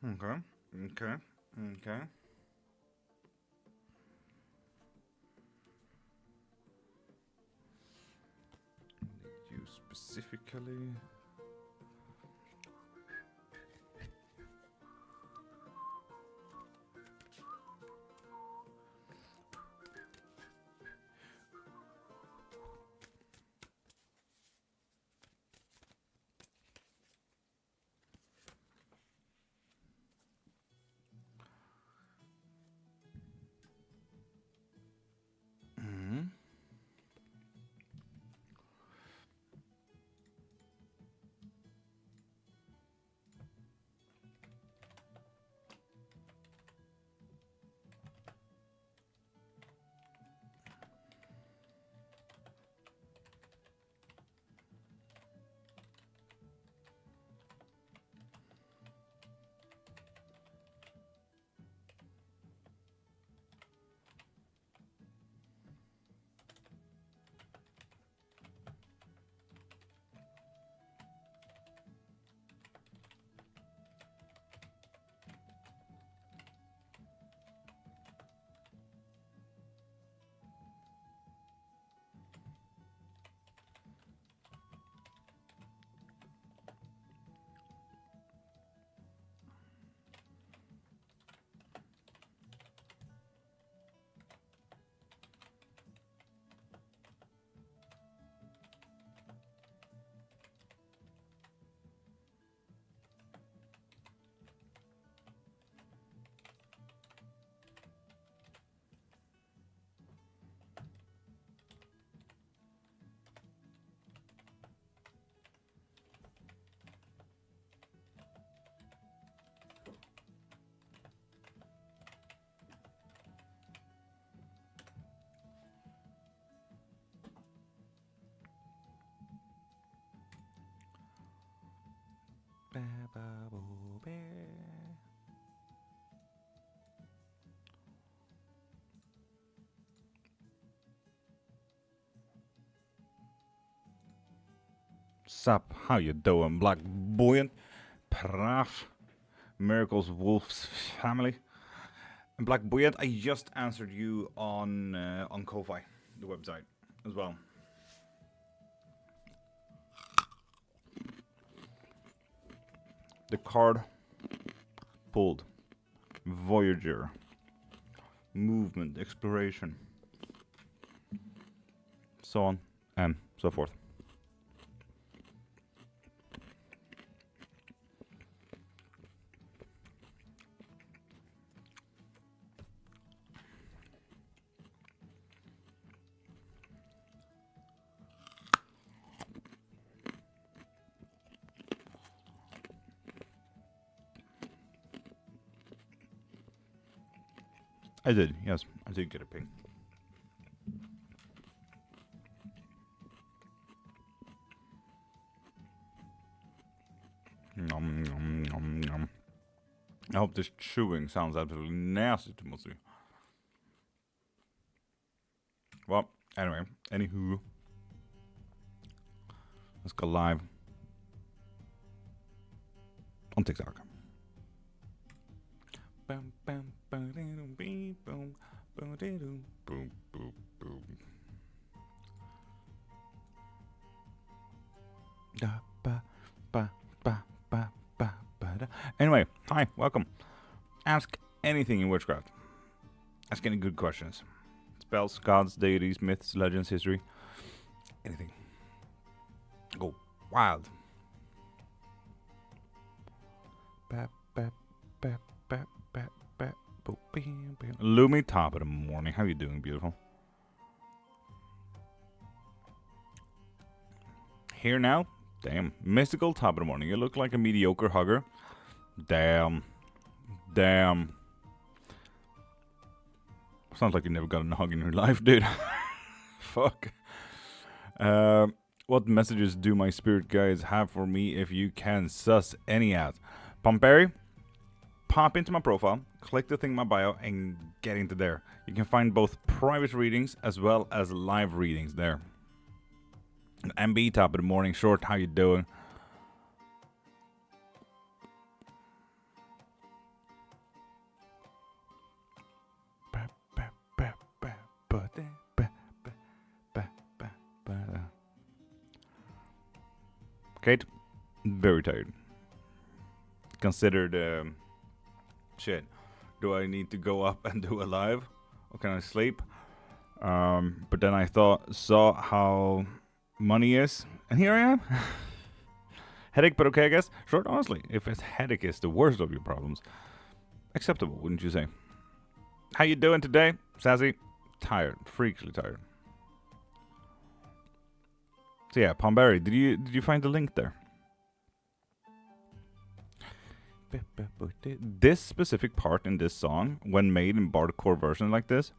Okay. Okay. Okay. Did you specifically? Mm-hmm. Sup, how you doing, Black Buoyant? Praf, Miracles Wolf's family. And Black Buoyant, I just answered you on Ko-Fi, the website, as well. The card pulled. Voyager. Movement, exploration. So on and so forth. I did, yes. I did get a ping. Nom, nom, nom, nom. I hope this chewing sounds absolutely nasty to most of you. Well, anyway, anywho. Let's go live on TikTok. Bam, bam, ba-da-dum, beep, boom, ba-da-dum, boom, boom, boom. Da, ba, ba, ba, ba, ba, ba, da. Anyway, hi, welcome. Ask anything in Witchcraft. Ask any good questions. Spells, gods, deities, myths, legends, history. Anything. Go wild. Bap, bap, bap, bap, bap, bap, Lumi, top of the morning. How you doing, beautiful? Here now? Damn. Mystical, top of the morning. You look like a mediocre hugger. Damn. Damn. Sounds like you never got a hug in your life, dude. Fuck. What messages do my spirit guides have for me if you can suss any out? Pomperry, pop into my profile, click the thing in my bio, and get into there. You can find both private readings as well as live readings there. MB, top of the morning. Short, how you doing? Kate, very tired. Considered, shit, do I need to go up and do a live? Or can I sleep? But then I saw how money is, and here I am. Headache, but okay, I guess. Short, honestly, if a headache is the worst of your problems, acceptable, wouldn't you say? How you doing today, Sassy? Tired, freakishly tired. So yeah, Pomberry, did you find the link there? This specific part in this song, when made in bardcore version like this,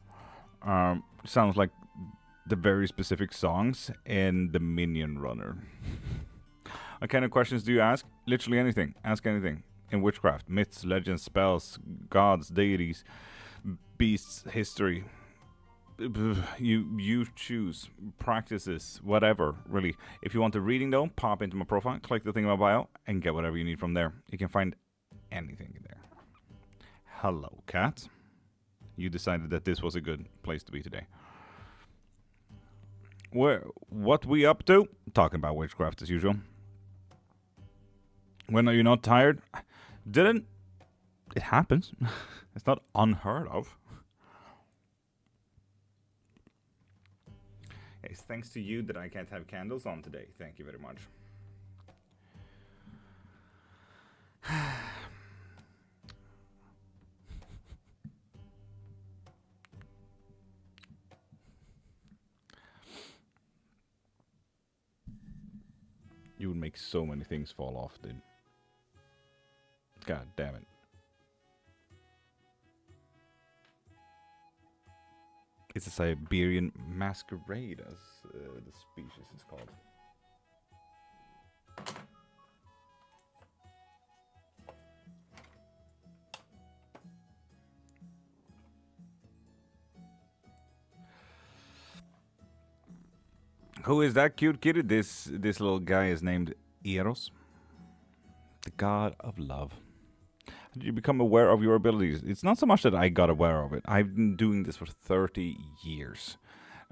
sounds like the very specific songs in the Minion Runner. What kind of questions do you ask? Literally anything. Ask anything. In Witchcraft, myths, legends, spells, gods, deities, beasts, history. You choose. Practices, whatever, really. If you want a reading though, pop into my profile, click the thing in my bio, and get whatever you need from there. You can find anything there. Hello, cat. You decided that this was a good place to be today. What we up to? Talking about Witchcraft as usual. When are you not tired? It happens. It's not unheard of. It's thanks to you that I can't have candles on today. Thank you very much. You would make so many things fall off, dude. God damn it. It's a Siberian masquerade, as the species is called. Who is that cute kitty? This little guy is named Eros, the god of love. How did you become aware of your abilities? It's not so much that I got aware of it. I've been doing this for 30 years.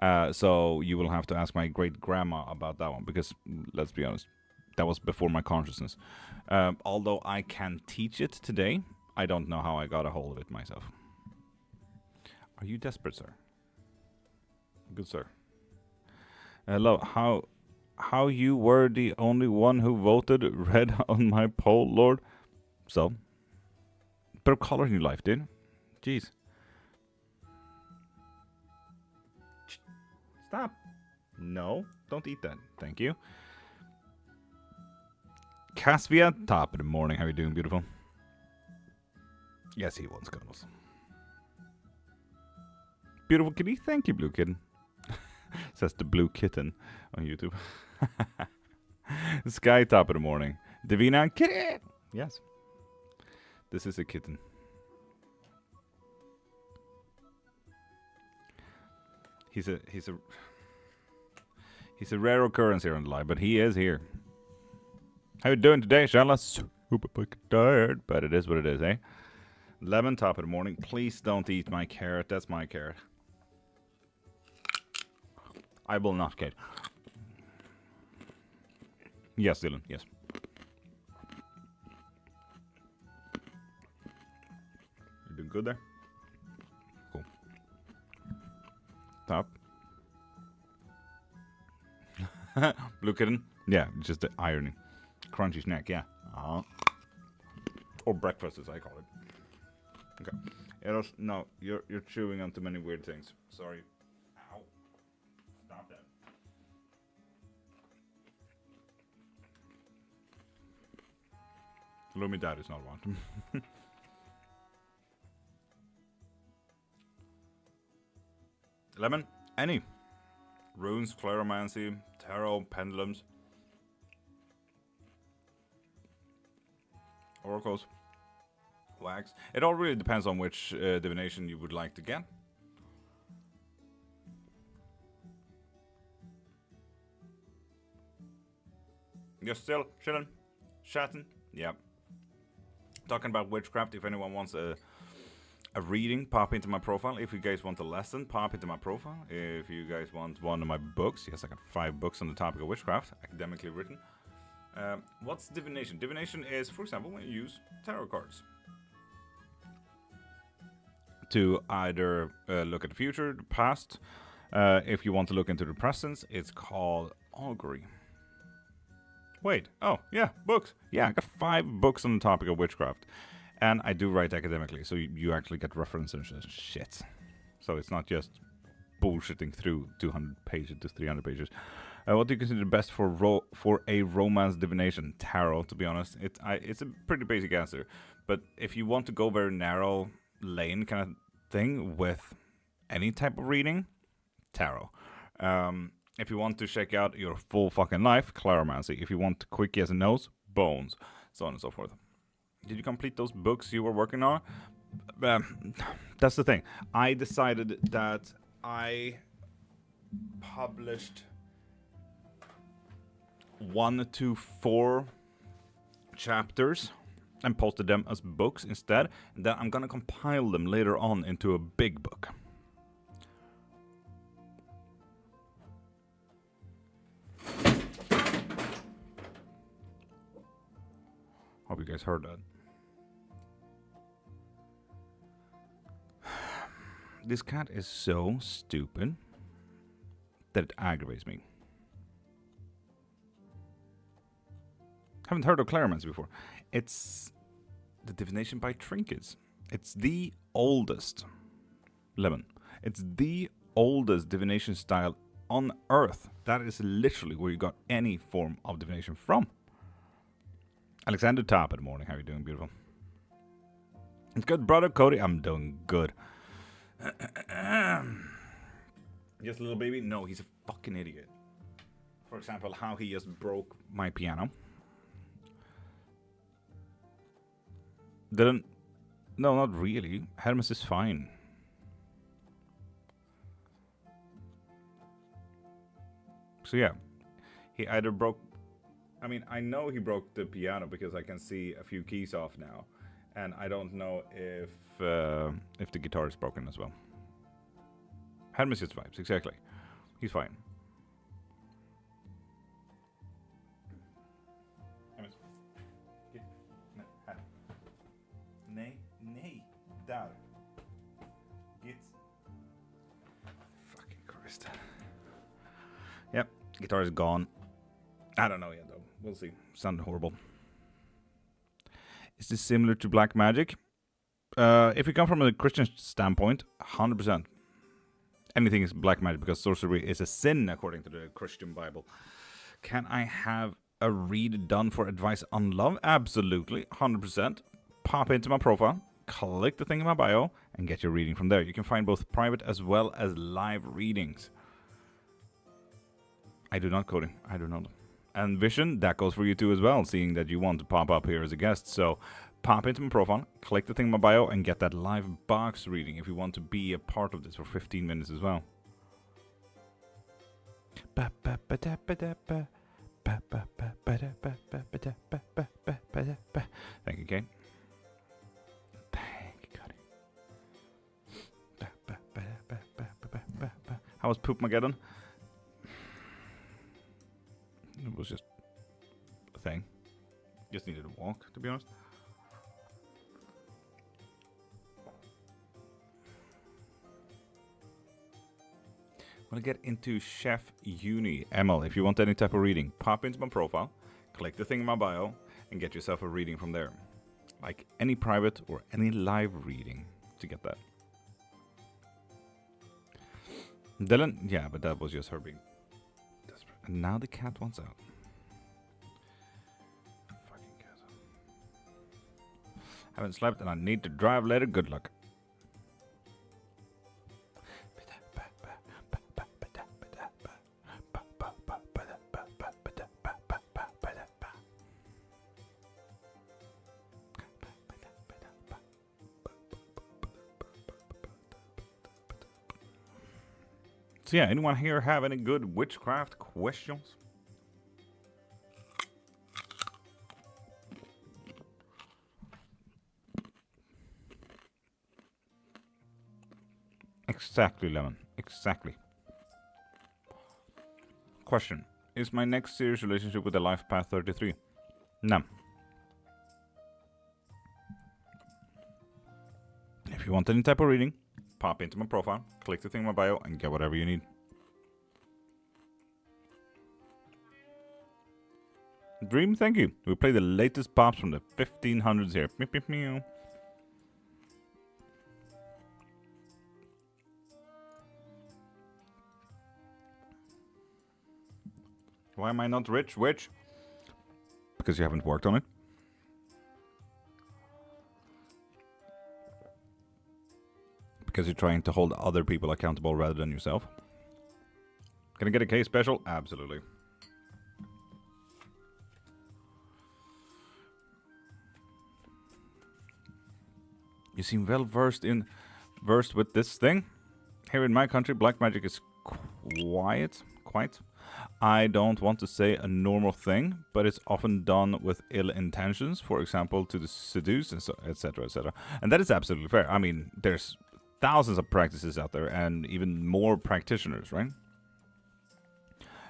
So you will have to ask my great-grandma about that one, because, let's be honest, that was before my consciousness. Although I can teach it today, I don't know how I got a hold of it myself. Are you desperate, sir? Good sir. Hello, how you were the only one who voted red on my poll, Lord? So, bit of color in your life, dude. Jeez. Stop. No, don't eat that. Thank you. Casvia, top of the morning. How are you doing, beautiful? Yes, he wants cuddles. Beautiful kitty. Thank you, blue kitten. Says the blue kitten on YouTube. Sky, top of the morning. Divina, kitty. Yes. This is a kitten. He's a rare occurrence here on the live, but he is here. How you doing today, Shala? Super fucking tired, but it is what it is, eh? Lemon, top of the morning. Please don't eat my carrot. That's my carrot. I will not, Kate. Yes, Dylan. Yes. You doing good there? Cool. Top. Blue kitten? Yeah, just the irony. Crunchy snack, yeah. Or breakfast, as I call it. Okay. No, you're chewing on too many weird things. Sorry. Ow. Stop that. Lumi, that is not one. Lemon? Any. Runes, cleromancy, tarot, pendulums, oracles, wax. It all really depends on which divination you would like to get. You're still chilling, chatting? Yep. Talking about witchcraft. If anyone wants a reading, pop into my profile. If you guys want a lesson, pop into my profile. If you guys want one of my books, yes, I got 5 books on the topic of witchcraft, academically written. What's divination? Divination is, for example, when you use tarot cards to either look at the future, the past. If you want to look into the present, it's called augury. Wait, oh, yeah, books. Yeah, I got 5 books on the topic of witchcraft. And I do write academically, so you actually get references and shit. So it's not just bullshitting through 200 pages to 300 pages. What do you consider best for a romance divination? Tarot, to be honest. It's a pretty basic answer. But if you want to go very narrow lane kind of thing with any type of reading, tarot. If you want to check out your full fucking life, cleromancy. If you want quick yes and no's, bones. So on and so forth. Did you complete those books you were working on? That's the thing. I decided that I published 1 to 4 chapters and posted them as books instead. And then I'm gonna compile them later on into a big book. Hope you guys heard that. This cat is so stupid that it aggravates me. Haven't heard of cleromancy before. It's the divination by trinkets. It's the oldest, Lemon. It's the oldest divination style on Earth. That is literally where you got any form of divination from. Alexander Top in the morning. How are you doing, beautiful? It's good, brother Cody. I'm doing good. Just a little baby? No, he's a fucking idiot. For example, how he just broke my piano. No, not really. Hermes is fine. So yeah, he either broke... I mean, I know he broke the piano because I can see a few keys off now. And I don't know if the guitar is broken as well. Hermes just vibes, exactly. He's fine. Hermes. Nej, där. Get. Fucking Christ. Yep, guitar is gone. I don't know yet though. We'll see. Sounded horrible. Is this similar to black magic? If you come from a Christian standpoint, 100%. Anything is black magic because sorcery is a sin according to the Christian Bible. Can I have a read done for advice on love? Absolutely, 100%. Pop into my profile, click the thing in my bio, and get your reading from there. You can find both private as well as live readings. I do not coding. I do not. And Vision, that goes for you too as well, seeing that you want to pop up here as a guest. So pop into my profile, click the thing in my bio, and get that live box reading if you want to be a part of this for 15 minutes as well. Thank you, Kate. Thank you, Cody. How was Poopmageddon? It was just a thing. Just needed a walk, to be honest. I'm gonna get into Chef Uni. ML, if you want any type of reading, pop into my profile, click the thing in my bio, and get yourself a reading from there. Like any private or any live reading. to get that. Dylan? Yeah, but that was just her being desperate. And now the cat wants out. Fucking cat. Haven't slept and I need to drive later. Good luck. So yeah, anyone here have any good witchcraft questions? Exactly, Lemon. Exactly. Question. Is my next serious relationship with the life path 33? No. If you want any type of reading, pop into my profile, click the thing in my bio, and get whatever you need. Dream, thank you. We play the latest pops from the 1500s here. Meow, meow, meow. Why am I not rich? Witch? Because you haven't worked on it. Because you're trying to hold other people accountable rather than yourself. Can I get a K special? Absolutely. You seem well versed with this thing. Here in my country, black magic is quite. I don't want to say a normal thing, but it's often done with ill intentions. For example, to seduce, and so, etc., etc. And that is absolutely fair. I mean, there's thousands of practices out there, and even more practitioners, right?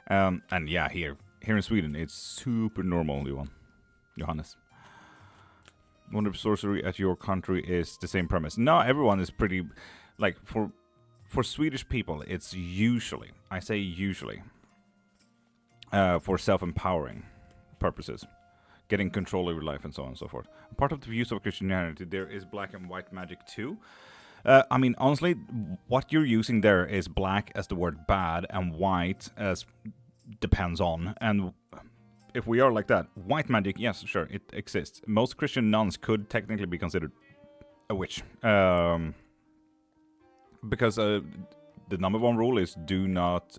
And yeah, here in Sweden, it's super normal, Johannes. Wonder if sorcery at your country is the same premise. No, everyone is pretty, like, for Swedish people, it's usually, I say usually, for self-empowering purposes, getting control over life and so on and so forth. Part of the views of Christianity, there is black and white magic too. I mean, honestly, what you're using there is black as the word bad and white as depends on. And if we are like that, white magic, yes, sure, it exists. Most Christian nuns could technically be considered a witch. Because the number one rule is do not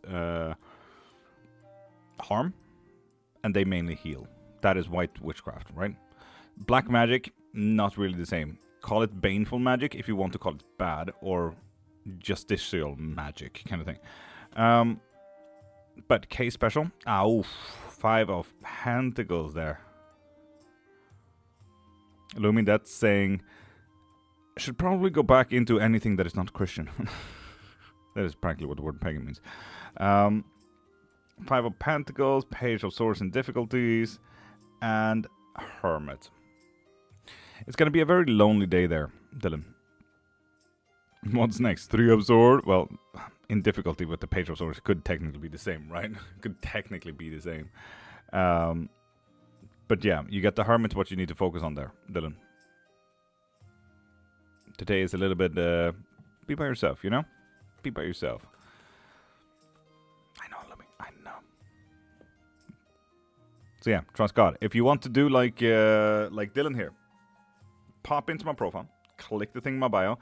harm, and they mainly heal. That is white witchcraft, right? Black magic, not really the same. Call it baneful magic if you want to call it bad, or justicial magic kind of thing. But K special, oof, 5 of Pentacles there. Lumi, that's saying should probably go back into anything that is not Christian. That is practically what the word pagan means. 5 of Pentacles, Page of Swords and Difficulties, and Hermit. It's gonna be a very lonely day there, Dylan. What's next? 3 of Swords? Well, in difficulty with the Page of Swords could technically be the same, right? Could technically be the same. But yeah, you got the Hermit, what you need to focus on there, Dylan. Today is a little bit, be by yourself, you know? Be by yourself. I know, Lummy, I know. So yeah, trust God. If you want to do like Dylan here, pop into my profile, click the thing in my bio,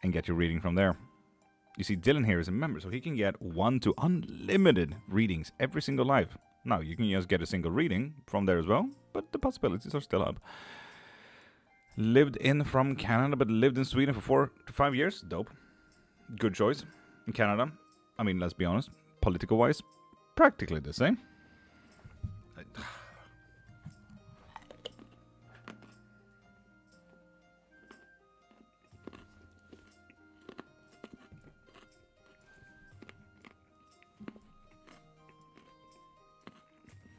and get your reading from there. You see, Dylan here is a member, so he can get 1 to unlimited readings every single live. Now, you can just get a single reading from there as well, but the possibilities are still up. Lived in from Canada, but lived in Sweden for 4 to 5 years. Dope. Good choice. In Canada, I mean, let's be honest, political-wise, practically the same.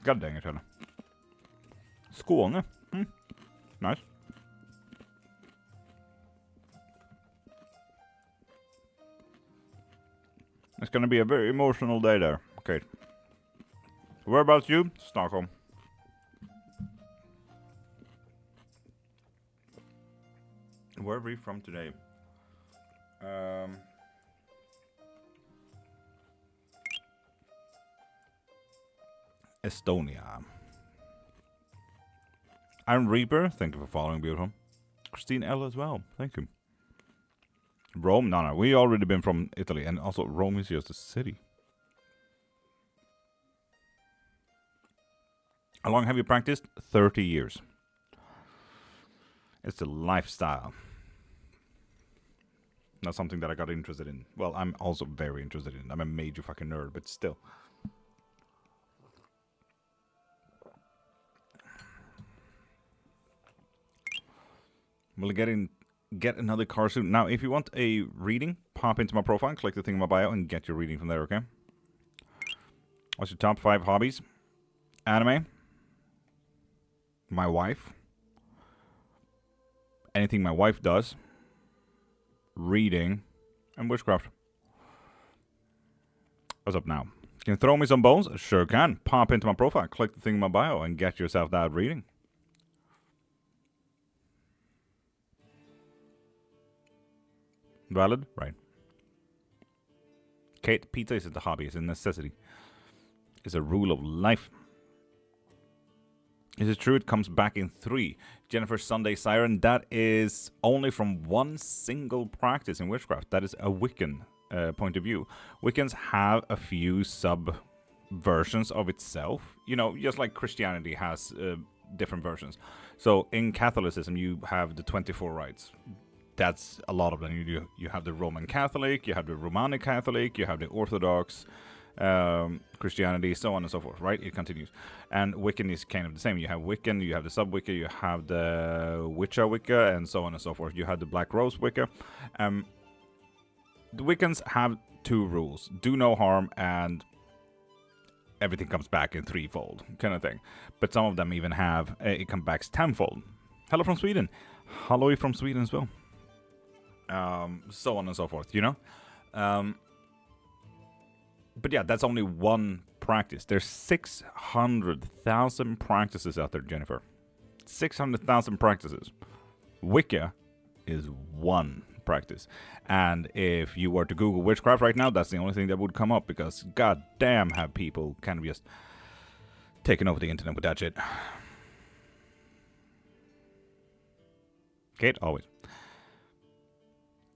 God dang it, hörni. Skåne. Nice. It's gonna be a very emotional day there. Okay. Where about you? Stockholm. Where are we from today? Estonia. Iron Reaper, thank you for following, beautiful. Christine L as well, thank you. Rome, no, we already been from Italy, and also Rome is just a city. How long have you practiced? 30 years. It's a lifestyle. Not something that I got interested in. Well, I'm also very interested in it. I'm a major fucking nerd, but still. We'll get another car soon. Now, if you want a reading, pop into my profile, click the thing in my bio, and get your reading from there, okay? What's your top 5 hobbies? Anime. My wife. Anything my wife does. Reading. And witchcraft. What's up now? Can you throw me some bones? Sure can. Pop into my profile, click the thing in my bio, and get yourself that reading. Valid? Right. Kate, pizza isn't a hobby, it's a necessity. It's a rule of life. Is it true it comes back in 3? Jennifer Sunday Siren, that is only from one single practice in witchcraft. That is a Wiccan point of view. Wiccans have a few sub-versions of itself. You know, just like Christianity has different versions. So in Catholicism, you have the 24 rites. That's a lot of them. You have the Roman Catholic, you have the Romanic Catholic, you have the Orthodox, Christianity, so on and so forth, right? It continues. And Wiccan is kind of the same. You have Wiccan, you have the Sub-Wicca, you have the Witcher Wicca, and so on and so forth. You have the Black Rose Wicca. The Wiccans have 2 rules. Do no harm, and everything comes back in 3-fold, kind of thing. But some of them even have, it comes back 10-fold. Hello from Sweden. Hello from Sweden as well. So on and so forth, you know? But yeah, that's only one practice. There's 600,000 practices out there, Jennifer. 600,000 practices. Wicca is one practice. And if you were to Google witchcraft right now, that's the only thing that would come up, because goddamn have people kind of just taken over the internet with that shit. Kate, always.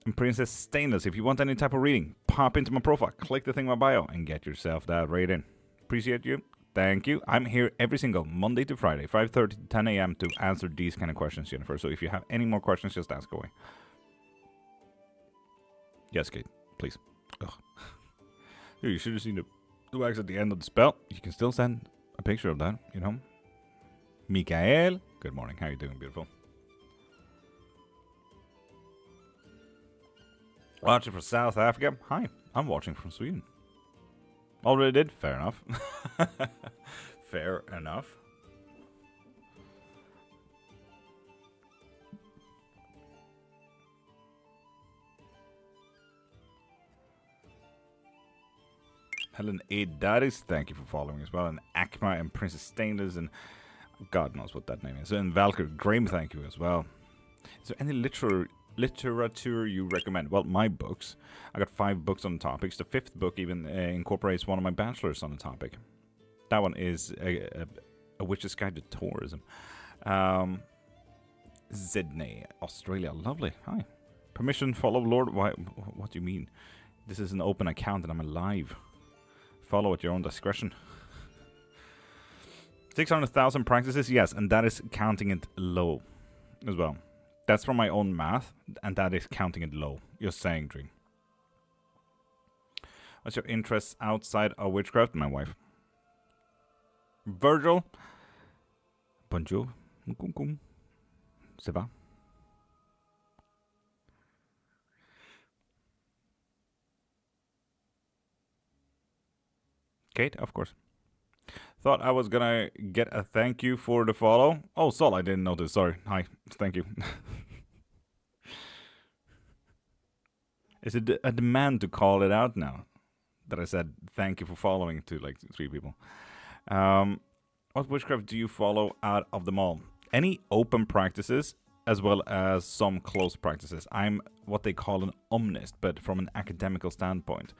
And Princess Stainless, if you want any type of reading, pop into my profile, click the thing in my bio, and get yourself that reading. Appreciate you. Thank you. I'm here every single Monday to Friday, 5:30 to 10 a.m. to answer these kind of questions, Jennifer. So if you have any more questions, just ask away. Yes, Kate, please. Ugh. You should have seen the wax at the end of the spell. You can still send a picture of that, you know. Mikael, good morning. How are you doing, beautiful? Watching from South Africa. Hi, I'm watching from Sweden. Already did? Fair enough. Fair enough. Helen A. Daddies, thank you for following as well. And Akma and Princess Stainless, and God knows what that name is. And Valkyrie Graham, thank you as well. Is there any literature you recommend? Well, my books. I got 5 books on the topics. The 5th book even incorporates one of my bachelors on the topic. That one is a Witch's Guide to Tourism. Sydney, Australia. Lovely. Hi. Permission follow Lord. Why? What do you mean? This is an open account and I'm alive. Follow at your own discretion. 600,000 practices. Yes, and that is counting it low as well. That's from my own math, and that is counting it low. You're saying, Dream. What's your interest outside of witchcraft? My wife. Virgil. Bonjour. Ça va? Kate, of course. Thought I was gonna get a thank you for the follow. Oh, Sol, I didn't notice. Sorry. Hi. Thank you. Is it a demand to call it out now? That I said thank you for following to like 3 people. What witchcraft do you follow out of them all? Any open practices as well as some close practices. I'm what they call an omnist, but from an academical standpoint.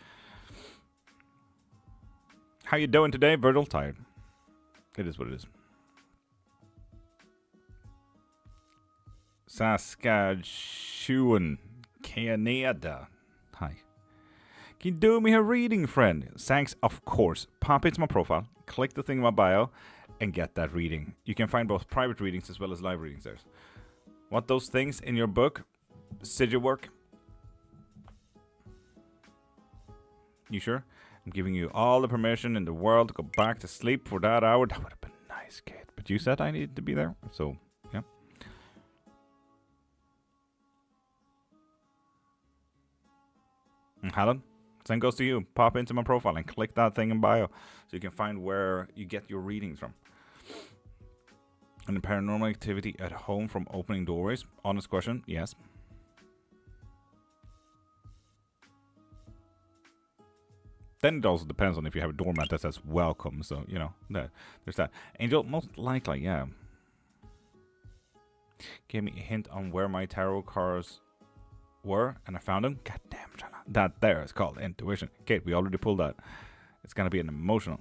How you doing today, Virgil? Tired. It is what it is. Saskatchewan, Canada. Hi. Can you do me a reading, friend? Thanks, of course. Pop into my profile, click the thing in my bio, and get that reading. You can find both private readings as well as live readings there. Want those things in your book? Sigil work? You sure? I'm giving you all the permission in the world to go back to sleep for that hour. That would have been nice, Kate. But you said I needed to be there, so yeah. And Helen, same goes to you. Pop into my profile and click that thing in bio so you can find where you get your readings from. And the paranormal activity at home from opening doorways? Honest question, yes. Then it also depends on if you have a doormat that says welcome. So, you know, there's that. Angel, most likely, yeah. Gave me a hint on where my tarot cards were, and I found them. God damn, China. That there is called intuition. Kate, we already pulled that. It's going to be an emotional.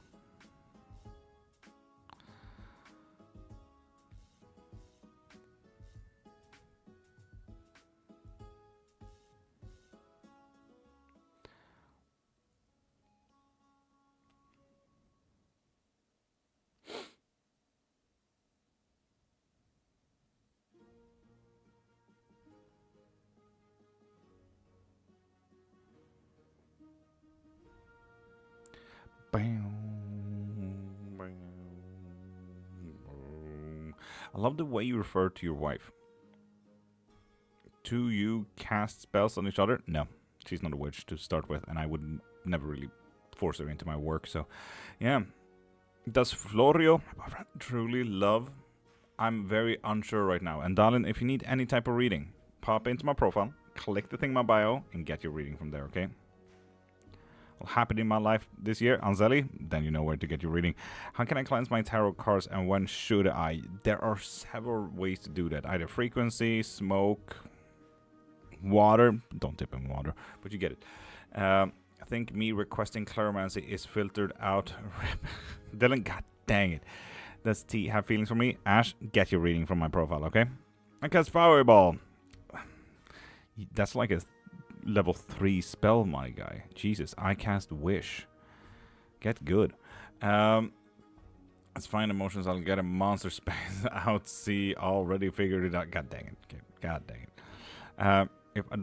I love the way you refer to your wife. Do you cast spells on each other? No, she's not a witch to start with, and I would never really force her into my work. So, yeah. Does Florio truly love? I'm very unsure right now. And darling, if you need any type of reading, pop into my profile, click the thing in my bio, and get your reading from there, okay? What happened in my life this year, Anzeli? Then you know where to get your reading. How can I cleanse my tarot cards, and when should I? There are several ways to do that. Either frequency, smoke, water. Don't dip in water, but you get it. I think me requesting clairvoyancy is filtered out. Dylan, god dang it. Does T have feelings for me? Ash, get your reading from my profile, okay? I cast Fireball. That's like a level 3 spell, my guy. Jesus, I cast Wish. Get good. Let's find emotions. I'll get a monster space out. See, already figured it out. God dang it. Okay. God dang it. If I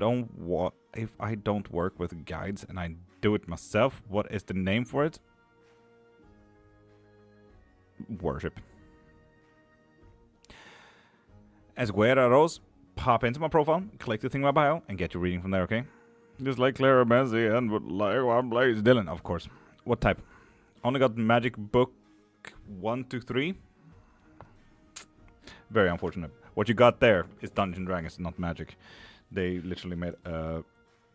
don't work with guides and I do it myself, what is the name for it? Worship. As Guerreros, pop into my profile, click the thing in my bio, and get your reading from there, okay? Just like Clara Benzie and like one Blaze Dylan, of course. What type? Only got Magic Book 1 to 3. Very unfortunate. What you got there is Dungeons and Dragons, not magic. They literally made a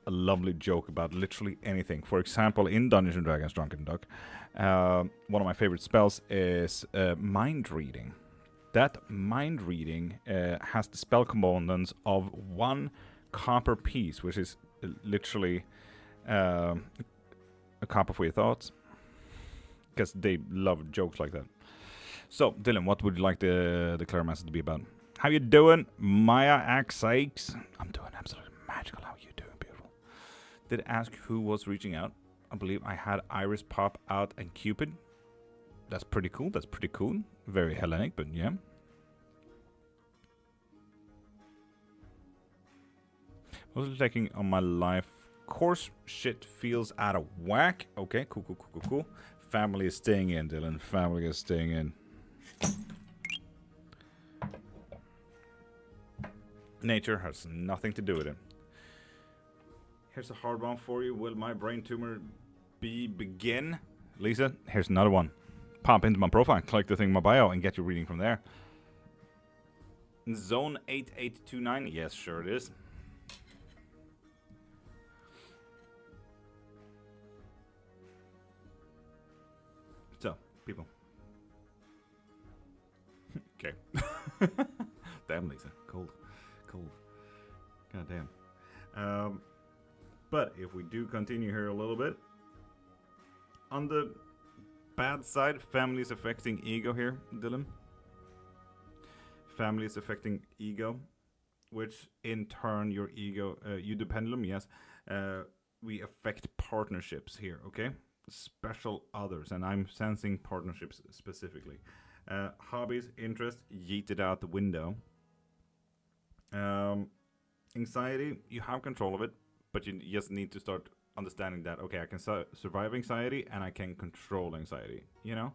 lovely joke about literally anything. For example, in Dungeons and Dragons Drunken Duck, one of my favorite spells is mind reading. That mind reading has the spell components of 1 copper piece, which is literally a copper for your thoughts. Because they love jokes like that. So, Dylan, what would you like the Clairmaster to be about? How you doing, Maya Axakes? I'm doing absolutely magical. How you doing, beautiful? Did ask who was reaching out. I believe I had Iris pop out and Cupid. That's pretty cool. That's pretty cool. Very Hellenic, but yeah. Mostly taking on my life course. Shit feels out of whack. Okay, cool. Family is staying in, Dylan. Family is staying in. Nature has nothing to do with it. Here's a hard one for you. Will my brain tumor begin? Lisa, here's another one. Pop into my profile, click the thing in my bio, and get your reading from there. Zone 8829. Yes, sure it is. So, people. Okay. Damn, Lisa. Cold. God damn. But if we do continue here a little bit, on the bad side, family is affecting ego here, Dylan. Family is affecting ego, which in turn your ego, you do pendulum, yes. We affect partnerships here, okay? Special others, and I'm sensing partnerships specifically. Hobbies, interest, yeeted out the window. Anxiety, you have control of it, but you just need to start understanding that, okay, I can survive anxiety and I can control anxiety, you know?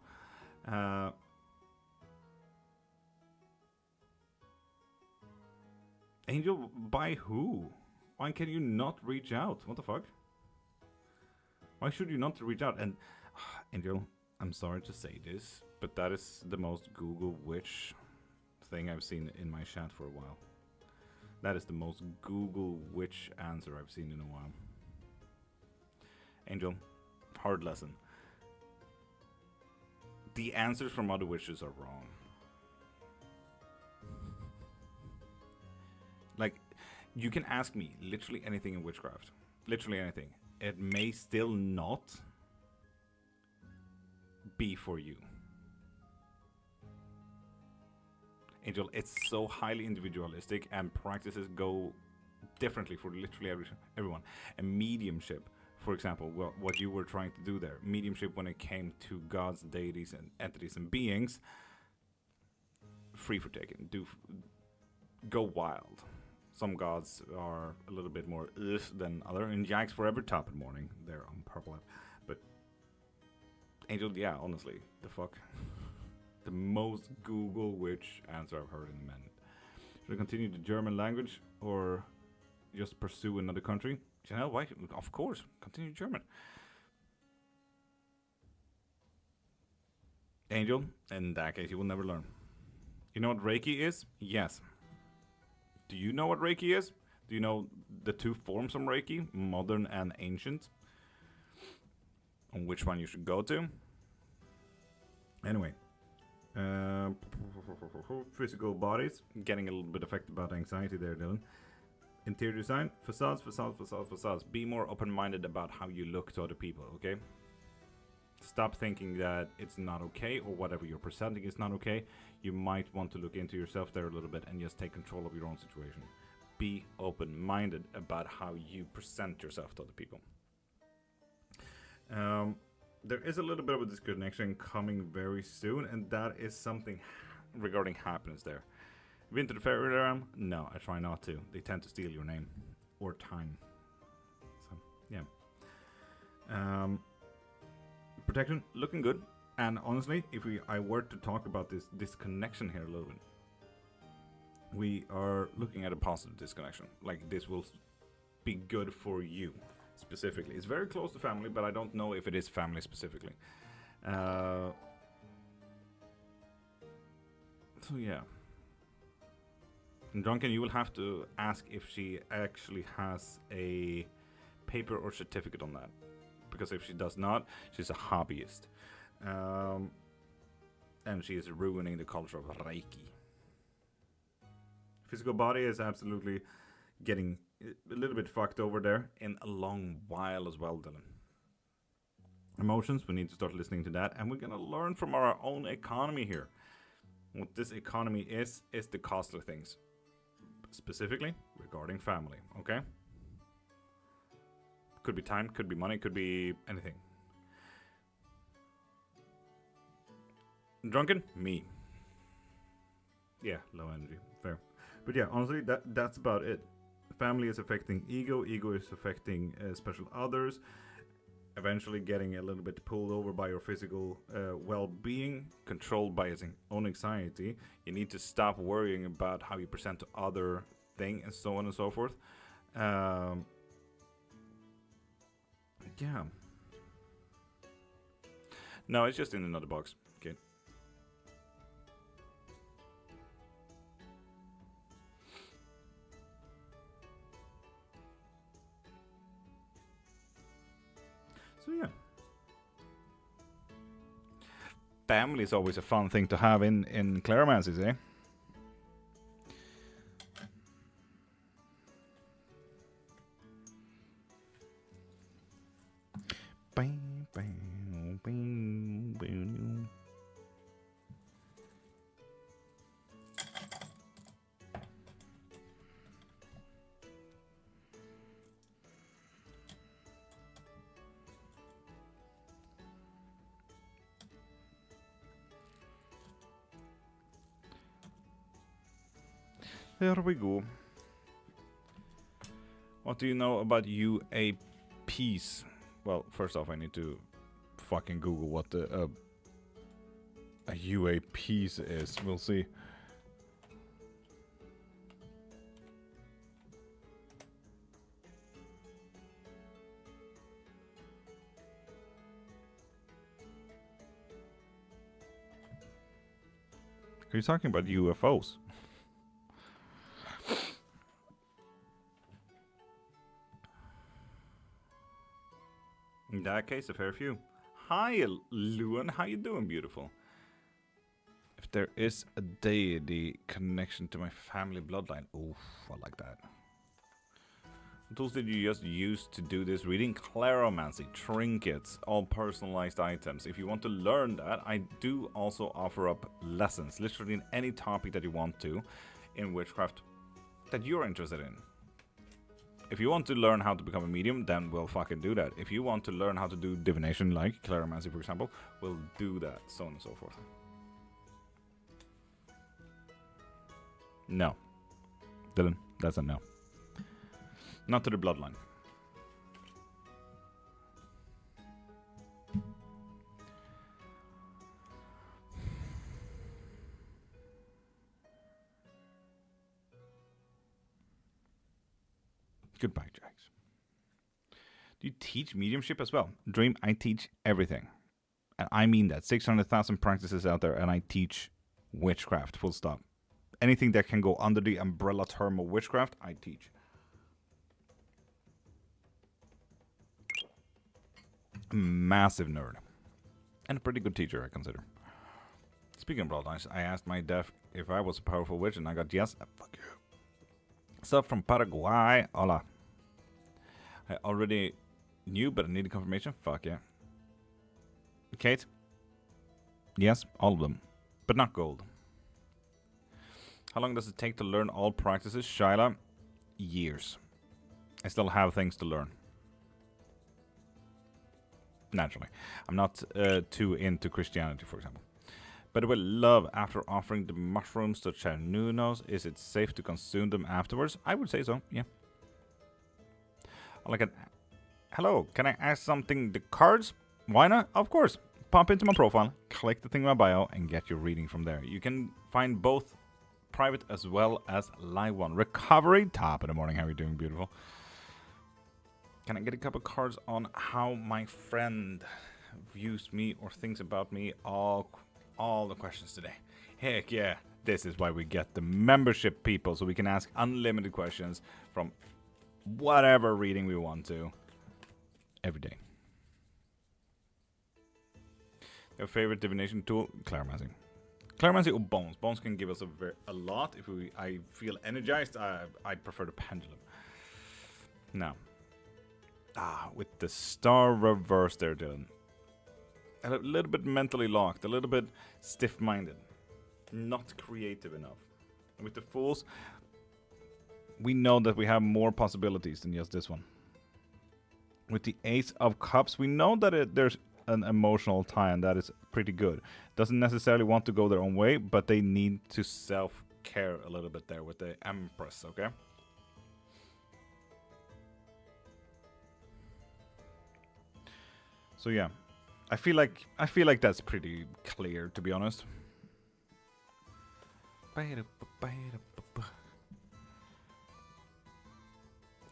Angel, by who? Why can you not reach out? What the fuck? Why should you not reach out? And, Angel, I'm sorry to say this, but that is the most Google witch thing I've seen in my chat for a while. That is the most Google witch answer I've seen in a while. Angel, hard lesson. The answers from other witches are wrong. Like, you can ask me literally anything in witchcraft. Literally anything. It may still not be for you. Angel, it's so highly individualistic and practices go differently for literally everyone. And mediumship, for example, well, what you were trying to do there. Mediumship when it came to gods, deities, and entities and beings. Free for taking. Go wild. Some gods are a little bit more than other. And Jack's Forever Top in Morning. They're on Purple App. But Angel, yeah, honestly, the fuck. The most Google witch answer I've heard in a minute. Should I continue the German language or just pursue another country? Janelle, why? Of course, continue German. Angel, in that case, you will never learn. You know what Reiki is? Yes. Do you know what Reiki is? Do you know the two forms of Reiki, modern and ancient? On which one you should go to? Anyway. Physical bodies. Getting a little bit affected by anxiety there, Dylan. Interior design. Facades. Be more open-minded about how you look to other people, okay? Stop thinking that it's not okay or whatever you're presenting is not okay. You might want to look into yourself there a little bit and just take control of your own situation. Be open-minded about how you present yourself to other people. There is a little bit of a disconnection coming very soon, and that is something regarding happiness there. Been to the fairy realm? No, I try not to. They tend to steal your name or time. So, yeah. Protection, looking good. And honestly, if I were to talk about this disconnection here a little bit, we are looking at a positive disconnection. Like, this will be good for you specifically. It's very close to family, but I don't know if it is family specifically. So yeah. And Drunken, you will have to ask if she actually has a paper or certificate on that. Because if she does not, she's a hobbyist. And she is ruining the culture of Reiki. Physical body is absolutely getting a little bit fucked over there in a long while as well, Dylan. Emotions, we need to start listening to that. And we're going to learn from our own economy here. What this economy is the costly things. Specifically regarding family, okay? Could be time, could be money, could be anything. Drunken? Me. Yeah, low energy. Fair. But yeah, honestly, that's about it. Family is affecting ego. Ego is affecting special others. Eventually getting a little bit pulled over by your physical well-being, controlled by its own anxiety. You need to stop worrying about how you present to other things and so on and so forth. Yeah. No, it's just in another box. Okay. So yeah. Family is always a fun thing to have in Claromancies, eh? There we go. What do you know about UAPs? Well, first off, I need to fucking Google what a UAPs is. We'll see. Are you talking about UFOs? In that case, a fair few. Hi, Luan. How you doing, beautiful? If there is a deity connection to my family bloodline. Oof, I like that. What tools did you just use to do this reading? Claromancy, trinkets, all personalized items. If you want to learn that, I do also offer up lessons, literally in any topic that you want to, in witchcraft that you're interested in. If you want to learn how to become a medium, then we'll fucking do that. If you want to learn how to do divination, like claromancy, for example, we'll do that, so on and so forth. No. Dylan, that's a no. Not to the bloodline. Goodbye, Jax. Do you teach mediumship as well? Dream, I teach everything. And I mean that. 600,000 practices out there, and I teach witchcraft, full stop. Anything that can go under the umbrella term of witchcraft, I teach. Massive nerd. And a pretty good teacher, I consider. Speaking of bloodlines, I asked my def if I was a powerful witch, and I got yes. Fuck you. Stuff from Paraguay. Hola. I already knew, but I needed confirmation. Fuck yeah. Kate? Yes, all of them. But not gold. How long does it take to learn all practices? Shyla? Years. I still have things to learn. Naturally. I'm not too into Christianity, for example. By the way, love, after offering the mushrooms to Chernunos, is it safe to consume them afterwards? I would say so, yeah. Like hello, can I ask something? The cards? Why not? Of course. Pop into my profile, click the thing in my bio, and get your reading from there. You can find both private as well as live one. Recovery, top of the morning. How are you doing, beautiful? Can I get a couple cards on how my friend views me or thinks about me? All the questions today. Heck yeah, this is why we get the membership people, so we can ask unlimited questions from whatever reading we want to every day. Your favorite divination tool? Claromancy. Claromancy or bones. Bones can give us a lot. If I feel energized, I prefer the pendulum. Now, with the star reverse there, Dylan. A little bit mentally locked, a little bit stiff-minded, not creative enough. And with the Fools, we know that we have more possibilities than just this one. With the Ace of Cups, we know that there's an emotional tie, and that is pretty good. Doesn't necessarily want to go their own way, but they need to self-care a little bit there with the Empress, okay? So yeah. I feel like that's pretty clear, to be honest.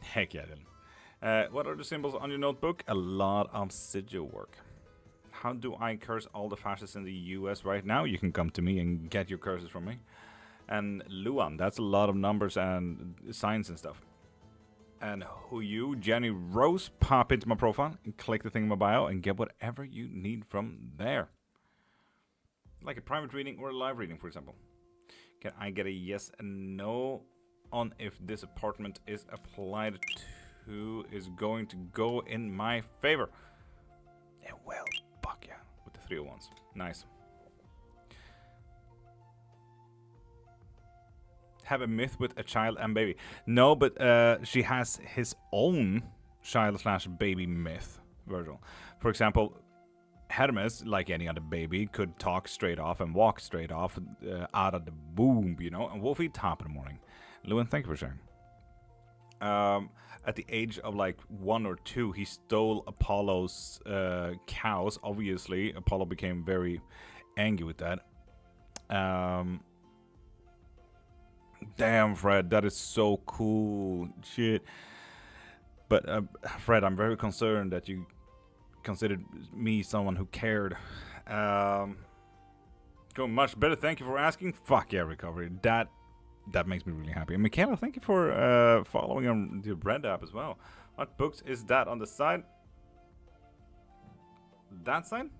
Heck yeah, Dylan. What are the symbols on your notebook? A lot of sigil work. How do I curse all the fascists in the US right now? You can come to me and get your curses from me. And Luan, that's a lot of numbers and signs and stuff. And who you, Jenny Rose, pop into my profile and click the thing in my bio and get whatever you need from there. Like a private reading or a live reading, for example. Can I get a yes and no on if this apartment is applied to is going to go in my favor? 3 ones. Nice. Have a myth with a child and baby. No, but she has his own child/baby myth, Virgil. For example, Hermes, like any other baby, could talk straight off and walk straight off out of the womb, you know, and Wolfie, top of the morning. Lewin, thank you for sharing. At the age of like 1 or 2, he stole Apollo's cows. Obviously, Apollo became very angry with that. Damn, Fred, that is so cool. Shit. But, Fred, I'm very concerned that you considered me someone who cared. Going much better. Thank you for asking. Fuck yeah, recovery. That makes me really happy. And Michaela, thank you for following on the Red app as well. What books is that on the side? That side?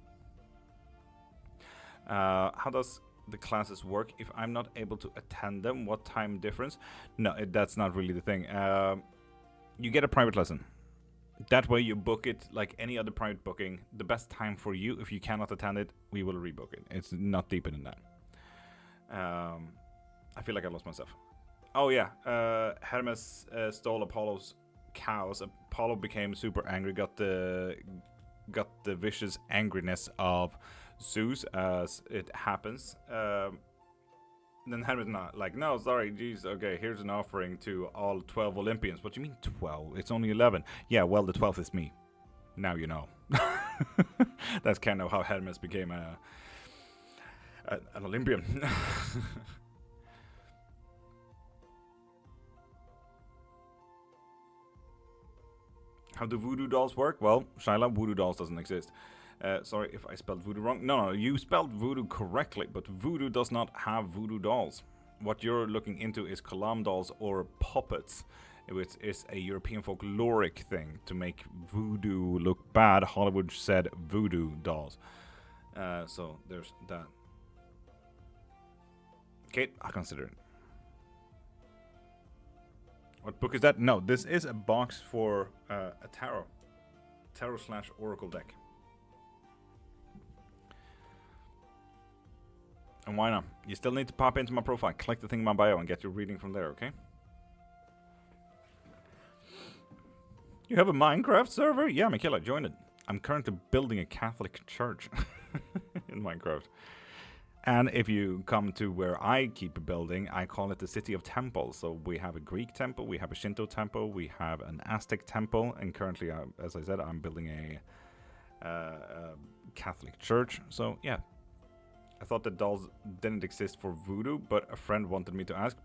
How does the classes work if I'm not able to attend them? What time difference? No, that's not really the thing. You get a private lesson. That way you book it like any other private booking. The best time for you, if you cannot attend it, we will rebook it. It's not deeper than that. I feel like I lost myself. Oh yeah, Hermes stole Apollo's cows. Apollo became super angry, got the vicious angriness of Zeus, as it happens. Then Hermes not like, no, sorry, geez, okay, here's an offering to all 12 Olympians. What do you mean 12? It's only 11. Yeah, well, the 12th is me. Now you know. That's kind of how Hermes became an Olympian. How do voodoo dolls work? Well, Shyla, voodoo dolls doesn't exist. Sorry if I spelled voodoo wrong. No, you spelled voodoo correctly, but voodoo does not have voodoo dolls. What you're looking into is Kalam dolls or puppets, which is a European folkloric thing to make voodoo look bad. Hollywood said voodoo dolls. So there's that. Okay, I'll consider it. What book is that? No, this is a box for a tarot/oracle deck. And why not? You still need to pop into my profile, click the thing in my bio, and get your reading from there, okay? You have a Minecraft server? Yeah, Michaela, join it. I'm currently building a Catholic church in Minecraft. And if you come to where I keep building, I call it the City of Temples. So we have a Greek temple, we have a Shinto temple, we have an Aztec temple, and currently, as I said, I'm building a Catholic church. So yeah, I thought that dolls didn't exist for voodoo, but a friend wanted me to ask.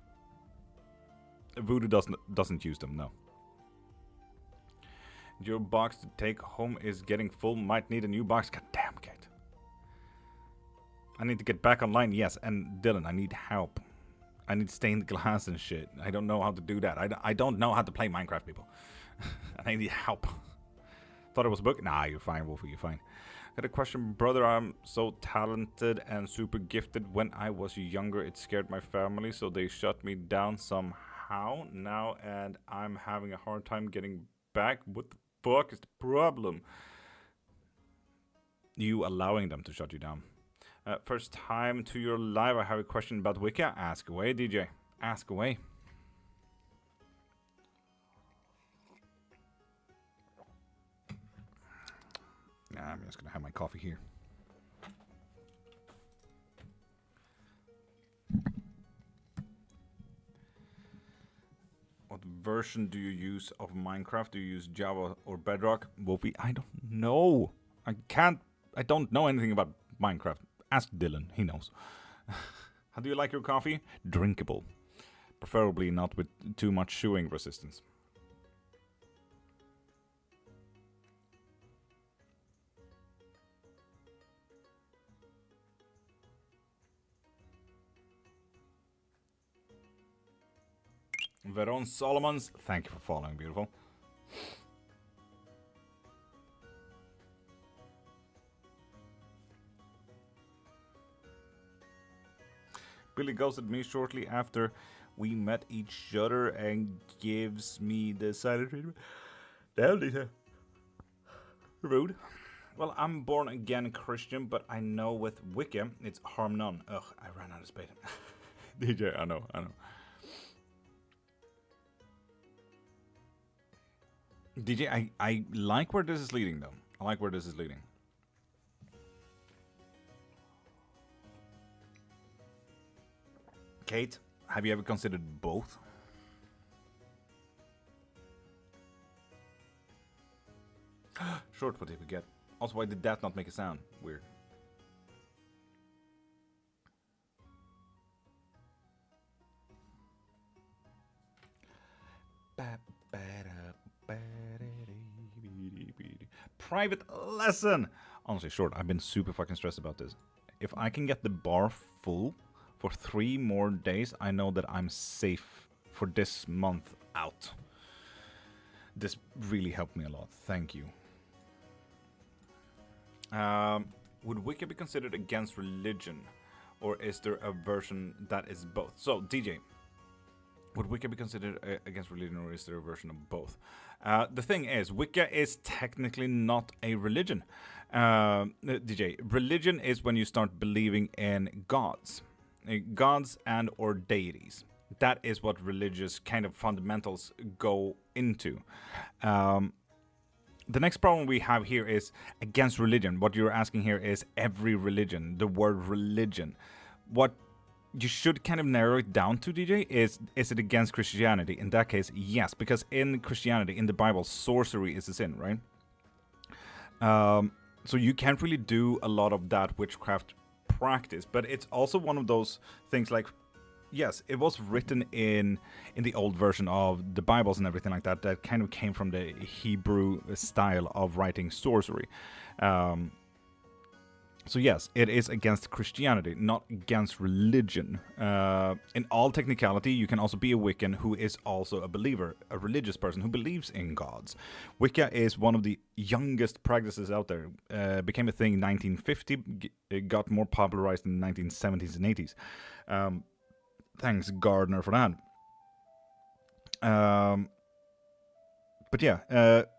Voodoo doesn't use them, no. Your box to take home is getting full. Might need a new box. God damn, Kate. I need to get back online, yes. And Dylan, I need help. I need stained glass and shit. I don't know how to do that. I don't know how to play Minecraft, people. And I need help. Thought it was a book? Nah, you're fine, Wolfie, you're fine. Got a question, brother. I'm so talented and super gifted. When I was younger, it scared my family, so they shut me down somehow now, and I'm having a hard time getting back. What the fuck is the problem? You allowing them to shut you down. First time to your live. I have a question about Wicca. Ask away, DJ. Ask away. Nah, I'm just gonna have my coffee here. What version do you use of Minecraft? Do you use Java or Bedrock? Wolfie, I don't know. I don't know anything about Minecraft. Ask Dylan, he knows. How do you like your coffee? Drinkable. Preferably not with too much chewing resistance. Veron Solomons, thank you for following, beautiful. Billy ghosted me shortly after we met each other and gives me the silent treatment. Damn, Lisa. Rude. Well, I'm born again Christian, but I know with Wicca, it's harm none. Ugh, I ran out of space. DJ, I know. DJ, I like where this is leading, though. I like where this is leading. Kate, have you ever considered both? Short, what did we get? Also, why did that not make a sound? Weird. Private lesson! Honestly, Short, I've been super fucking stressed about this. If I can get the bar full for 3 more days, I know that I'm safe for this month out. This really helped me a lot. Thank you. Would Wicca be considered against religion? Or is there a version that is both? So, DJ, would Wicca be considered against religion, or is there a version of both? The thing is, Wicca is technically not a religion. DJ, religion is when you start believing in gods. Gods and or deities. That is what religious kind of fundamentals go into. The next problem we have here is against religion. What you're asking here is every religion, the word religion. What you should kind of narrow it down to, DJ, is it against Christianity? In that case, yes, because in Christianity, in the Bible, sorcery is a sin, right? So you can't really do a lot of that witchcraft practice, but it's also one of those things like, yes, it was written in the old version of the Bibles and everything like that, that kind of came from the Hebrew style of writing sorcery. So yes, it is against Christianity, not against religion. In all technicality, you can also be a Wiccan who is also a believer, a religious person who believes in gods. Wicca is one of the youngest practices out there. Became a thing in 1950, it got more popularized in the 1970s and 80s. Thanks, Gardner, for that. But yeah,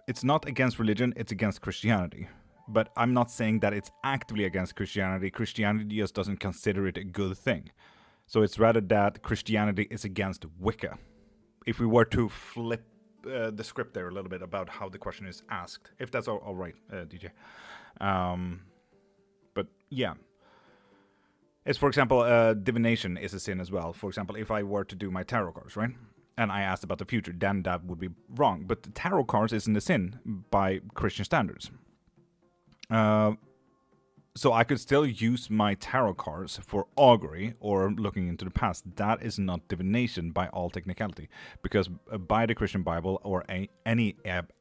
it's not against religion, it's against Christianity. But I'm not saying that it's actively against Christianity. Christianity just doesn't consider it a good thing. So it's rather that Christianity is against Wicca. If we were to flip the script there a little bit about how the question is asked. If that's all right, DJ. But yeah. It's, for example, divination is a sin as well. For example, if I were to do my tarot cards, right? And I asked about the future, then that would be wrong. But the tarot cards isn't a sin by Christian standards. So I could still use my tarot cards for augury or looking into the past. That is not divination by all technicality. Because by the Christian Bible or any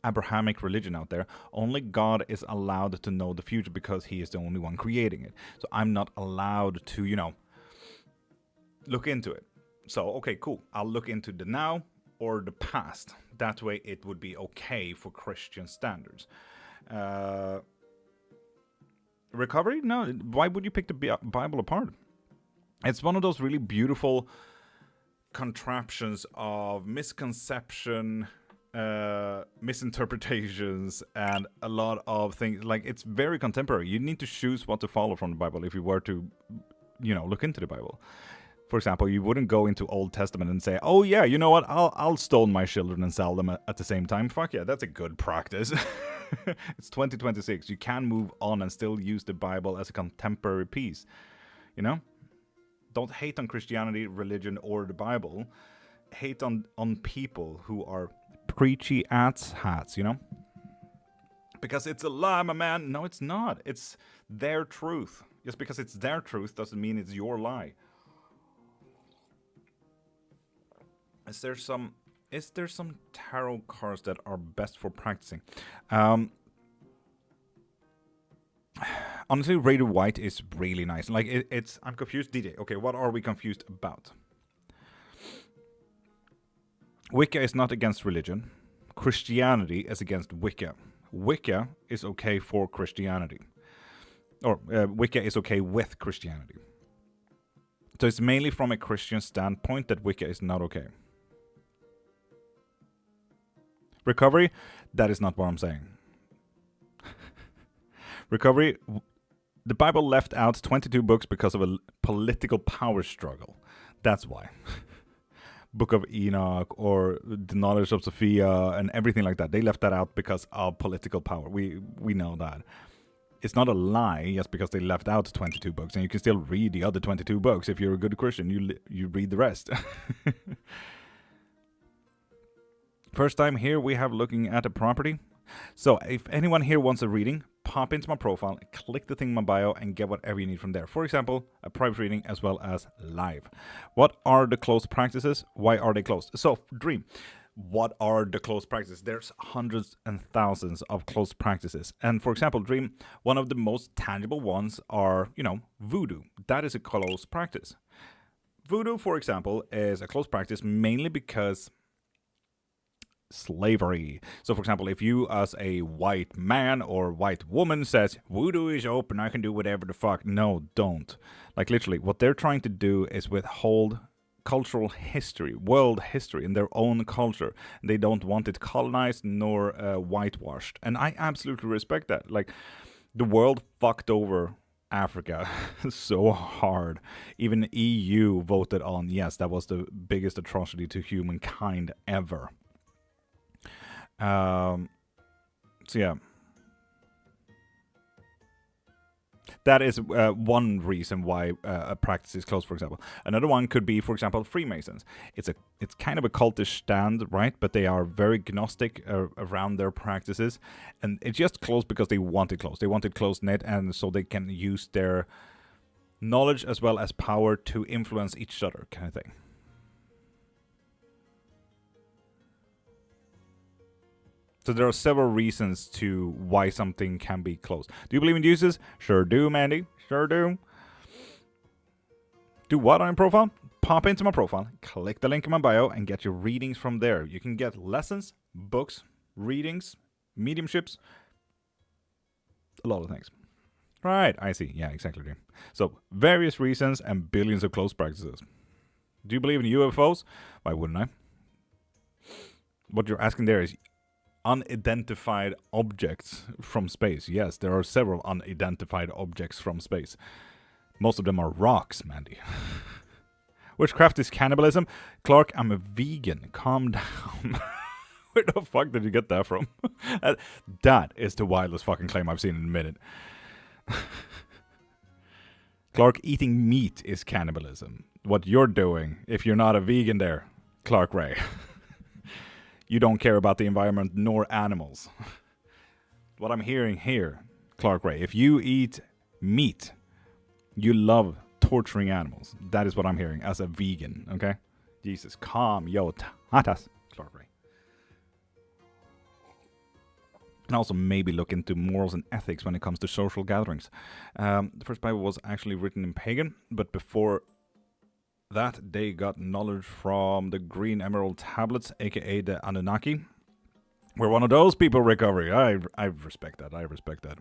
Abrahamic religion out there, only God is allowed to know the future because he is the only one creating it. So I'm not allowed to, look into it. So, okay, cool. I'll look into the now or the past. That way it would be okay for Christian standards. Recovery? No. Why would you pick the Bible apart? It's one of those really beautiful contraptions of misconception, misinterpretations, and a lot of things. Like, it's very contemporary. You need to choose what to follow from the Bible if you were to, look into the Bible. For example, you wouldn't go into Old Testament and say, oh yeah, you know what, I'll stone my children and sell them at the same time. Fuck yeah, that's a good practice. It's 2026. You can move on and still use the Bible as a contemporary piece. Don't hate on Christianity, religion, or the Bible. Hate on people who are preachy hats, Because it's a lie, my man. No, it's not. It's their truth. Just because it's their truth doesn't mean it's your lie. Is there some tarot cards that are best for practicing? Honestly, Raider White is really nice. Like, it's... I'm confused. DJ, okay, what are we confused about? Wicca is not against religion. Christianity is against Wicca. Wicca is okay for Christianity. Or, Wicca is okay with Christianity. So it's mainly from a Christian standpoint that Wicca is not okay. Recovery, that is not what I'm saying. Recovery. The Bible left out 22 books because of a political power struggle. That's why. Book of Enoch or the Knowledge of Sophia and everything like that. They left that out because of political power. We know that. It's not a lie just because they left out 22 books, and you can still read the other 22 books. If you're a good Christian, you read the rest. First time here, we have looking at a property. So if anyone here wants a reading, pop into my profile, click the thing in my bio, and get whatever you need from there. For example, a private reading as well as live. What are the closed practices? Why are they closed? So, Dream. What are the closed practices? There's hundreds and thousands of closed practices. And for example, Dream, one of the most tangible ones are, voodoo. That is a closed practice. Voodoo, for example, is a closed practice mainly because slavery. So, for example, if you as a white man or white woman says, voodoo is open, I can do whatever the fuck. No, don't. Like, literally, what they're trying to do is withhold cultural history, world history in their own culture. They don't want it colonized nor whitewashed. And I absolutely respect that. Like, the world fucked over Africa so hard. Even EU voted on, yes, that was the biggest atrocity to humankind ever. So yeah, that is one reason why a practice is closed, for example. Another one could be, for example, Freemasons. It's kind of a cultish stand, right? But they are very gnostic around their practices, and it's just closed because they want it closed. They want it close-knit, and so they can use their knowledge as well as power to influence each other, kind of thing. So there are several reasons to why something can be closed. Do you believe in Jesus? Sure do, Mandy. Sure do. Do what on your profile? Pop into my profile, click the link in my bio, and get your readings from there. You can get lessons, books, readings, mediumships, a lot of things. Right, I see. Yeah, exactly. So, various reasons and billions of closed practices. Do you believe in UFOs? Why wouldn't I? What you're asking there is unidentified objects from space. Yes, there are several unidentified objects from space. Most of them are rocks, Mandy. Witchcraft is cannibalism. Clark, I'm a vegan. Calm down. Where the fuck did you get that from? That is the wildest fucking claim I've seen in a minute. Clark, eating meat is cannibalism. What you're doing, if you're not a vegan there, Clark Ray. You don't care about the environment nor animals. What I'm hearing here, Clark Ray, if you eat meat, you love torturing animals. That is what I'm hearing as a vegan, okay? Jesus, calm yo tatas, Clark Ray. And also maybe look into morals and ethics when it comes to social gatherings. The first Bible was actually written in pagan, but before that, they got knowledge from the Green Emerald Tablets, aka the Anunnaki. We're one of those people, Recovery. I respect that. I respect that.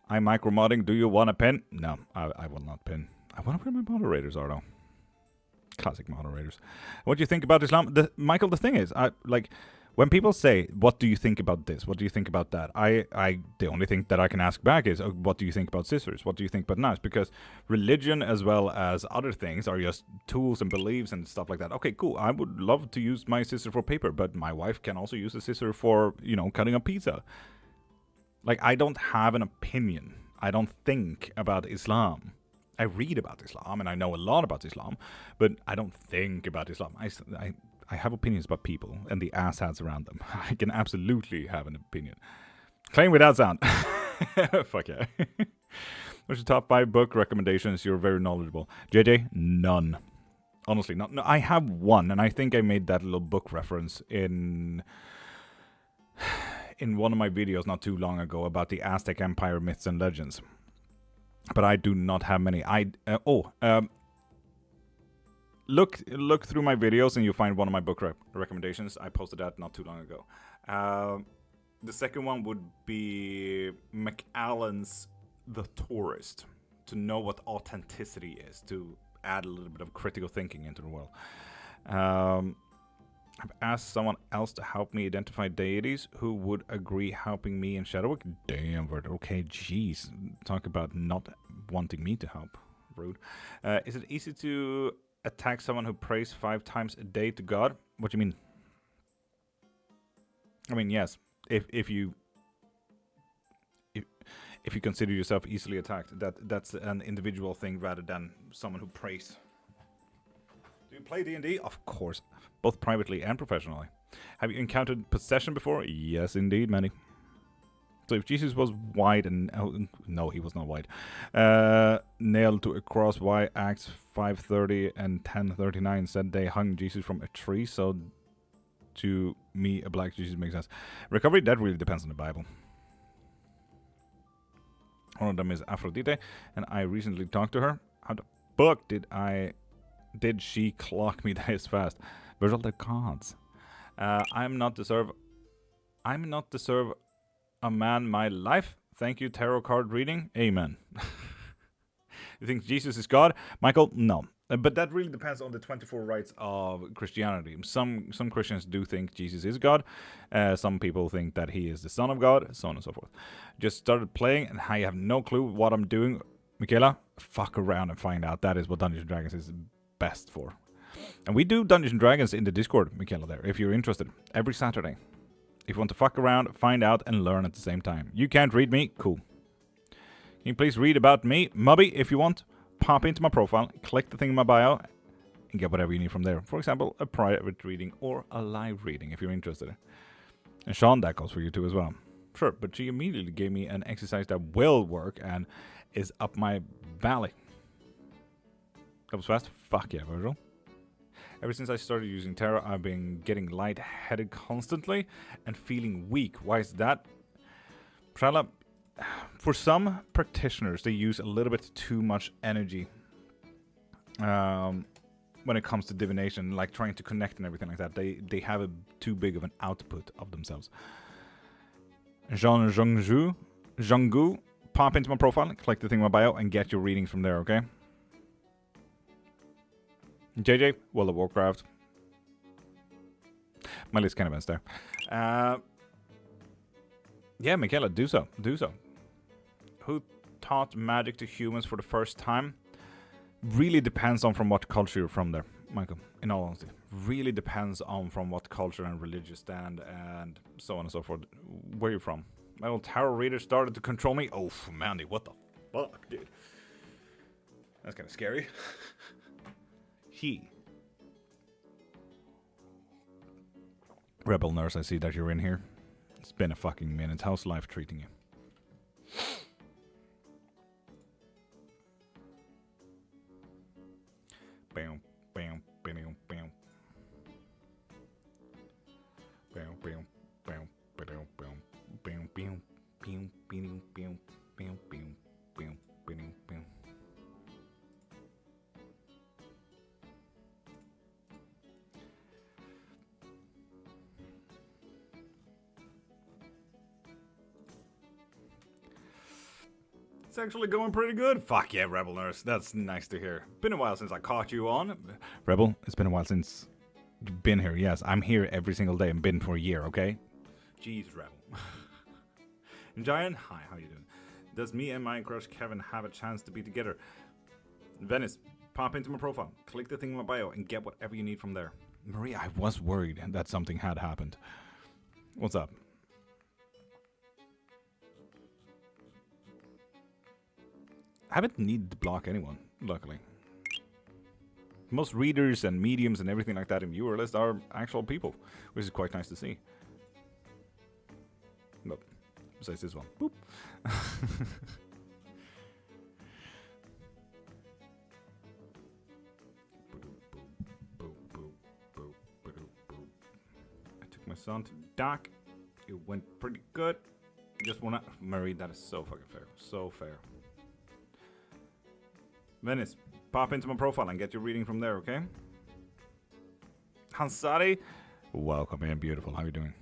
I'm micromodding. Do you want a pin? No, I will not pin. I wonder where my moderators are, though. Classic moderators. What do you think about Islam? Michael, the thing is, when people say, what do you think about this? What do you think about that? The only thing that I can ask back is, what do you think about sisters? What do you think about knives? Because religion as well as other things are just tools and beliefs and stuff like that. Okay, cool. I would love to use my scissor for paper, but my wife can also use a scissor for, cutting a pizza. Like, I don't have an opinion. I don't think about Islam. I read about Islam and I know a lot about Islam, but I don't think about Islam. I have opinions about people and the asshats around them. I can absolutely have an opinion. Claim without sound. Fuck yeah. What's your top 5 book recommendations? You're very knowledgeable. JJ, none. Honestly, not. No, I have one, and I think I made that little book reference in one of my videos not too long ago about the Aztec Empire myths and legends. But I do not have many. Look through my videos and you'll find one of my book recommendations. I posted that not too long ago. The second one would be McAllen's The Tourist, to know what authenticity is, to add a little bit of critical thinking into the world. I've asked someone else to help me identify deities who would agree helping me in shadow work. Damn, Vert. Okay, jeez. Talk about not wanting me to help. Rude. Is it easy to attack someone who prays 5 times a day to God? What do you mean? I mean, yes. If you consider yourself easily attacked, that's an individual thing rather than someone who prays. Do you play D&D? Of course, both privately and professionally. Have you encountered possession before? Yes, indeed, many. So if Jesus was white and... Oh, no, he was not white. Nailed to a cross, why Acts 5:30 and 10:39 said they hung Jesus from a tree, so to me, a black Jesus makes sense. Recovery, that really depends on the Bible. One of them is Aphrodite, and I recently talked to her. How the fuck did she clock me this fast? Virgil, the gods. I'm not deserve a man my life. Thank you, tarot card reading. Amen. You think Jesus is God? Michael, no. But that really depends on the 24 rites of Christianity. Some Christians do think Jesus is God. Some people think that he is the Son of God, so on and so forth. Just started playing, and I have no clue what I'm doing. Michaela, fuck around and find out. That is what Dungeons & Dragons is best for. And we do Dungeons & Dragons in the Discord, Michaela, there, if you're interested. Every Saturday. If you want to fuck around, find out, and learn at the same time. You can't read me? Cool. Can you please read about me? Mubby, if you want, pop into my profile, click the thing in my bio, and get whatever you need from there. For example, a private reading or a live reading if you're interested. And Sean, that goes for you too as well. Sure, but she immediately gave me an exercise that will work and is up my valley. That was fast? Fuck yeah, Virgil. Ever since I started using tarot, I've been getting lightheaded constantly and feeling weak. Why is that? Prala, for some practitioners, they use a little bit too much energy when it comes to divination, like trying to connect and everything like that. They have too big of an output of themselves. Jean Zhonggu, pop into my profile, click the thing in my bio, and get your readings from there, okay? JJ, World of Warcraft. My list kind of ends there. Yeah, Michaela, do so. Do so. Who taught magic to humans for the first time? Really depends on from what culture you're from there, Michael. In all honesty. Really depends on from what culture and religious stand and so on and so forth. Where you're from. My old tarot reader started to control me. Oh, Mandy, what the fuck, dude? That's kind of scary. Rebel Nurse, I see that you're in here. It's been a fucking minute. How's life treating you? Bam, bam, bam, bam. Bam, bam, bam, bam, bam, bam, bam, bam, bam, bam, bam, bam, bam, bam. It's actually going pretty good. Fuck yeah, Rebel Nurse. That's nice to hear. Been a while since I caught you on. Rebel, it's been a while since you've been here. Yes, I'm here every single day and been for a year, okay? Jeez, Rebel. And Giant, hi, how you doing? Does me and my crush Kevin have a chance to be together? Venice, pop into my profile, click the thing in my bio, and get whatever you need from there. Maria, I was worried that something had happened. What's up? I haven't needed to block anyone, luckily. Most readers and mediums and everything like that in viewer list are actual people, which is quite nice to see. But besides this one. Boop. I took my son to dock. It went pretty good. Just wanna... Marie, that is so fucking fair. So fair. Venice, pop into my profile and get your reading from there, okay? Hansari, welcome in, beautiful. How are you doing?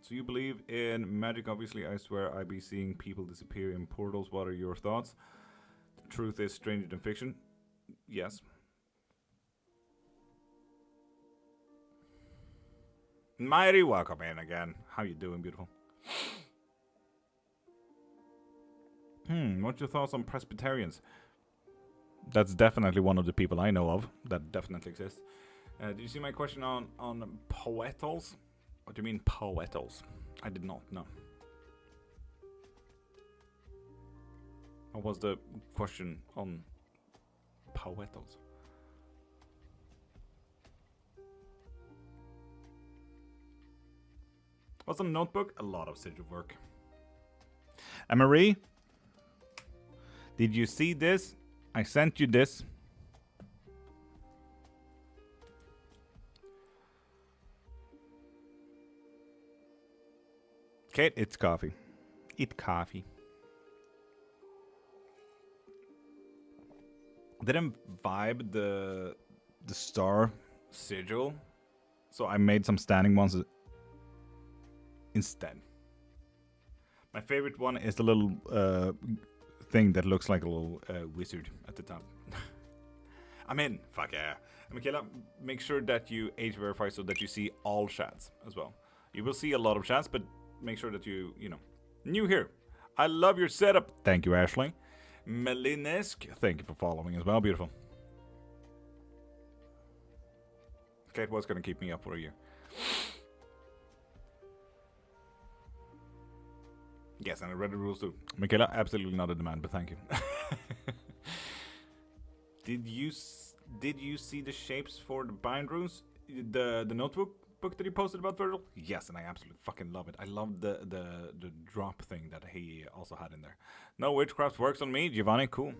So you believe in magic? Obviously, I swear I be seeing people disappear in portals. What are your thoughts? The truth is stranger than fiction. Yes. Mighty, welcome in again. How you doing, beautiful? What's your thoughts on Presbyterians? That's definitely one of the people I know of that definitely exists. Did you see my question on poetals? What do you mean poetals? I did not know. What was the question on poetals? What's on notebook? A lot of sigil work. And Marie, did you see this? I sent you this. Kate, it's coffee. Eat coffee. Didn't vibe the star sigil, so I made some standing ones instead. My favorite one is the little thing that looks like a little wizard at the top. I'm in. Fuck yeah. And Michaela, make sure that you age verify so that you see all chats as well. You will see a lot of chats, but make sure that you know, new here. I love your setup. Thank you, Ashley. Melinesk, thank you for following as well. Beautiful. Kate was gonna keep me up for a year. Yes, and I read the rules too. Michaela, absolutely not a demand, but thank you. Did you see the shapes for the bind runes? The notebook book that he posted about Virgil? Yes, and I absolutely fucking love it. I love the drop thing that he also had in there. No witchcraft works on me, Giovanni. Cool.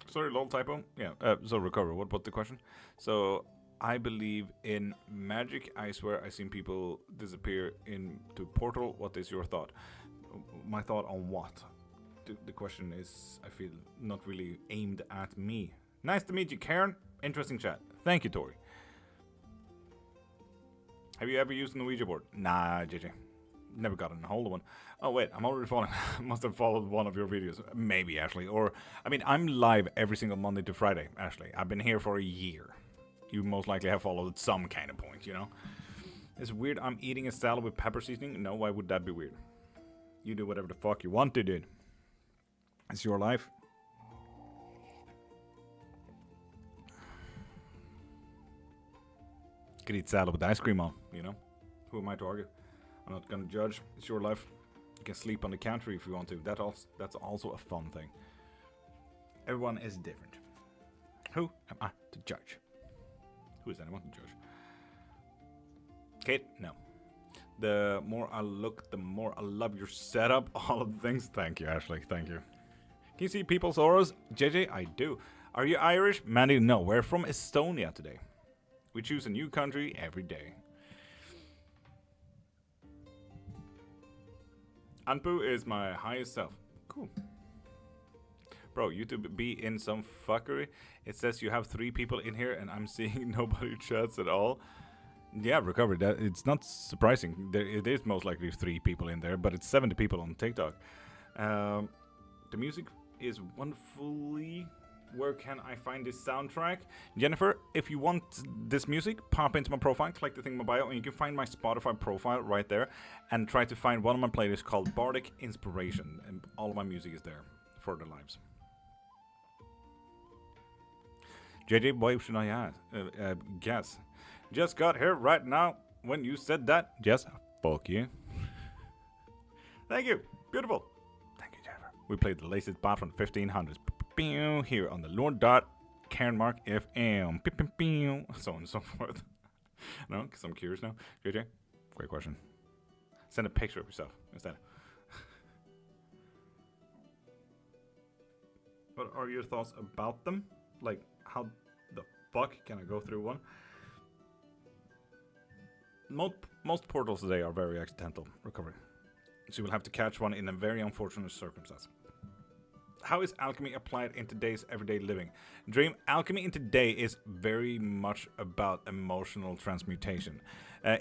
Sorry, lol typo. Yeah. So recover. What's the question? So I believe in magic. I swear I've seen people disappear into portal. What is your thought? My thought on what? The question is, I feel, not really aimed at me. Nice to meet you, Karen. Interesting chat. Thank you, Tori. Have you ever used an Ouija board? Nah, JJ. Never got in a hold of one. Oh, wait, I'm already following. Must have followed one of your videos. Maybe, Ashley. Or, I mean, I'm live every single Monday to Friday, Ashley. I've been here for a year. You most likely have followed at some kind of point, you know? It's weird I'm eating a salad with pepper seasoning. No, why would that be weird? You do whatever the fuck you want to, dude. It's your life. You could eat salad with ice cream on, you know? Who am I to argue? I'm not gonna judge. It's your life. You can sleep on the counter if you want to. That's also a fun thing. Everyone is different. Who am I to judge? Who is anyone to judge? Kate? No. The more I look, the more I love your setup. All of the things. Thank you, Ashley. Thank you. Can you see people's auras? JJ, I do. Are you Irish? Mandy, no. We're from Estonia today. We choose a new country every day. Anpu is my highest self. Cool. Bro, YouTube be in some fuckery. It says you have 3 people in here and I'm seeing nobody chats at all. Yeah, recovered. That it's not surprising. It is most likely 3 people in there, but it's 70 people on TikTok. The music is wonderfully... Where can I find this soundtrack? Jennifer, if you want this music, pop into my profile, click the thing in my bio, and you can find my Spotify profile right there, and try to find one of my playlists called Bardic Inspiration, and all of my music is there for the lives. JJ, why should I ask? Guess. Just got here right now when you said that. Just fuck you. Thank you. Beautiful. Thank you, Jennifer. We played the latest bot from 1500s. Here on the Lord.Cairnmark FM. So on and so forth. No, because I'm curious now. JJ, great question. Send a picture of yourself instead. What are your thoughts about them? Like, how the fuck can I go through one? Most portals today are very accidental recovery. So you will have to catch one in a very unfortunate circumstance. How is alchemy applied in today's everyday living? Dream, alchemy in today is very much about emotional transmutation.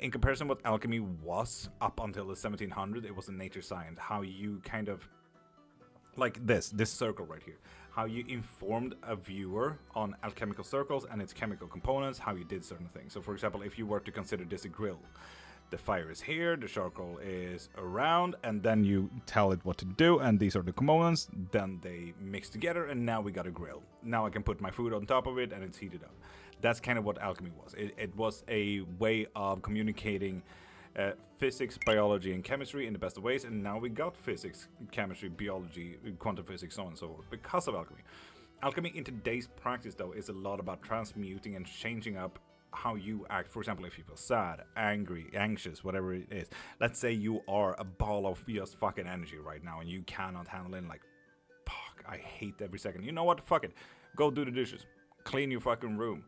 In comparison what alchemy was up until the 1700s, it was a nature science. How you kind of, like this circle right here. how you informed a viewer on alchemical circles and its chemical components, how you did certain things. So for example, if you were to consider this a grill, the fire is here, the charcoal is around, and then you tell it what to do, and these are the components, then they mix together, and now we got a grill. Now I can put my food on top of it, and it's heated up. That's kind of what alchemy was. It was a way of communicating physics, biology, and chemistry in the best of ways, and now we got physics, chemistry, biology, quantum physics, so on and so forth, because of alchemy. Alchemy in today's practice, though, is a lot about transmuting and changing up how you act. For example, if you feel sad, angry, anxious, whatever it is. Let's say you are a ball of just fucking energy right now and you cannot handle it. Like, fuck, I hate every second. You know what? Fuck it. Go do the dishes. Clean your fucking room.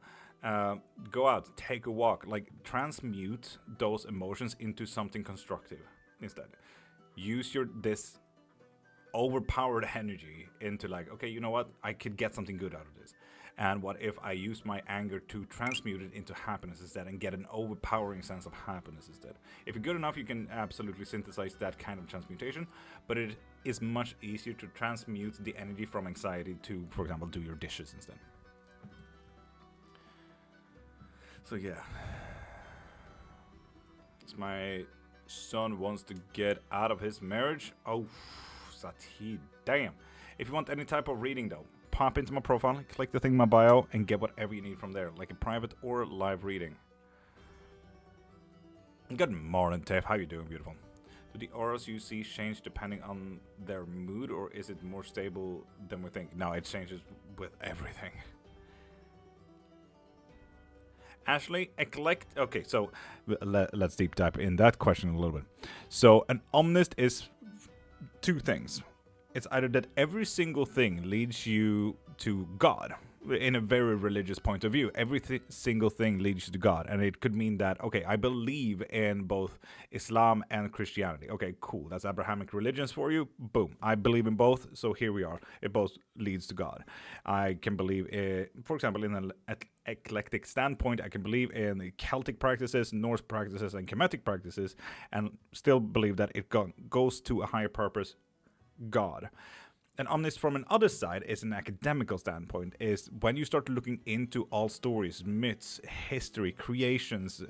Go out. Take a walk. Like, transmute those emotions into something constructive instead. Use this overpowered energy into like, okay, you know what? I could get something good out of this. And what if I use my anger to transmute it into happiness instead and get an overpowering sense of happiness instead? If you're good enough, you can absolutely synthesize that kind of transmutation, but it is much easier to transmute the energy from anxiety to, for example, do your dishes instead. So yeah. My son wants to get out of his marriage. Oh, Sati, damn. If you want any type of reading though, pop into my profile, click the thing in my bio, and get whatever you need from there, like a private or live reading. Good morning, Tiff. How you doing, beautiful? Do the auras you see change depending on their mood, or is it more stable than we think? No, it changes with everything. Ashley, okay, so let's deep dive in that question a little bit. So an omnist is two things. It's either that every single thing leads you to God, in a very religious point of view. Every single thing leads you to God. And it could mean that, okay, I believe in both Islam and Christianity. Okay, cool. That's Abrahamic religions for you. Boom. I believe in both. So here we are. It both leads to God. I can believe, for example, in an eclectic standpoint, I can believe in the Celtic practices, Norse practices, and Kemetic practices, and still believe that it goes to a higher purpose, God. An omnist from another side is an academical standpoint, is when you start looking into all stories, myths, history, creations,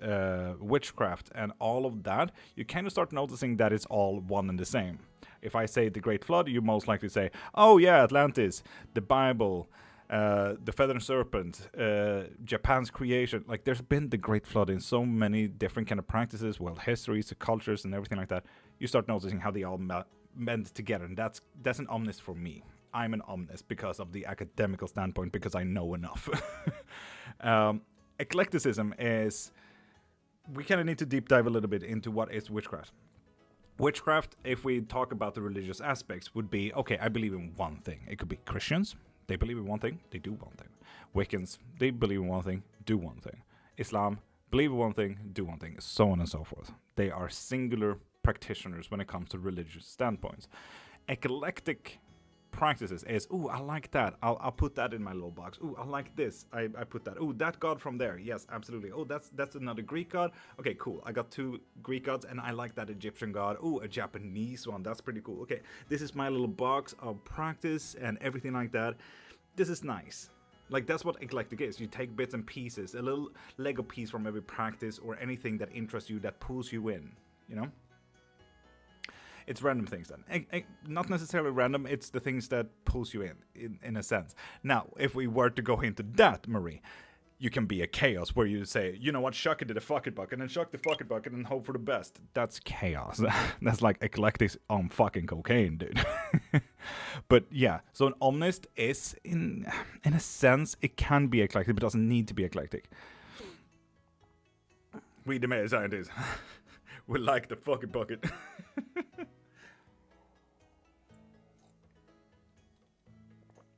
witchcraft, and all of that, you kind of start noticing that it's all one and the same. If I say the Great Flood, you most likely say, oh yeah, Atlantis, the Bible, the feathered serpent, Japan's creation. Like, there's been the Great Flood in so many different kind of practices, world histories, cultures, and everything like that. You start noticing how they all meant together, and that's an omnist for me. I'm an omnist because of the academical standpoint, because I know enough. Eclecticism is, we kind of need to deep dive a little bit into what is witchcraft. Witchcraft, if we talk about the religious aspects, would be, okay, I believe in one thing. It could be Christians, they believe in one thing, they do one thing. Wiccans, they believe in one thing, do one thing. Islam, believe in one thing, do one thing, so on and so forth. They are singular practitioners when it comes to religious standpoints. Eclectic practices is, ooh, I like that. I'll put that in my little box. Ooh, I like this. I put that. Ooh, that god from there. Yes, absolutely. Oh, that's another Greek god. Okay, cool. I got two Greek gods, and I like that Egyptian god. Ooh, a Japanese one. That's pretty cool. Okay, this is my little box of practice and everything like that. This is nice. Like, that's what eclectic is. You take bits and pieces, a little Lego piece from every practice or anything that interests you, that pulls you in, you know? It's random things then. Not necessarily random, it's the things that pulls you in a sense. Now, if we were to go into that, Marie, you can be a chaos where you say, you know what, shuck it to the fuck it bucket and shuck the fuck it bucket and hope for the best. That's chaos. That's like eclectic on fucking cocaine, dude. But yeah, so an omnist is, in a sense, it can be eclectic, but doesn't need to be eclectic. We, the mad scientists, we like the fucking bucket.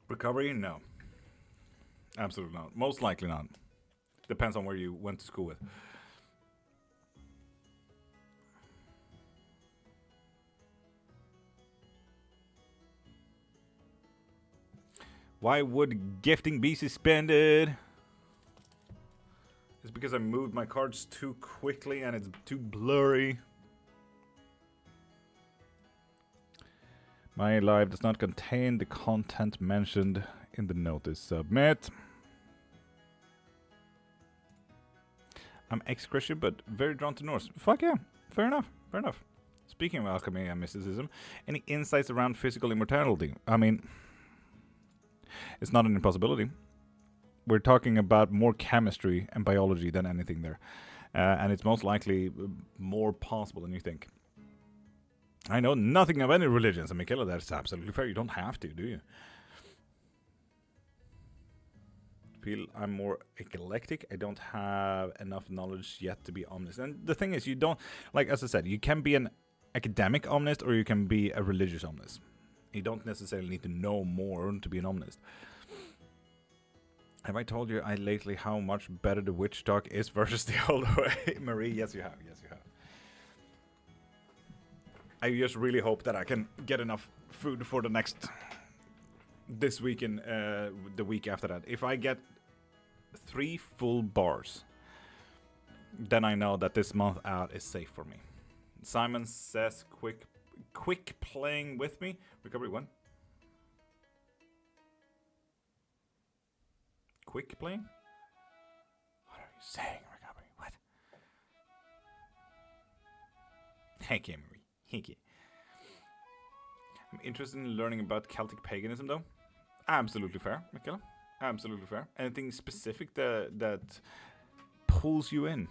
Recovery? No. Absolutely not. Most likely not. Depends on where you went to school with. Why would gifting be suspended? It's because I moved my cards too quickly and it's too blurry. My live does not contain the content mentioned in the notice. Submit. I'm ex-Christian, but very drawn to Norse. Fuck yeah. Fair enough. Fair enough. Speaking of alchemy and mysticism, any insights around physical immortality? I mean, it's not an impossibility. We're talking about more chemistry and biology than anything there. And it's most likely more possible than you think. I know nothing of any religions, and Michaela, that's absolutely fair. You don't have to, do you? Feel I'm more eclectic. I don't have enough knowledge yet to be omnist. And the thing is, you don't, like as I said, you can be an academic omnist or you can be a religious omnist. You don't necessarily need to know more to be an omnist. Have I told you lately how much better the witch talk is versus the old way? Marie, yes you have, yes you have. I just really hope that I can get enough food for the this week and the week after that. If I get 3 full bars, then I know that this month out is safe for me. Simon says quick playing with me. Recovery 1. Quick playing? What are you saying, Recovery? What? Thank you, Marie. Thank you. I'm interested in learning about Celtic paganism, though. Absolutely fair, Michaela. Absolutely fair. Anything specific that pulls you in?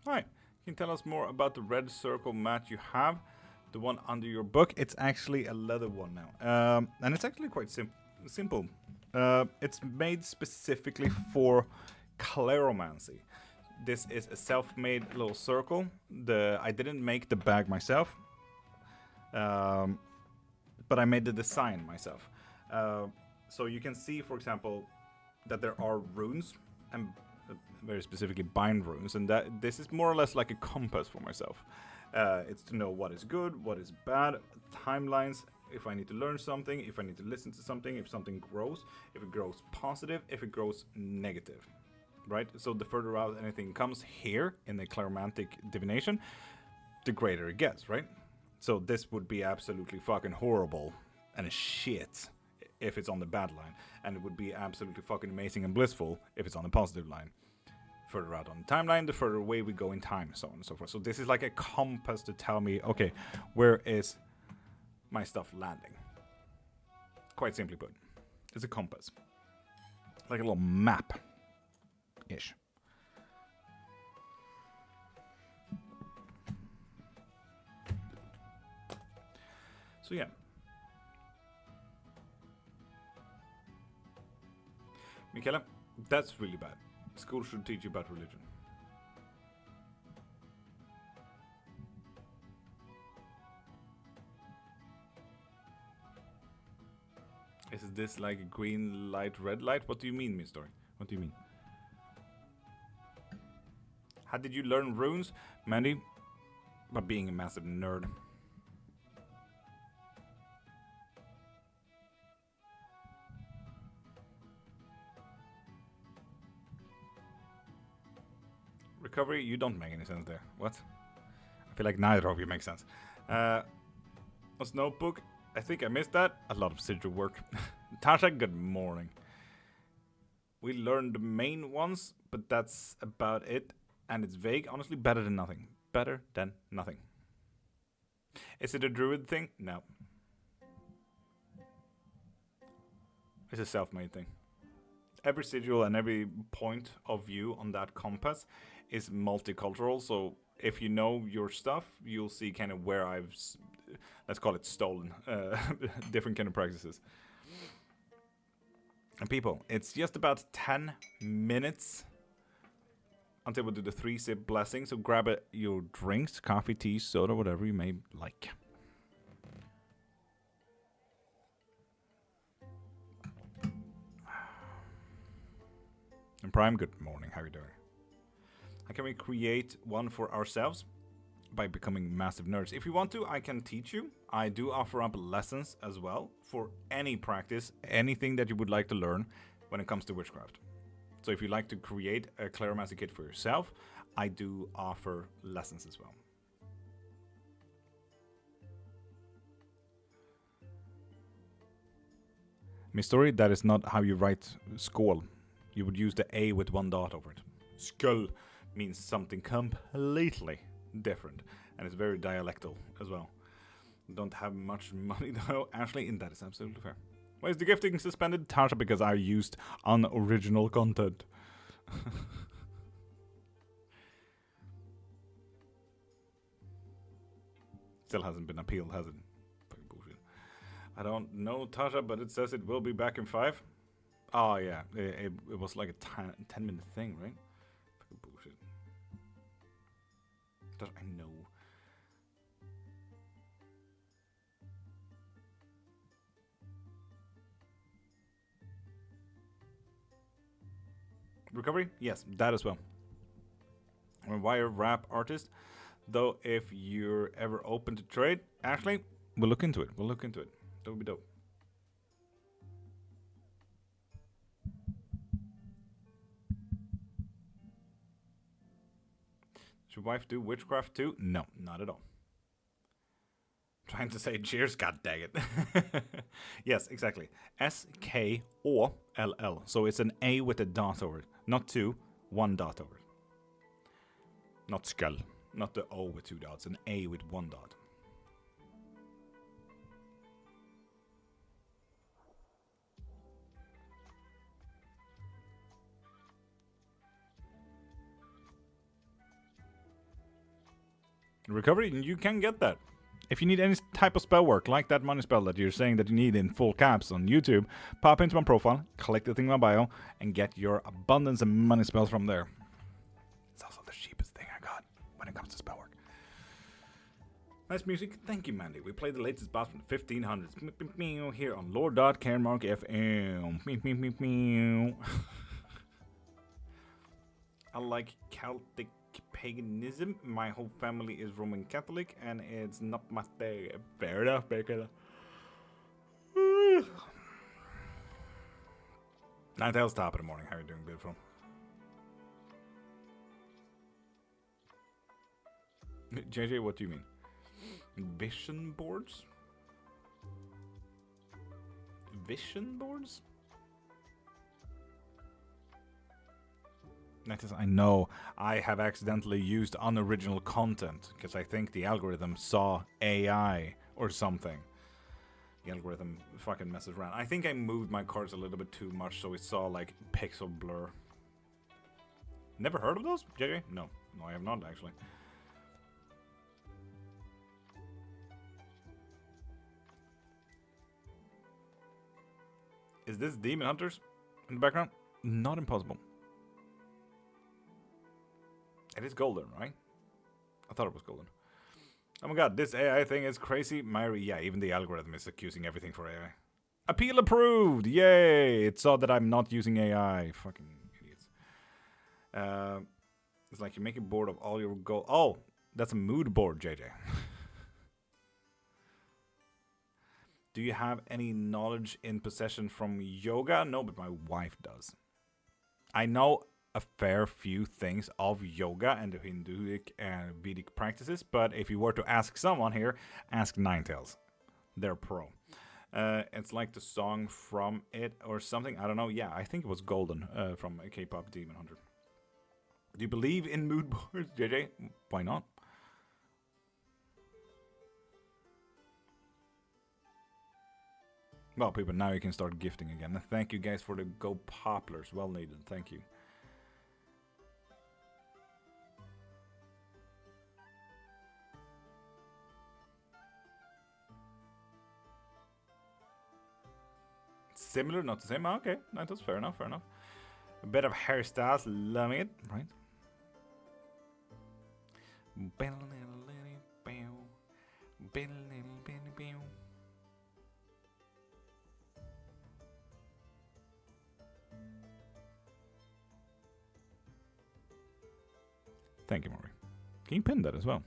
Hi, can you tell us more about the red circle mat you have? The one under your book? It's actually a leather one now. And it's actually quite simple. It's made specifically for cleromancy. This is a self-made little circle. I didn't make the bag myself. But I made the design myself. So you can see, for example, that there are runes and very specifically bind runes, and that this is more or less like a compass for myself. It's to know what is good, what is bad, timelines, if I need to learn something, if I need to listen to something, if something grows, if it grows positive, if it grows negative, right? So the further out anything comes here in the cleromantic divination, the greater it gets, right? So this would be absolutely fucking horrible and a shit if it's on the bad line, and it would be absolutely fucking amazing and blissful if it's on the positive line. Further out on the timeline, the further away we go in time, so on and so forth. So this is like a compass to tell me, okay, where is my stuff landing? Quite simply put, it's a compass. Like a little map-ish. So yeah. Michaela, that's really bad. School should teach you about religion. Is this like a green light, red light? What do you mean, Miss Story? What do you mean? How did you learn runes, Mandy? By being a massive nerd. Recovery, you don't make any sense there. What? I feel like neither of you make sense. What's notebook? I think I missed that. A lot of sigil work. Tasha, good morning. We learned the main ones, but that's about it. And it's vague. Honestly, better than nothing. Better than nothing. Is it a druid thing? No. It's a self-made thing. Every sigil and every point of view on that compass is multicultural, so if you know your stuff, you'll see kind of where I've, let's call it stolen, different kind of practices. And people, it's just about 10 minutes until we do the 3-sip blessing, so grab your drinks, coffee, tea, soda, whatever you may like. And Prime, good morning. How are you doing? How can we create one for ourselves? By becoming massive nerds. If you want to, I can teach you. I do offer up lessons as well for any practice, anything that you would like to learn when it comes to witchcraft. So if you like to create a Cleromancy kit for yourself, I do offer lessons as well. Mystery, that is not how you write skull. You would use the A with one dot over it. Skull means something completely different, and it's very dialectal as well. Don't have much money though, Ashley, and that is absolutely fair. Why is the gifting suspended? Tasha, because I used unoriginal content. Still hasn't been appealed, has it? Fucking bullshit. I don't know, Tasha, but it says it will be back in 5. Oh, yeah. It was like a 10-minute thing, right? Fucking bullshit. Tasha, I know. Recovery? Yes, that as well. I'm a wire wrap artist. Though, if you're ever open to trade, Ashley, we'll look into it. We'll look into it. That would be dope. Should wife do witchcraft too? No, not at all. Trying to say cheers, god dang it. Yes, exactly. S-K-O-L-L. So it's an A with a dot over it. Not 2, 1 dot over it. Not skull. Not the O with 2 dots. An A with 1 dot. Recovery, you can get that. If you need any type of spell work, like that money spell that you're saying that you need in full caps on YouTube, pop into my profile, click the thing in my bio, and get your abundance and money spells from there. It's also the cheapest thing I got when it comes to spell work. Nice music. Thank you, Mandy. We played the latest boss from the 1500s here on Lord.Cairnmark FM. I like Celtic paganism. My whole family is Roman Catholic, and it's not my thing. Fair enough, Baker. Ninetales top of the morning. How are you doing, beautiful? JJ, what do you mean? Vision boards? Vision boards? I know I have accidentally used unoriginal content because I think the algorithm saw AI or something. The algorithm fucking messes around. I think I moved my cards a little bit too much so it saw like pixel blur. Never heard of those, JJ? No, I have not actually. Is this Demon Hunters in the background? Not impossible. It is golden, right? I thought it was golden. Oh my god, this AI thing is crazy. Myri, yeah, even the algorithm is accusing everything for AI. Appeal approved! Yay! It saw that I'm not using AI. Fucking idiots. It's like you make a board of all your gold. Oh, that's a mood board, JJ. Do you have any knowledge in possession from yoga? No, but my wife does. I know a fair few things of yoga and the Hinduic and Vedic practices, but if you were to ask someone here, ask Ninetales. They're pro. It's like the song from it or something. I don't know. Yeah, I think it was Golden from a K-pop Demon Hunter. Do you believe in mood boards, JJ? Why not? Well, people, now you can start gifting again. Thank you guys for the Go Poplars. Well needed. Thank you. Similar, not the same. Okay, that's fair enough, fair enough. A bit of hairstyles, loving it, right? Thank you, Maury. Can you pin that as well?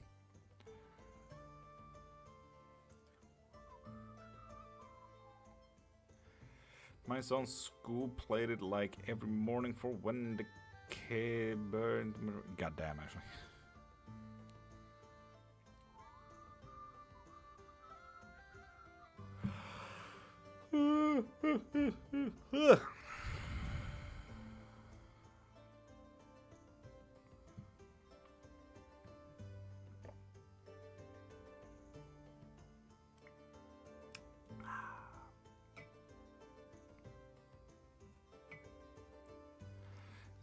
My son's school played it like every morning for when the kid burned. Goddamn, actually.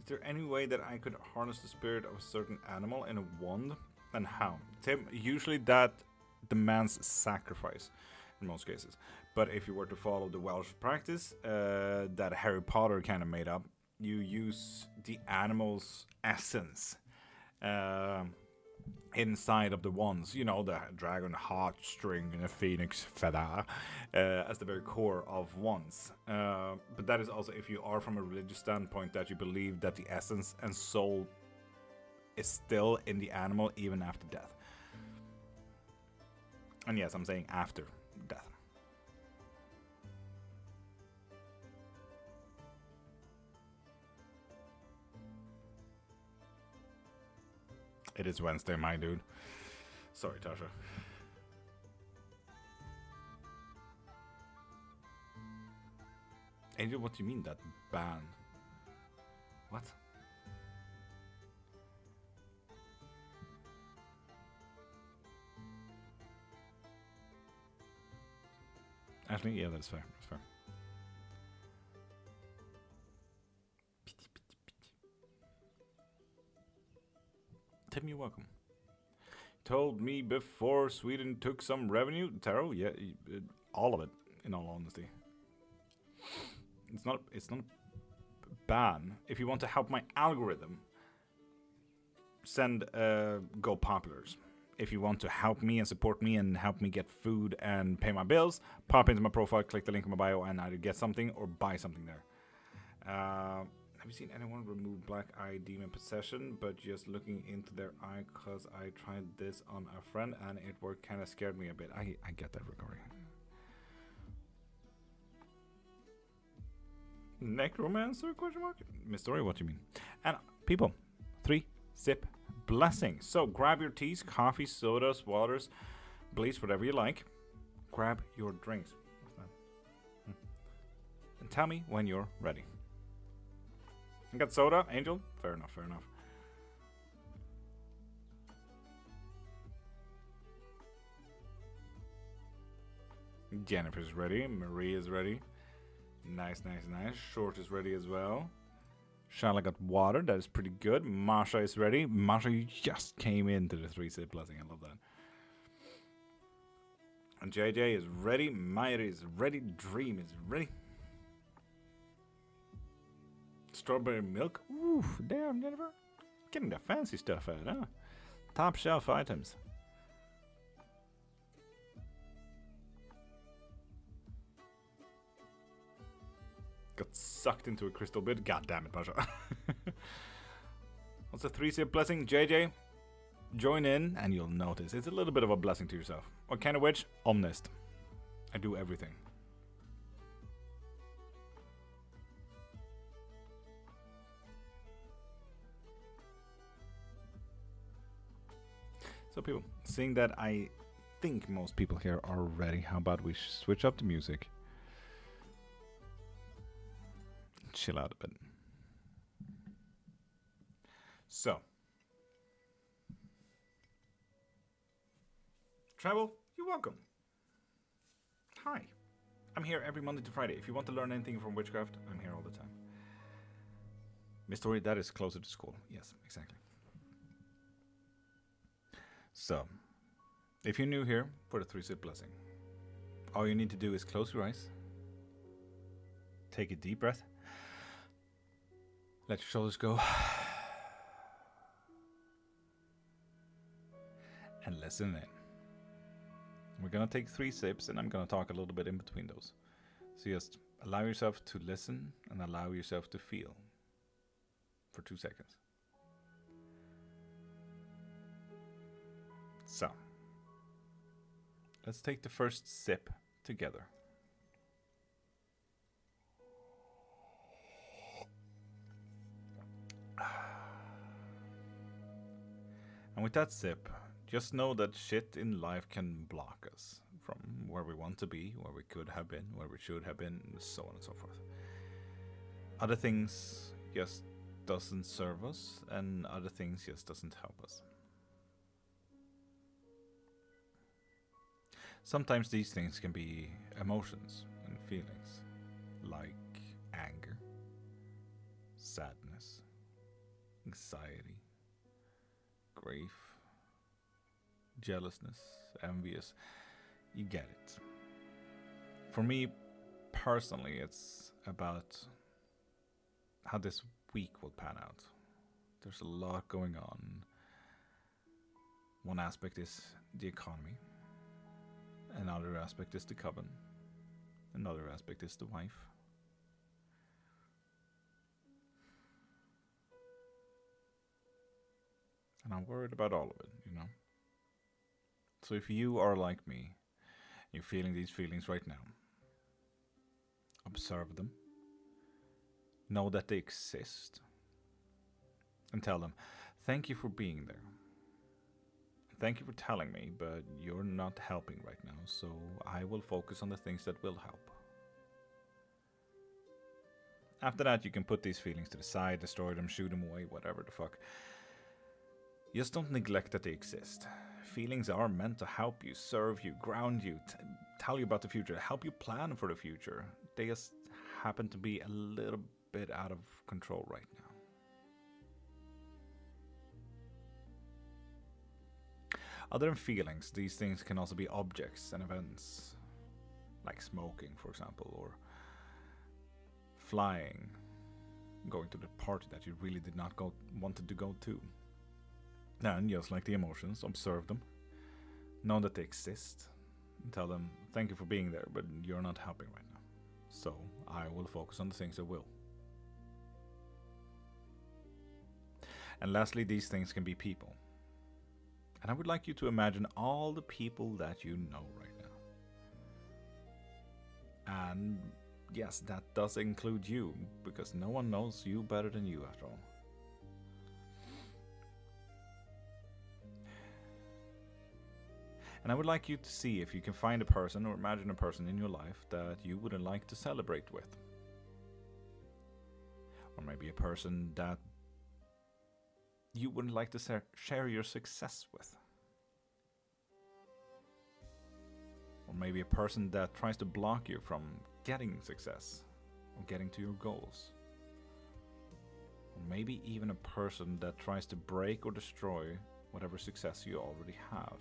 Is there any way that I could harness the spirit of a certain animal in a wand? And how? Tim, usually that demands sacrifice in most cases. But if you were to follow the Welsh practice that Harry Potter kind of made up, you use the animal's essence inside of the wands. You know, the dragon heartstring and a phoenix feather as the very core of wands. But that is also if you are from a religious standpoint that you believe that the essence and soul is still in the animal even after death. And yes, I'm saying after death. It is Wednesday, my dude. Sorry, Tasha. Angel, what do you mean that ban? What? Actually, yeah, that's fair. That's fair. Tim, you're welcome. Told me before Sweden took some revenue. Taro, yeah, all of it. In all honesty, it's not a ban. If you want to help my algorithm, send Go Populars. If you want to help me and support me and help me get food and pay my bills, pop into my profile, click the link in my bio, and either get something or buy something there. Have you seen anyone remove Black Eye Demon Possession, but just looking into their eye? Because I tried this on a friend and it worked, kind of scared me a bit. I get that, Ricory. Necromancer? Question mark? Miss Story, what do you mean? And people, 3-sip blessing. So grab your teas, coffee, sodas, waters, bleach, whatever you like. Grab your drinks. What's that? And tell me when you're ready. You got soda, Angel? Fair enough, fair enough. Jennifer's ready. Marie is ready. Nice, nice, nice. Short is ready as well. Charlotte got water. That is pretty good. Masha is ready. Masha, you just came into the 3-sip blessing. I love that. And JJ is ready. Myra is ready. Dream is ready. Strawberry milk. Ooh, damn, Jennifer. Getting the fancy stuff out, huh? Top shelf items. Got sucked into a crystal bit. God damn it, Pasha. What's a 3-sip blessing? JJ, join in and you'll notice. It's a little bit of a blessing to yourself. What kind of witch? Omnist. I do everything. So people, seeing that I think most people here are ready, how about we switch up the music? Chill out a bit. So, Travel, you're welcome. Hi. I'm here every Monday to Friday. If you want to learn anything from Witchcraft, I'm here all the time. Miss Story, that is closer to school. Yes, exactly. So, if you're new here for the 3-sip blessing, all you need to do is close your eyes, take a deep breath, let your shoulders go, and listen in. We're going to take 3 sips, and I'm going to talk a little bit in between those. So just allow yourself to listen and allow yourself to feel for 2 seconds. So, let's take the first sip together. And with that sip, just know that shit in life can block us from where we want to be, where we could have been, where we should have been, and so on and so forth. Other things just doesn't serve us, and other things just doesn't help us. Sometimes these things can be emotions and feelings, like anger, sadness, anxiety, grief, jealousness, envious. You get it. For me personally, it's about how this week will pan out. There's a lot going on. One aspect is the economy. Another aspect is the coven. Another aspect is the wife. And I'm worried about all of it, you know. So if you are like me, you're feeling these feelings right now, observe them, know that they exist, and tell them, thank you for being there. Thank you for telling me, but you're not helping right now, so I will focus on the things that will help. After that, you can put these feelings to the side, destroy them, shoot them away, whatever the fuck. Just don't neglect that they exist. Feelings are meant to help you, serve you, ground you, tell you about the future, help you plan for the future. They just happen to be a little bit out of control right now. Other than feelings, these things can also be objects and events, like smoking, for example, or flying, going to the party that you really did not wanted to go to. And just like the emotions, observe them, know that they exist, and tell them, thank you for being there, but you're not helping right now. So I will focus on the things that will. And lastly, these things can be people. And I would like you to imagine all the people that you know right now. And yes, that does include you, because no one knows you better than you after all. And I would like you to see if you can find a person or imagine a person in your life that you wouldn't like to celebrate with. Or maybe a person that you wouldn't like to share your success with. Or maybe a person that tries to block you from getting success or getting to your goals. Or maybe even a person that tries to break or destroy whatever success you already have.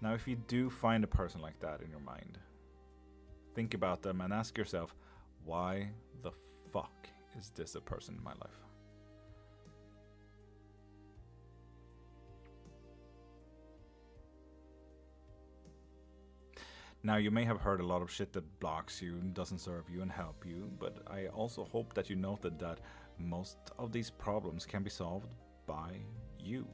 Now, if you do find a person like that in your mind, think about them and ask yourself, why the fuck is this a person in my life? Now, you may have heard a lot of shit that blocks you and doesn't serve you and help you, but I also hope that you noted that most of these problems can be solved by you.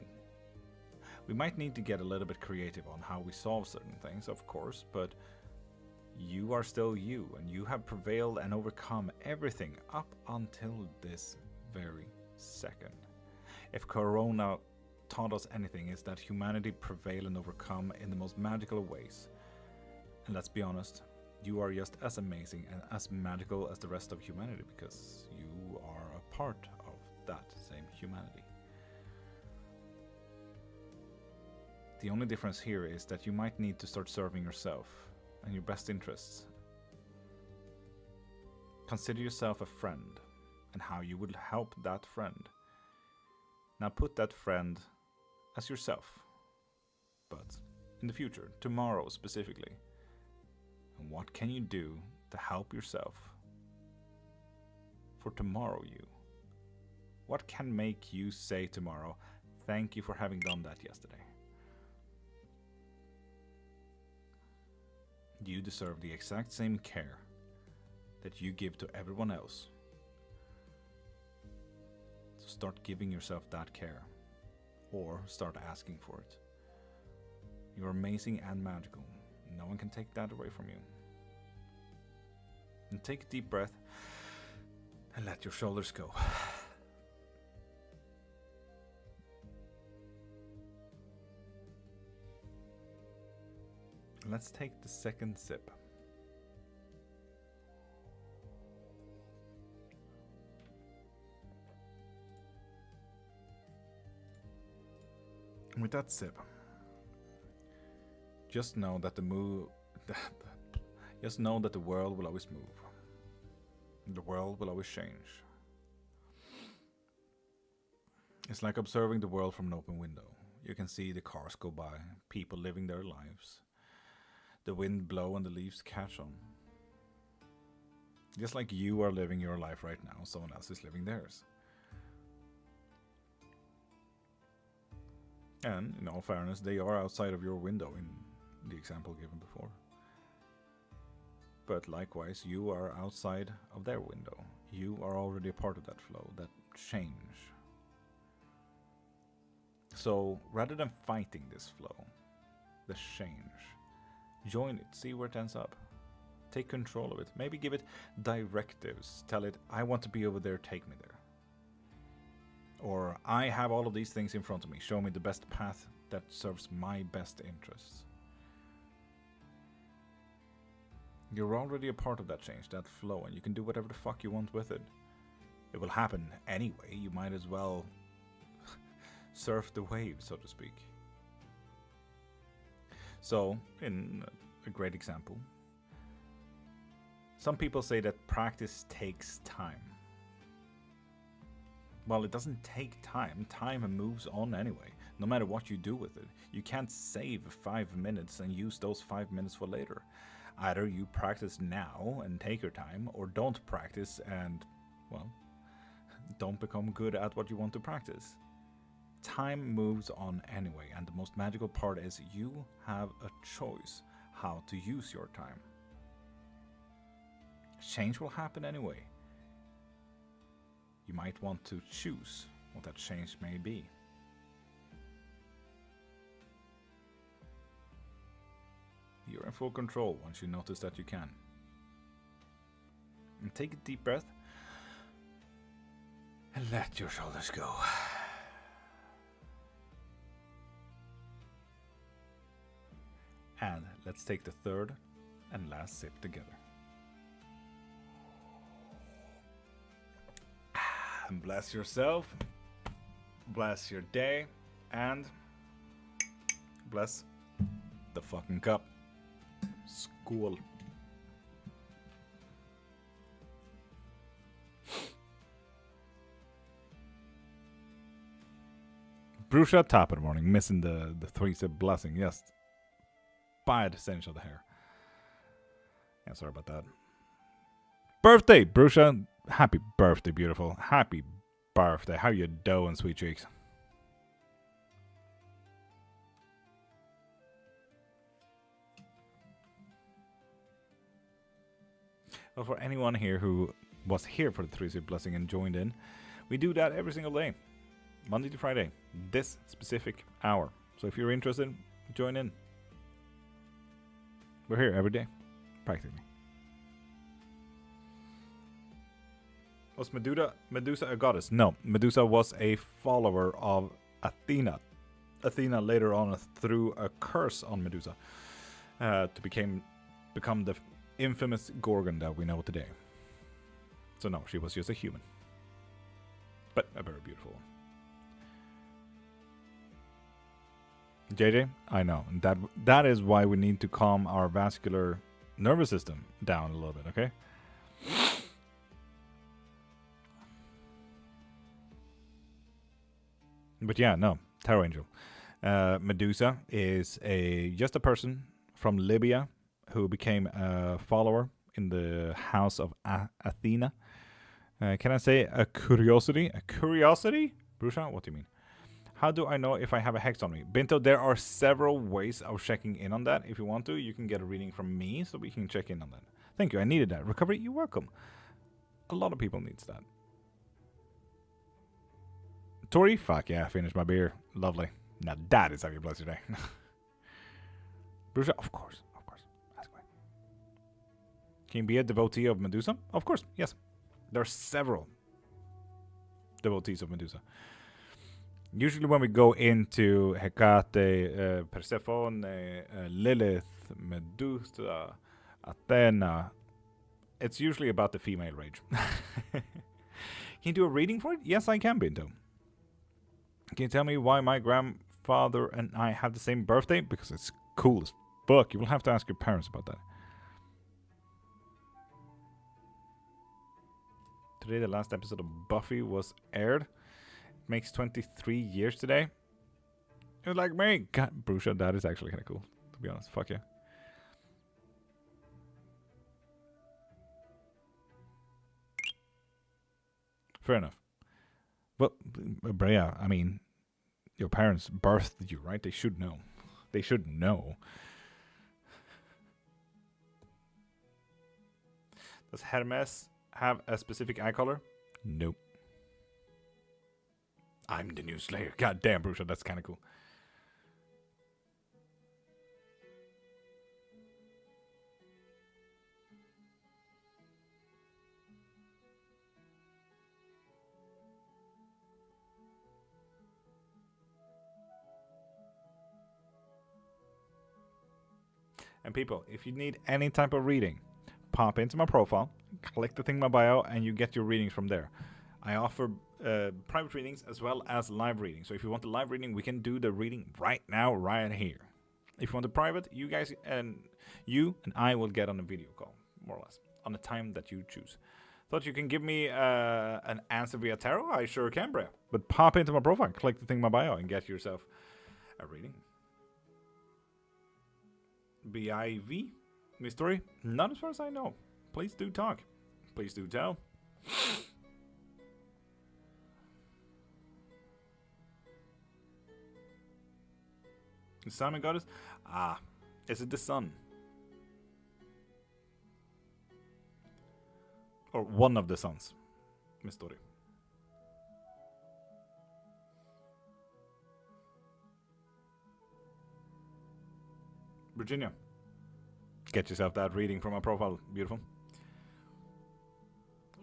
We might need to get a little bit creative on how we solve certain things, of course, but you are still you, and you have prevailed and overcome everything up until this very second. If Corona taught us anything, it's that humanity prevail and overcome in the most magical of ways. And let's be honest, you are just as amazing and as magical as the rest of humanity, because you are a part of that same humanity. The only difference here is that you might need to start serving yourself and your best interests. Consider yourself a friend and how you would help that friend. Now put that friend as yourself, but in the future, tomorrow specifically. And what can you do to help yourself for tomorrow you? What can make you say tomorrow, thank you for having done that yesterday? You deserve the exact same care that you give to everyone else. So start giving yourself that care. or start asking for it. You're amazing and magical. No one can take that away from you. And take a deep breath and let your shoulders go. Let's take the second sip. And with that sip, just know that the world will always move. The world will always change. It's like observing the world from an open window. You can see the cars go by, people living their lives. The wind blow and the leaves catch on. Just like you are living your life right now, someone else is living theirs. And, in all fairness, they are outside of your window in the example given before. But likewise, you are outside of their window. You are already a part of that flow, that change. So, rather than fighting this flow, this change, join it, see where it ends up. Take control of it. Maybe give it directives. Tell it, I want to be over there, take me there. Or, I have all of these things in front of me. Show me the best path that serves my best interests. You're already a part of that change, that flow, and you can do whatever the fuck you want with it. It will happen anyway. You might as well surf the wave, so to speak. So, in a great example, some people say that practice takes time. Well, it doesn't take time. Time moves on anyway, no matter what you do with it. You can't save 5 minutes and use those 5 minutes for later. Either you practice now and take your time, or don't practice and, well, don't become good at what you want to practice. Time moves on anyway, and the most magical part is you have a choice how to use your time. Change will happen anyway. You might want to choose what that change may be. You're in full control once you notice that you can. And take a deep breath and let your shoulders go. And let's take the third and last sip together. And bless yourself, bless your day, and bless the fucking cup. Skål. Brusha, top of the morning, missing the 3-sip blessing, yes. Bad cinch of the hair. Yeah, sorry about that. Birthday, Brusha. Happy birthday, beautiful. Happy birthday. How you doing, sweet cheeks? Well, for anyone here who was here for the 3-sip blessing and joined in, we do that every single day. Monday to Friday. This specific hour. So if you're interested, join in. We're here every day, practically. Was Medusa a goddess? No, Medusa was a follower of Athena. Athena later on threw a curse on Medusa to become the infamous Gorgon that we know today. So no, she was just a human, but a very beautiful one. JJ, I know. That is why we need to calm our vascular nervous system down a little bit, okay? But yeah, no, Tarot Angel. Medusa is just a person from Libya who became a follower in the house of Athena. Can I say a curiosity? A curiosity? Brusha, what do you mean? How do I know if I have a hex on me? Binto, there are several ways of checking in on that. If you want to, you can get a reading from me so we can check in on that. Thank you, I needed that. Recovery, you're welcome. A lot of people needs that. Tori? Fuck yeah, finished my beer. Lovely. Now that is how you bless your day. Brusha? Of course. Ask away. Can you be a devotee of Medusa? Of course, yes. There are several devotees of Medusa. Usually when we go into Hecate, Persephone, Lilith, Medusa, Athena, it's usually about the female rage. Can you do a reading for it? Yes, I can, Binto. Can you tell me why my grandfather and I have the same birthday? Because it's cool as fuck. You will have to ask your parents about that. Today, the last episode of Buffy was aired. Makes 23 years today. It was like me. God, Brusha, that is actually kind of cool, to be honest. Fuck yeah. Fair enough. Well, Brea, I mean, your parents birthed you, right? They should know. They should know. Does Hermes have a specific eye color? Nope. I'm the new Slayer. God damn, Brusha, that's kind of cool. And people, if you need any type of reading, pop into my profile, click the thing in my bio, and you get your readings from there. I offer private readings as well as live readings. So if you want the live reading, we can do the reading right now, right here. If you want the private, you guys and I will get on a video call, more or less, on the time that you choose. Thought you can give me an answer via tarot? I sure can, bro. But pop into my profile, click the thing in my bio, and get yourself a reading. BIV? Mystery? Not as far as I know. Please do talk. Please do tell. The Simon Goddess? Ah, is it the sun? Or one of the suns? Mystery. Virginia. Get yourself that reading from my profile. Beautiful.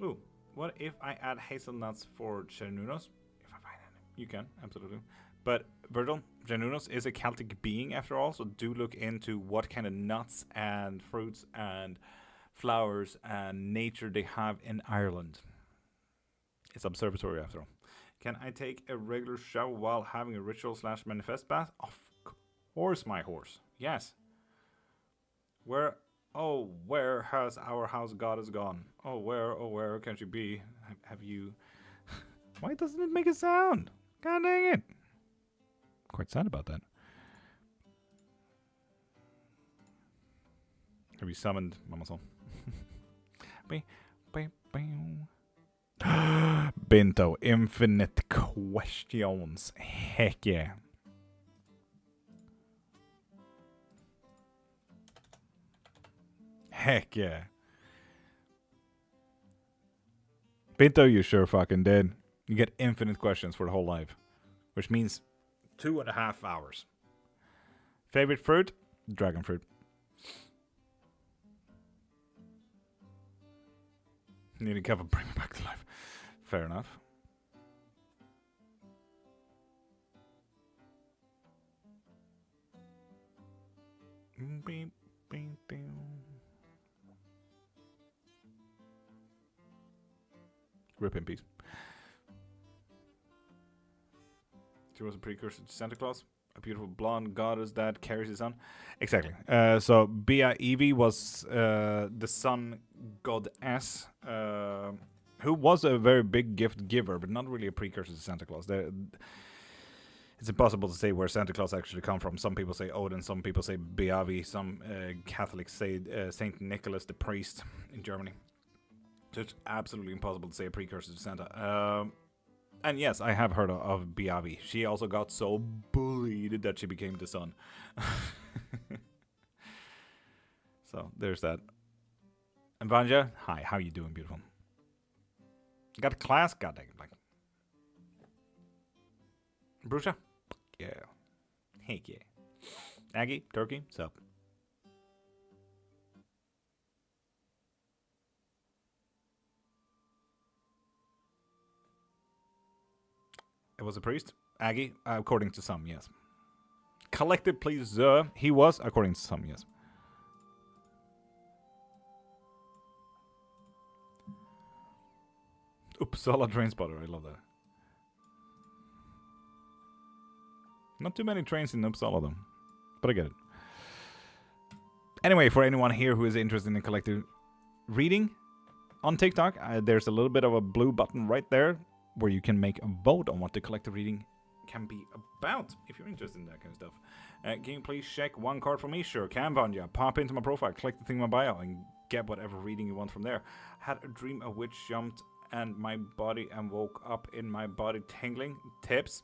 Ooh, what if I add hazelnuts for Cernunos? If I find any. You can, absolutely. But Virgil, Cernunos is a Celtic being after all, so do look into what kind of nuts and fruits and flowers and nature they have in Ireland. It's observatory after all. Can I take a regular shower while having a ritual/manifest bath? Of course, my horse. Yes. Where has our house goddess gone? Oh, where can she be? Have you... Why doesn't it make a sound? God dang it. Quite sad about that. Have you summoned Mama Soul? Binto, infinite questions. Heck yeah. Heck yeah. Binto, you sure fucking did. You get infinite questions for the whole life. Which means 2.5 hours. Favorite fruit? Dragon fruit. Need a cover, bring me back to life. Fair enough. Beep, beep, beep. Rip in peace. She was a precursor to Santa Claus, a beautiful blonde goddess that carries his son. Exactly. So Bia Evie was the sun goddess, who was a very big gift giver, but not really a precursor to Santa Claus. It's impossible to say where Santa Claus actually come from. Some people say Odin, some people say Biavi, some Catholics say Saint Nicholas the priest in Germany. So it's absolutely impossible to say a precursor to Santa. And yes, I have heard of Biavi. She also got so bullied that she became the sun. So there's that. And Vanja, hi, how you doing, beautiful? Got a class? God dang it, like. Brusha? Yeah. Heck yeah. Aggie, Turkey, sup? It was a priest? Aggie, according to some, yes. Collective, please. He was, according to some, yes. Uppsala train spotter, I love that. Not too many trains in Uppsala, though. But I get it. Anyway, for anyone here who is interested in collective reading on TikTok, there's a little bit of a blue button right there where you can make a vote on what the collective reading can be about, if you're interested in that kind of stuff. Can you please check one card for me? Sure, can, Vanya. Pop into my profile, click the thing in my bio, and get whatever reading you want from there. Had a dream a witch jumped and my body and woke up in my body tingling. Tips?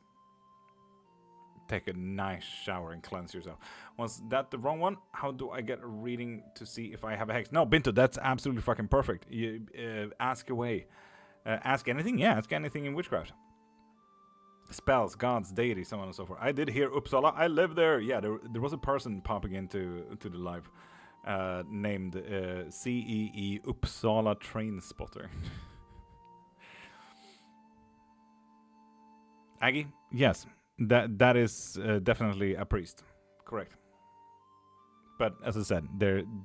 Take a nice shower and cleanse yourself. Was that the wrong one? How do I get a reading to see if I have a hex? No, Binto, that's absolutely fucking perfect. You ask away. Ask anything? Yeah, ask anything in Witchcraft. Spells, gods, deities, so on and so forth. I did hear Uppsala. I live there. Yeah, there was a person popping into the live named CEE Uppsala Train Spotter. Aggie? Yes. That is definitely a priest. Correct. But as I said,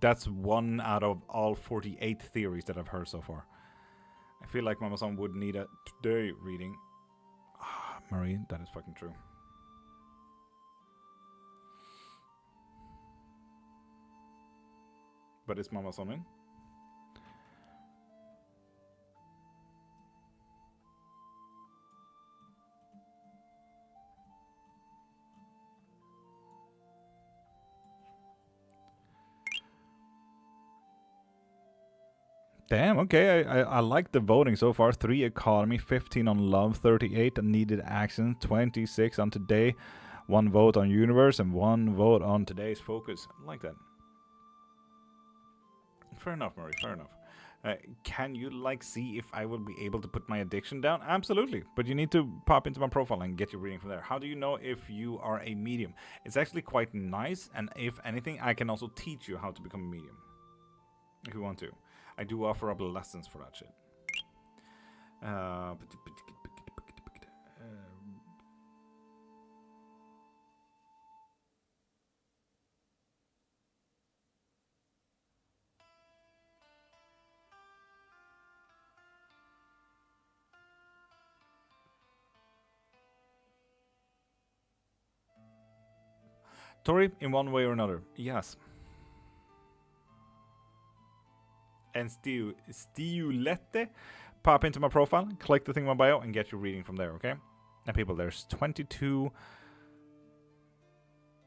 that's one out of all 48 theories that I've heard so far. I feel like Mama-san would need a today reading. Marie, that is fucking true. But is Mama-san in? Damn, okay, I like the voting so far. 3 economy, 15 on love, 38 on needed action, 26 on today, 1 vote on universe, and 1 vote on today's focus. I like that. Fair enough, Murray, fair enough. Can you, see if I will be able to put my addiction down? Absolutely, but you need to pop into my profile and get your reading from there. How do you know if you are a medium? It's actually quite nice, and if anything, I can also teach you how to become a medium. If you want to. I do offer up lessons for that shit. Tori, in one way or another, yes. And Stiulette, pop into my profile, click the thing in my bio, and get your reading from there, okay? And people, there's 22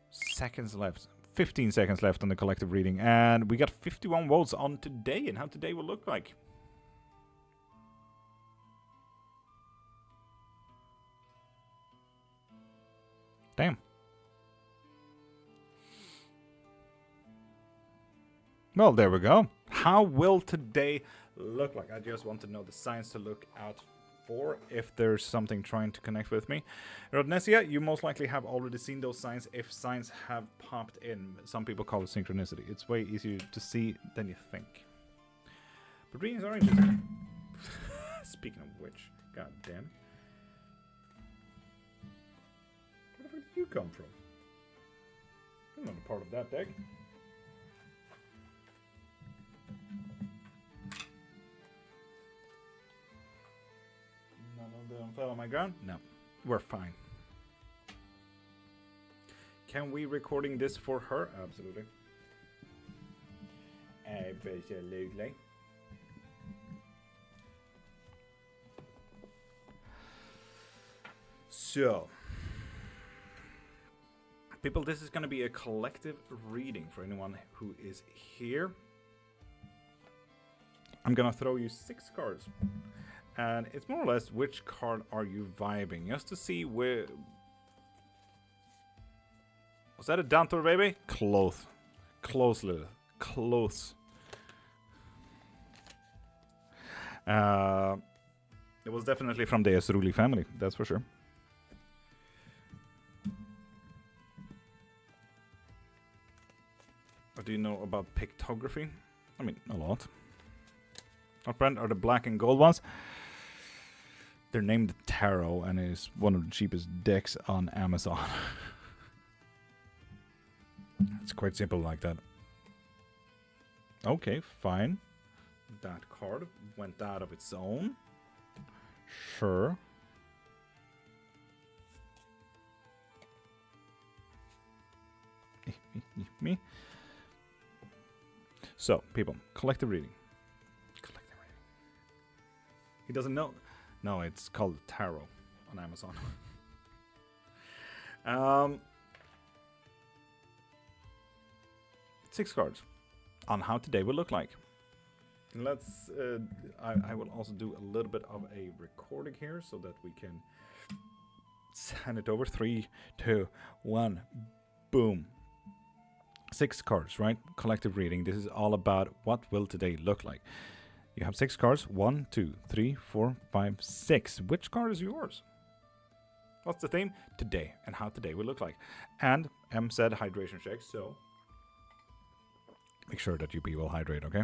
seconds left. 15 seconds left on the collective reading, and we got 51 votes on today and how today will look like. Damn. Well, there we go. How will today look like? I just want to know the signs to look out for if there's something trying to connect with me. Rodnesia, you most likely have already seen those signs if signs have popped in. Some people call it synchronicity. It's way easier to see than you think. But readings are interesting. Speaking of which, god damn. Where the fuck did you come from? I'm not a part of that deck. None of them fell on my ground? No. We're fine. Can we recording this for her? Absolutely. Absolutely. So, people, this is going to be a collective reading for anyone who is here. I'm going to throw you 6 cards. And it's more or less which card are you vibing, just to see where... Was that a Dantor, baby? Close. Close, little. Close. It was definitely from the Esruli family, that's for sure. What do you know about pictography? I mean, a lot. Our friend are the black and gold ones. They're named Tarot and is one of the cheapest decks on Amazon. It's quite simple like that. Okay, fine. That card went out of its own. Sure. Me. So, people, collective reading. Collective reading. He doesn't know. No, it's called Tarot on Amazon. 6 cards on how today will look like. Let's. I will also do a little bit of a recording here so that we can send it over. 3, 2, 1, boom. 6 cards, right? Collective reading. This is all about what will today look like. You have 6 cards. 1, 2, 3, 4, 5, 6. Which card is yours? What's the theme? Today, and how today will look like. And M said hydration check, so make sure that you people hydrate, okay?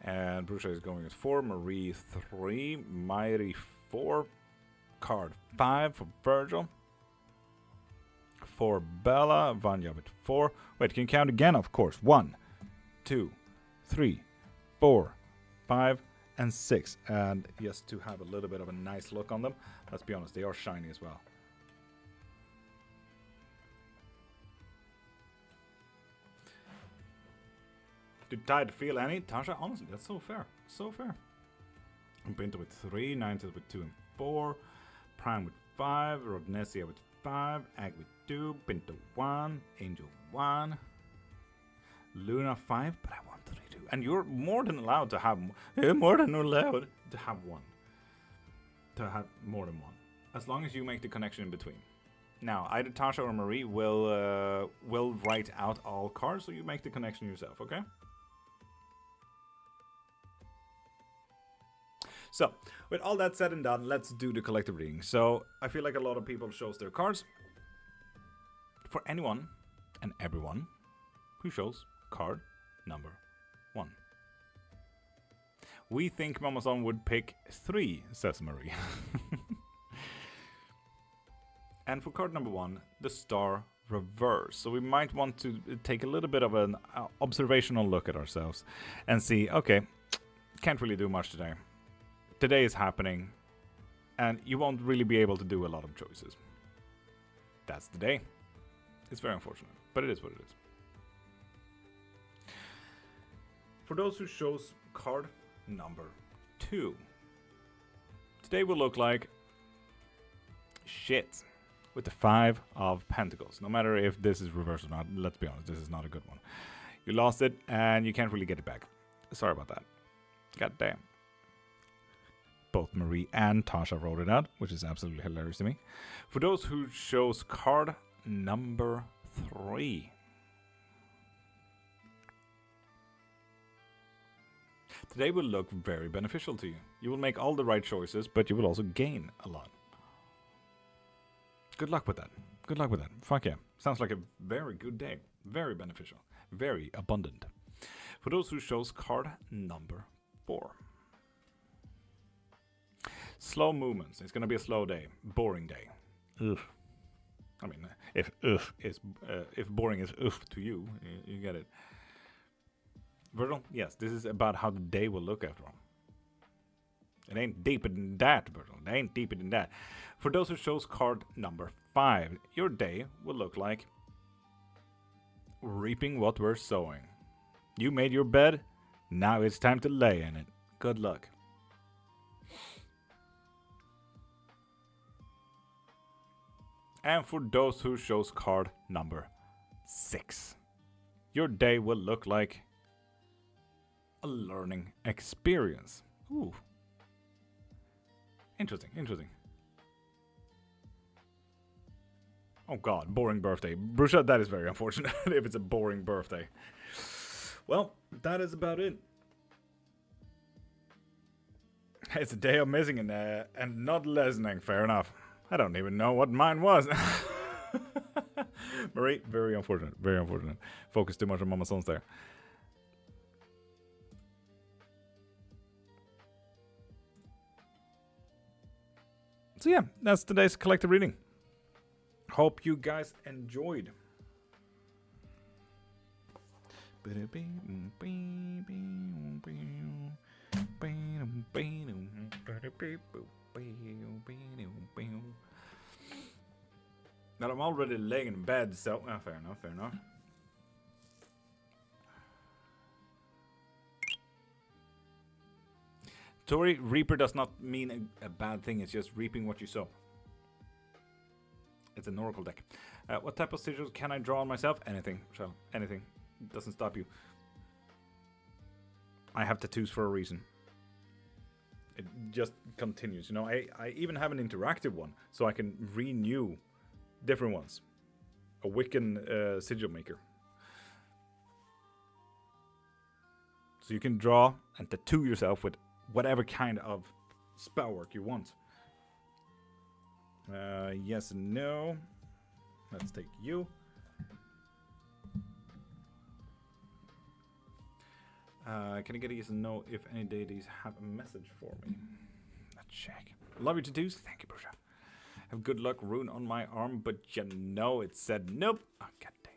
And Bruce is going with 4, Marie 3, Mighty 4, card 5 for Virgil. For Bella, Vanya with 4. Wait, can you count again? Of course. 1, 2, 3, 4, 5, and 6. And just to have a little bit of a nice look on them, let's be honest, they are shiny as well. Did Tide feel any? Tasha, honestly, that's so fair. So fair. Pinto with 3, Ninetales with 2 and 4, Prime with 5, Rodnesia with 5, Ag with 2, Pinto 1, Angel 1, Luna 5, but I want 3 too. And you're more than allowed to have more than allowed to have one. To have more than one. As long as you make the connection in between. Now, either Tasha or Marie will write out all cards, so you make the connection yourself, okay? So, with all that said and done, let's do the collective reading. So, I feel like a lot of people shows their cards. For anyone and everyone who shows card number 1. We think Mamason would pick 3, says Marie. And for card number 1, the star reverse. So we might want to take a little bit of an observational look at ourselves and see, okay, can't really do much today. Today is happening, and you won't really be able to do a lot of choices. That's the day. It's very unfortunate, but it is what it is. For those who chose card number 2, today will look like shit with the 5 of Pentacles. No matter if this is reversed or not, let's be honest, this is not a good one. You lost it, and you can't really get it back. Sorry about that. God damn. Both Marie and Tasha wrote it out, which is absolutely hilarious to me. For those who chose card number 3. Today will look very beneficial to you. You will make all the right choices, but you will also gain a lot. Good luck with that. Good luck with that. Fuck yeah. Sounds like a very good day. Very beneficial. Very abundant. For those who chose card number 4. Slow movements. It's going to be a slow day. Boring day. Ugh. I mean, if boring is ugh to you, you get it. Virgil, yes, this is about how the day will look after all. It ain't deeper than that, Virgil. It ain't deeper than that. For those who chose card number 5, your day will look like reaping what we're sowing. You made your bed, now it's time to lay in it. Good luck. And for those who chose card number 6, your day will look like a learning experience. Ooh. Interesting, interesting. Oh god, boring birthday. Brusha, that is very unfortunate if it's a boring birthday. Well, that is about it. It's a day of missing and not listening. Fair enough. I don't even know what mine was. Marie, very unfortunate. Very unfortunate. Focus too much on Mama Sons there. So yeah, that's today's collective reading. Hope you guys enjoyed. Now I'm already laying in bed, so fair enough, fair enough. Tori, reaper does not mean a bad thing. It's just reaping what you sow. It's an oracle deck. What type of sigils can I draw on myself? Anything, Shell. Anything. It doesn't stop you. I have tattoos for a reason. It just continues. You know, I even have an interactive one, so I can renew different ones. A Wiccan sigil maker. So you can draw and tattoo yourself with whatever kind of spell work you want. Yes and no. Let's take you. Can I get a yes and no if any deities have a message for me? Let's check. Love your tattoos. Thank you, Brusha. Have good luck rune on my arm, but you know it said nope. Oh, god dang.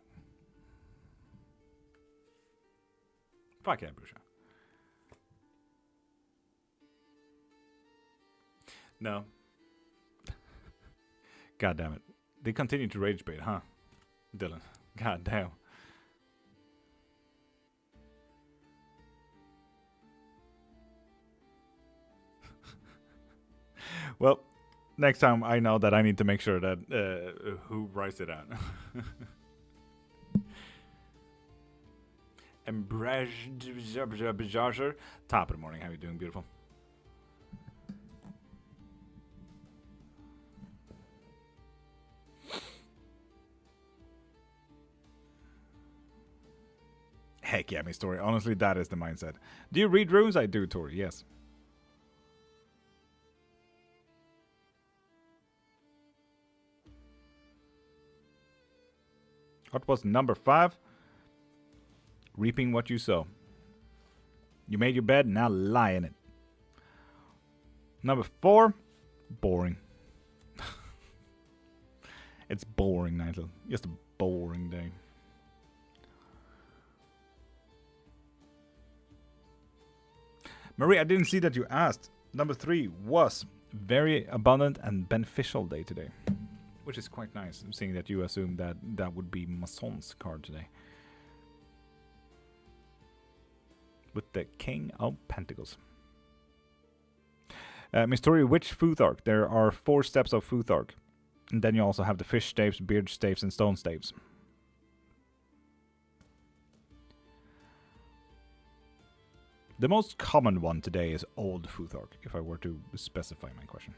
Fuck yeah, Brusha. No. God damn it. They continue to rage bait, huh? Dylan. God damn. Well, next time I know that I need to make sure that who writes it out. Embrage, top of the morning. How are you doing, beautiful? Heck yeah, my story. Honestly, that is the mindset. Do you read runes? I do, Tori. Yes. What was number 5? Reaping what you sow. You made your bed, now lie in it. Number 4, boring. It's boring, Nigel. Just a boring day. Marie, I didn't see that you asked. Number 3 was very abundant and beneficial day today. Which is quite nice, seeing that you assumed that that would be Mason's card today. With the King of Pentacles. Mystery, which Futhark? There are 4 steps of Futhark. And then you also have the fish staves, beard staves, and stone staves. The most common one today is Old Futhark, if I were to specify my question.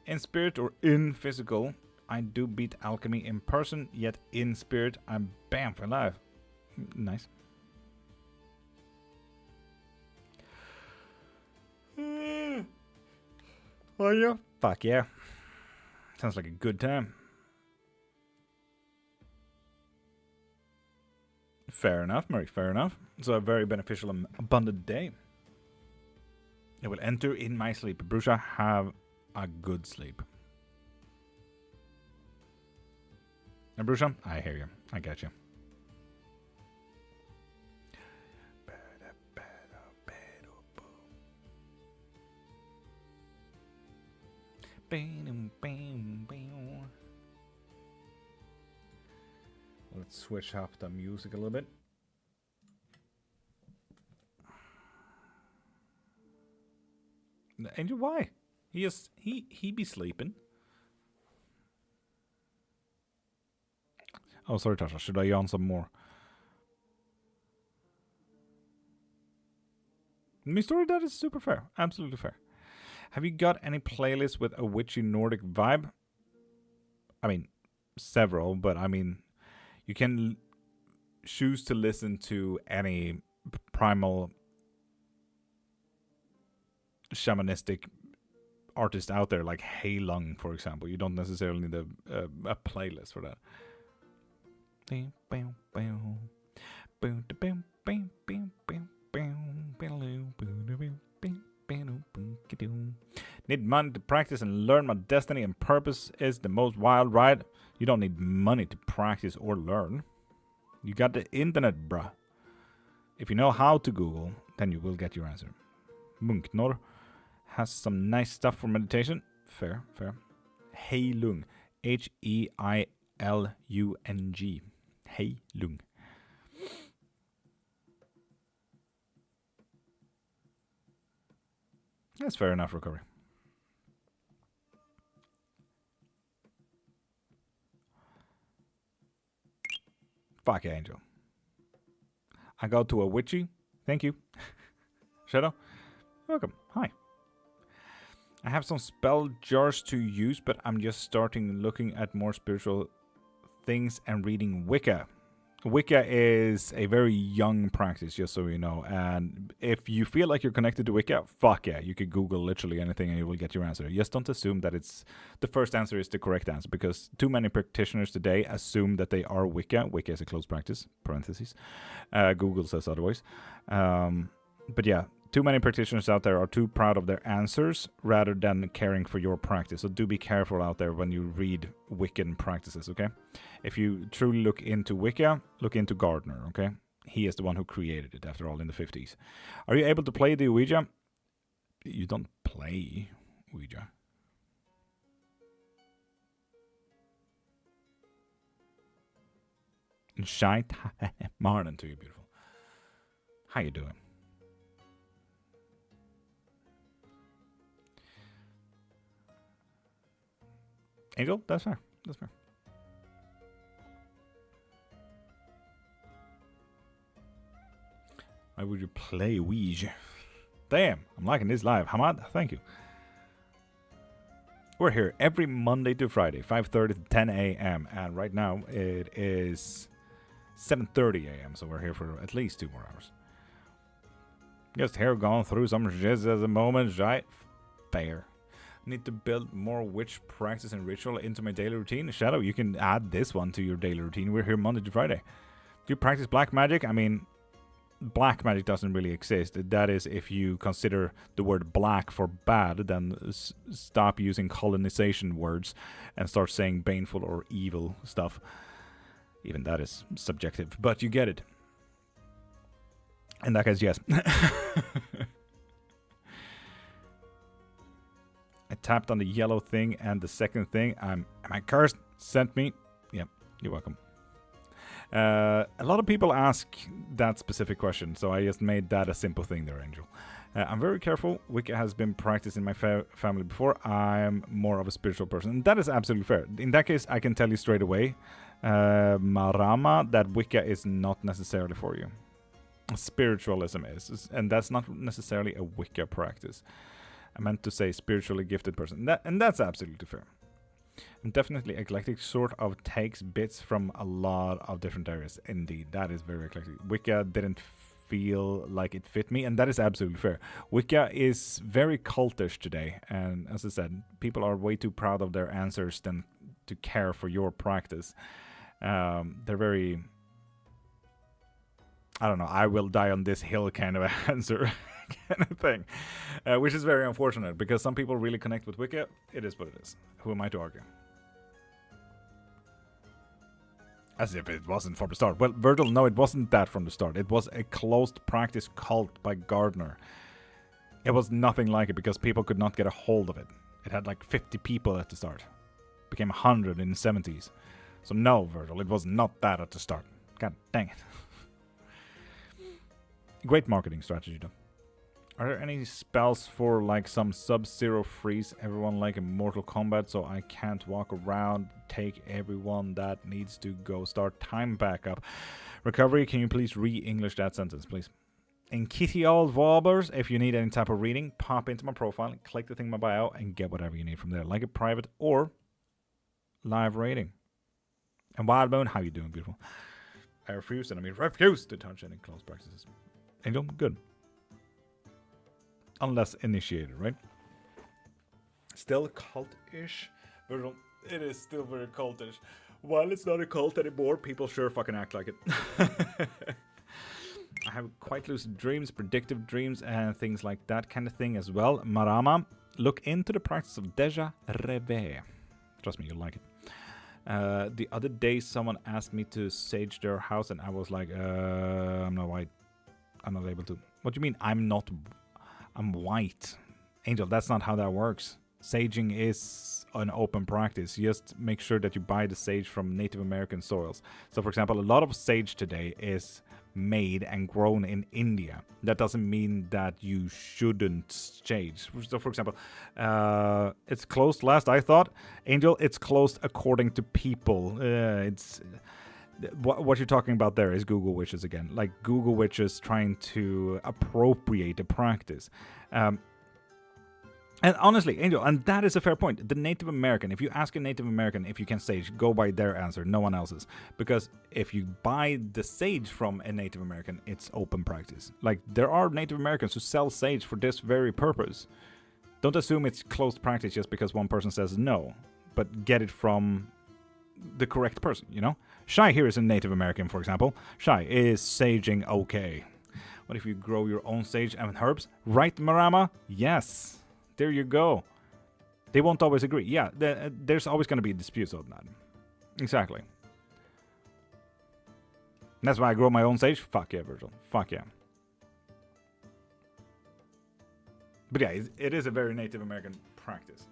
In spirit or in physical, I do beat alchemy in person, yet in spirit, I'm bam for life. Nice. Oh yeah? Fuck yeah. Sounds like a good time. Fair enough, Murray, fair enough. So a very beneficial and abundant day. It will enter in my sleep. Brusha, have a good sleep. And Brusha, I hear you. I get you. Let's switch up the music a little bit. Angel, why? He be sleeping. Oh, sorry, Tasha. Should I yawn some more? My story, that is super fair. Absolutely fair. Have you got any playlists with a witchy Nordic vibe? I mean, several, but I mean, you can choose to listen to any primal shamanistic artists out there like Hey Lung, for example. You don't necessarily need a playlist for that. Need money to practice and learn. My destiny and purpose is the most wild ride. You don't need money to practice or learn. You got the internet, bruh. If you know how to Google, then you will get your answer. Munknor has some nice stuff for meditation. Fair, fair. Heilung. Heilung. Heilung. That's fair enough, recovery. Fuck yeah, Angel. I go to a witchy. Thank you. Shadow. Welcome. Hi. I have some spell jars to use, but I'm just starting looking at more spiritual things and reading Wicca. Wicca is a very young practice, just so you know. And if you feel like you're connected to Wicca, fuck yeah, you could Google literally anything and you will get your answer. Just don't assume that it's the first answer is the correct answer, because too many practitioners today assume that they are Wicca. Wicca is a closed practice, parentheses. Google says otherwise. But yeah, too many practitioners out there are too proud of their answers rather than caring for your practice. So do be careful out there when you read Wiccan practices, okay? If you truly look into Wicca, look into Gardner, okay? He is the one who created it, after all, in the 50s. Are you able to play the Ouija? You don't play Ouija. Shite. Morning to you, beautiful. How you doing? Angel, that's fair. That's fair. Why would you play Ouija? Damn, I'm liking this live. Hamad, thank you. We're here every Monday to Friday, 5:30 to 10 a.m. And right now it is 7:30 a.m. So we're here for at least 2 more hours. Just here going through some shit at the moment, right? Fair. Need to build more witch practice and ritual into my daily routine. Shadow, you can add this one to your daily routine. We're here Monday to Friday. Do you practice black magic? I mean, black magic doesn't really exist. That is, if you consider the word black for bad, then stop using colonization words and start saying baneful or evil stuff. Even that is subjective, but you get it. In that case, yes. I tapped on the yellow thing and the second thing. Am I cursed? Sent me. Yep, you're welcome. A lot of people ask that specific question, so I just made that a simple thing there, Angel. I'm very careful. Wicca has been practiced in my family before. I'm more of a spiritual person, and that is absolutely fair. In that case, I can tell you straight away, Marama, that Wicca is not necessarily for you. Spiritualism is, and that's not necessarily a Wicca practice. I meant to say spiritually gifted person, and that's absolutely fair. And definitely eclectic sort of takes bits from a lot of different areas. Indeed, that is very eclectic. Wicca didn't feel like it fit me, and that is absolutely fair. Wicca is very cultish today, and as I said, people are way too proud of their answers than to care for your practice. They're very, I don't know, I will die on this hill kind of answer. Kind of thing, which is very unfortunate, because some people really connect with Wicca. It is what it is. Who am I to argue? As if it wasn't from the start. Well, Virgil, no, it wasn't that from the start. It was a closed practice cult by Gardner. It was nothing like it because people could not get a hold of it. It had like 50 people at the start. Became 100 in the 70s. So no, Virgil, it was not that at the start. God dang it. Great marketing strategy, though. Are there any spells for like some Sub-Zero freeze everyone like in Mortal Kombat so I can't walk around, take everyone that needs to go start time back up? Recovery, can you please re-English that sentence, please? In kitty old wobblers, if you need any type of reading, pop into my profile, click the thing in my bio, and get whatever you need from there, like a private or live rating. And Wild Moon, how you doing, beautiful? I refuse, and I mean refuse to touch any close practices. Angel, good. Unless initiated, right? Still cult-ish. It is still very cultish. While it's not a cult anymore, people sure fucking act like it. I have quite lucid dreams, predictive dreams, and things like that kind of thing as well. Marama, look into the practice of déjà rêver. Trust me, you'll like it. The other day, someone asked me to sage their house, and I was like, I'm not white. I'm not able to. What do you mean, I'm white? Angel, that's not how that works. Saging is an open practice. Just make sure that you buy the sage from Native American soils. So, for example, a lot of sage today is made and grown in India. That doesn't mean that you shouldn't sage. So, for example, it's closed last I thought. Angel, it's closed according to people. What you're talking about there is Google witches again. Like Google witches trying to appropriate the practice. And honestly, Angel, and that is a fair point. The Native American, if you ask a Native American if you can sage, go by their answer, no one else's. Because if you buy the sage from a Native American, it's open practice. Like, there are Native Americans who sell sage for this very purpose. Don't assume it's closed practice just because one person says no, but get it from the correct person, you know? Shai here is a Native American, for example. Shai, is saging okay? What if you grow your own sage and herbs? Right, Marama? Yes. There you go. They won't always agree. Yeah, there's always going to be disputes on that. Exactly. That's why I grow my own sage. Fuck yeah, Virgil. Fuck yeah. But yeah, it is a very Native American practice.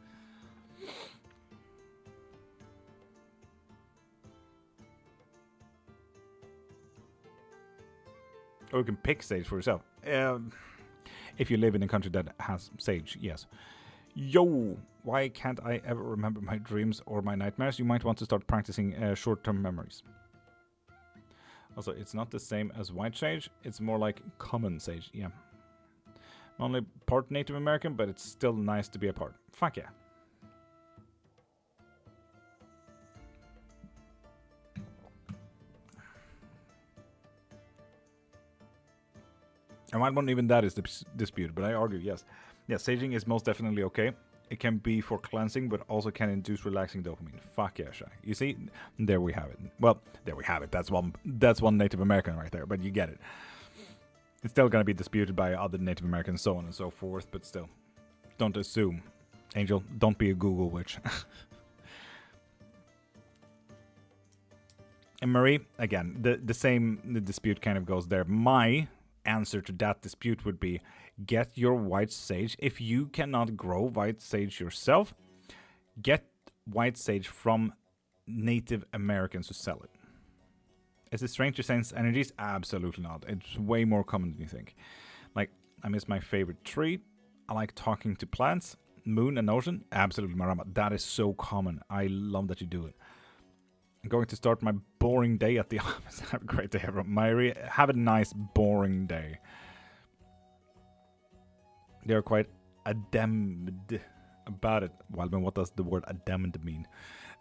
Or you can pick sage for yourself. If you live in a country that has sage, yes. Yo, why can't I ever remember my dreams or my nightmares? You might want to start practicing short-term memories. Also, it's not the same as white sage. It's more like common sage, yeah. I'm only part Native American, but it's still nice to be a part. Fuck yeah. And one even that is disputed, but I argue yes. Yeah, saging is most definitely okay. It can be for cleansing, but also can induce relaxing dopamine. Fuck yeah, Shai. You see, there we have it. Well, there we have it. That's one Native American right there, but you get it. It's still gonna be disputed by other Native Americans, so on and so forth, but still. Don't assume. Angel, don't be a Google witch. And Marie, again, the dispute kind of goes there. My answer to that dispute would be get your white sage. If you cannot grow white sage yourself, get white sage from Native Americans who sell it. Is it strange to sense energies? Absolutely not. It's way more common than you think. Like, I miss my favorite tree. I like talking to plants, moon and ocean. Absolutely, Marama. That is so common. I love that you do it. I'm going to start my boring day at the office. Have a great day, everyone. Myri, have a nice, boring day. They are quite adamned about it. Well, then what does the word adamned mean?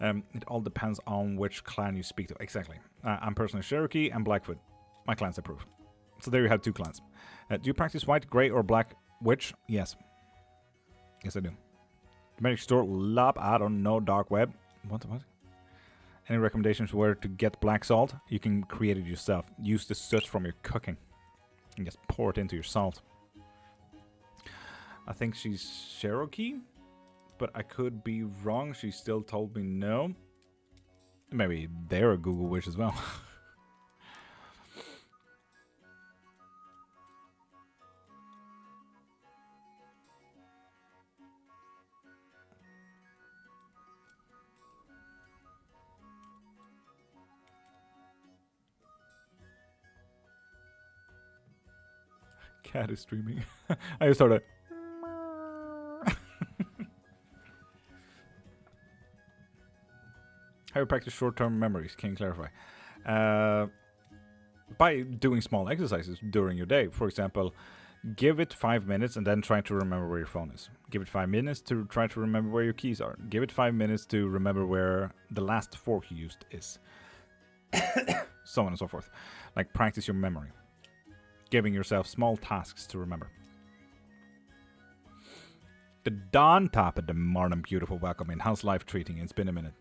It all depends on which clan you speak to. Exactly. I'm personally Cherokee and Blackfoot. My clans approve. So there you have two clans. Do you practice white, grey, or black witch? Yes. Yes, I do. Magic store, lab, I don't know, dark web. What? Any recommendations where to get black salt? You can create it yourself. Use the soot from your cooking. And just pour it into your salt. I think she's Cherokee, but I could be wrong. She still told me no. Maybe they're a Google witch as well. Cat is streaming. I just heard a... How you practice short-term memories? Can you clarify? By doing small exercises during your day. For example, give it 5 minutes and then try to remember where your phone is. Give it 5 minutes to try to remember where your keys are. Give it 5 minutes to remember where the last fork you used is. So on and so forth. Like, practice your memory. Giving yourself small tasks to remember. The Dawn top of the morning, beautiful. Welcome in. How's life treating you? It's been a minute.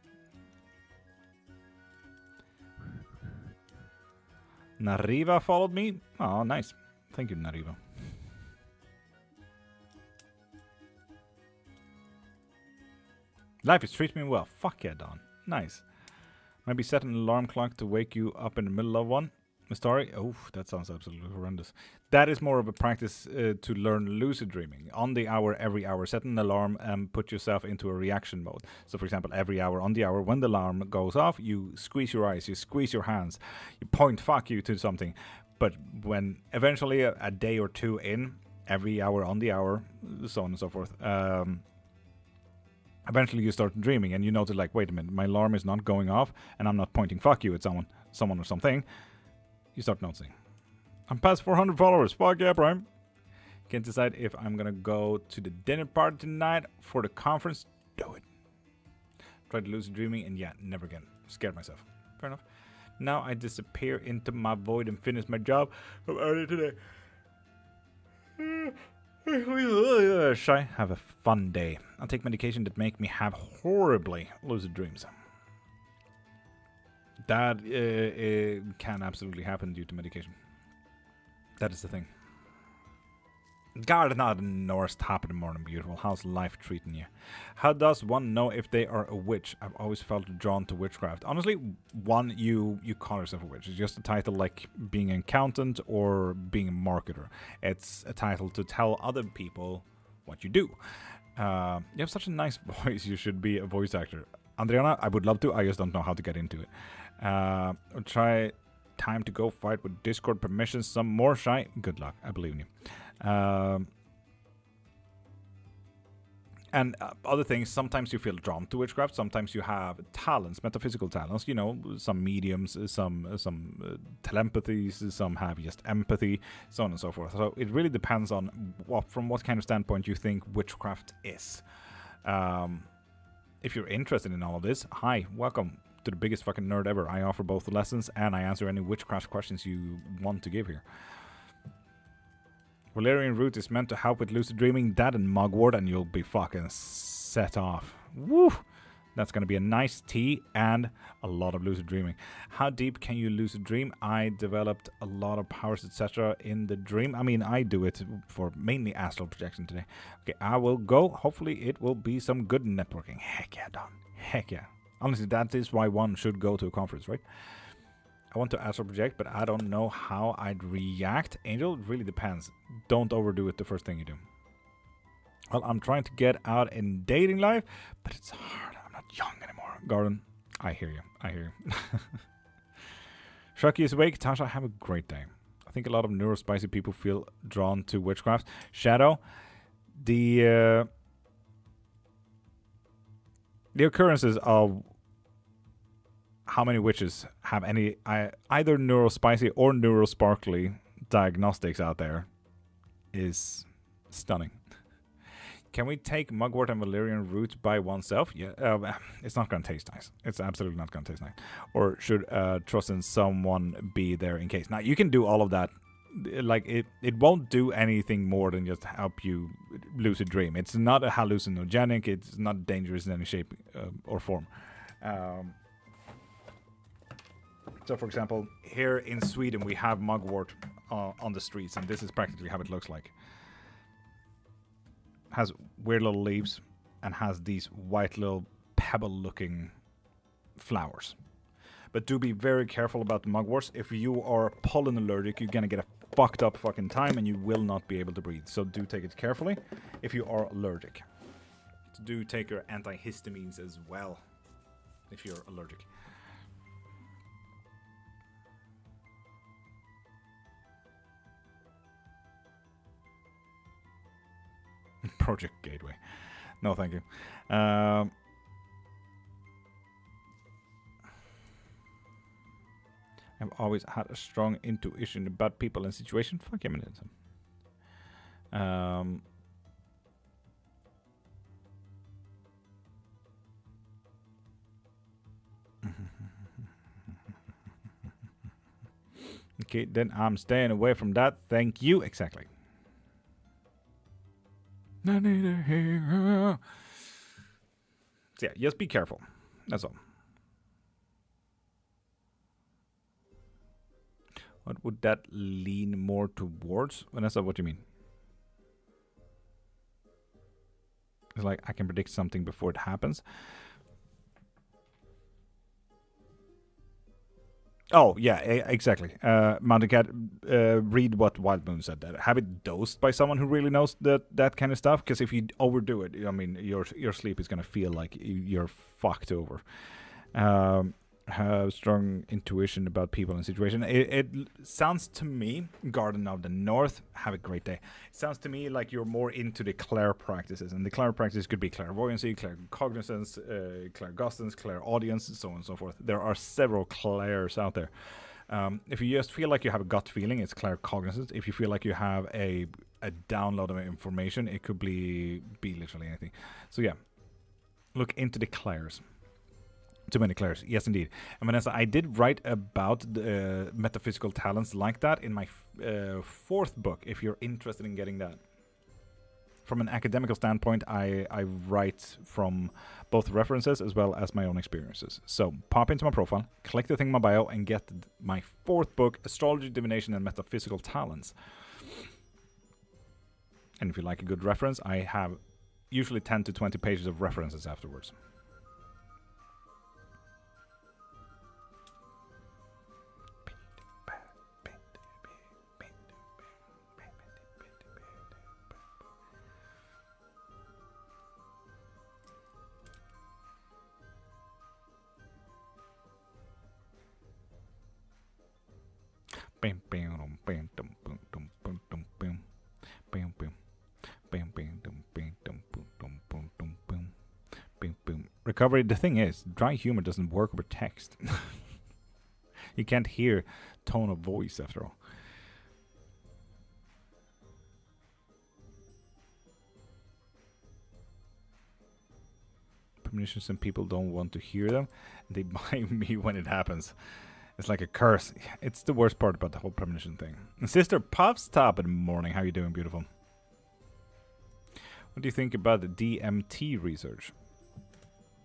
Nariva followed me. Oh, nice. Thank you, Nariva. Life is treating me well. Fuck yeah, Dawn. Nice. Maybe set an alarm clock to wake you up in the middle of one. A story? Oh, that sounds absolutely horrendous. That is more of a practice to learn lucid dreaming. On the hour, every hour, set an alarm and put yourself into a reaction mode. So, for example, every hour, on the hour, when the alarm goes off, you squeeze your eyes, you squeeze your hands, you point fuck you to something. But when eventually a day or two in, every hour, on the hour, so on and so forth, eventually you start dreaming and you notice, like, wait a minute, my alarm is not going off and I'm not pointing fuck you at someone or something. You start noticing. I'm past 400 followers. Fuck yeah, Prime. Can't decide if I'm gonna go to the dinner party tonight for the conference. Do it. Tried lucid dreaming and yeah, never again. Scared myself. Fair enough. Now I disappear into my void and finish my job from earlier today. Shy, have a fun day. I'll take medication that make me have horribly lucid dreams. That can absolutely happen due to medication. That is the thing. Garden Norse, top of the morning, beautiful. How's life treating you? How does one know if they are a witch? I've always felt drawn to witchcraft. Honestly, one, you call yourself a witch. It's just a title like being an accountant or being a marketer. It's a title to tell other people what you do. You have such a nice voice. You should be a voice actor. Andriana, I would love to. I just don't know how to get into it. I'll try time to go fight with Discord permissions. Some more Shy. Good luck. I believe in you. And other things, sometimes you feel drawn to witchcraft. Sometimes you have talents, metaphysical talents. You know, some mediums, some telepathies, some have just empathy, so on and so forth. So it really depends on from what kind of standpoint you think witchcraft is. If you're interested in all of this, hi, welcome to the biggest fucking nerd ever. I offer both lessons and I answer any witchcraft questions you want to give here. Valerian root is meant to help with lucid dreaming. That and mugwort and you'll be fucking set off. Woo! That's going to be a nice tea and a lot of lucid dreaming. How deep can you lucid dream? I developed a lot of powers, etc. in the dream. I mean, I do it for mainly astral projection today. Okay, I will go. Hopefully it will be some good networking. Heck yeah, Don. Heck yeah. Honestly, that is why one should go to a conference, right? I want to astral project, but I don't know how I'd react. Angel, it really depends. Don't overdo it the first thing you do. Well, I'm trying to get out in dating life, but it's hard. I'm not young anymore. Garden, I hear you. I hear you. Shucky is awake. Tasha, have a great day. I think a lot of neurospicy people feel drawn to witchcraft. Shadow, the occurrences of how many witches have any either neurospicy or neurosparkly diagnostics out there is stunning. Can we take mugwort and valerian root by oneself? Yeah, it's not going to taste nice. It's absolutely not going to taste nice. Or should trust in someone be there in case? Now, you can do all of that. Like, it won't do anything more than just help you lucid dream. It's not a hallucinogenic. It's not dangerous in any shape or form. So, for example, here in Sweden, we have mugwort on the streets, and this is practically how it looks like. Has weird little leaves and has these white little pebble-looking flowers. But do be very careful about the mugworts. If you are pollen allergic, you're gonna get a fucked up fucking time, and you will not be able to breathe. So do take it carefully if you are allergic. So do take your antihistamines as well if you're allergic. Project Gateway. No, thank you. I've always had a strong intuition about people and situations. Fuck yeah, okay, then I'm staying away from that. Thank you. Exactly. I need a hero. So yeah, just be careful. That's all. What would that lean more towards? Vanessa, what do you mean? It's like I can predict something before it happens. Oh, yeah, exactly. Mountain Cat, read what Wild Moon said. That have it dosed by someone who really knows that kind of stuff. Because if you overdo it, I mean, your sleep is gonna feel like you're fucked over. Have strong intuition about people and situation. It sounds to me, Garden of the North, have a great day. It sounds to me like you're more into the clair practices, and the clair practices could be clairvoyancy, claircognizance, clairgustance, clairaudience, so on and so forth. There are several clairs out there. If you just feel like you have a gut feeling, it's claircognizance. If you feel like you have a download of information, it could be literally anything. So yeah, look into the clairs. Too many clairs, yes indeed. And Vanessa, I did write about metaphysical talents like that in my fourth book, if you're interested in getting that. From an academical standpoint, I write from both references as well as my own experiences. So pop into my profile, click the thing in my bio, and get my fourth book, Astrology, Divination, and Metaphysical Talents. And if you like a good reference, I have usually 10 to 20 pages of references afterwards. Recovery, the thing is, dry humor doesn't work over text. You can't hear tone of voice after all. Premonitions and people don't want to hear them. They buy me when it happens. It's like a curse. It's the worst part about the whole premonition thing. And Sister Puffs, top in the morning. How you doing, beautiful? What do you think about the DMT research?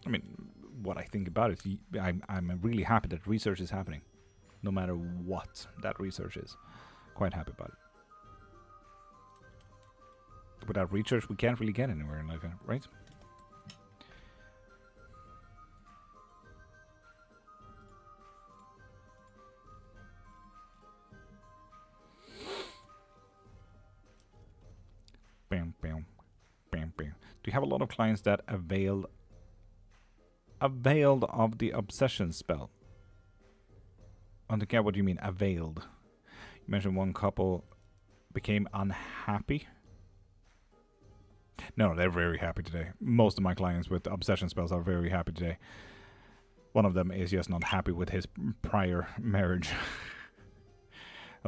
I mean, what I think about it, I'm really happy that research is happening. No matter what that research is. Quite happy about it. Without research, we can't really get anywhere in life, right? Bam, bam, bam, bam. Do you have a lot of clients that availed of the obsession spell? I don't get what you mean, availed. You mentioned one couple became unhappy. No, they're very happy today. Most of my clients with obsession spells are very happy today. One of them is just not happy with his prior marriage.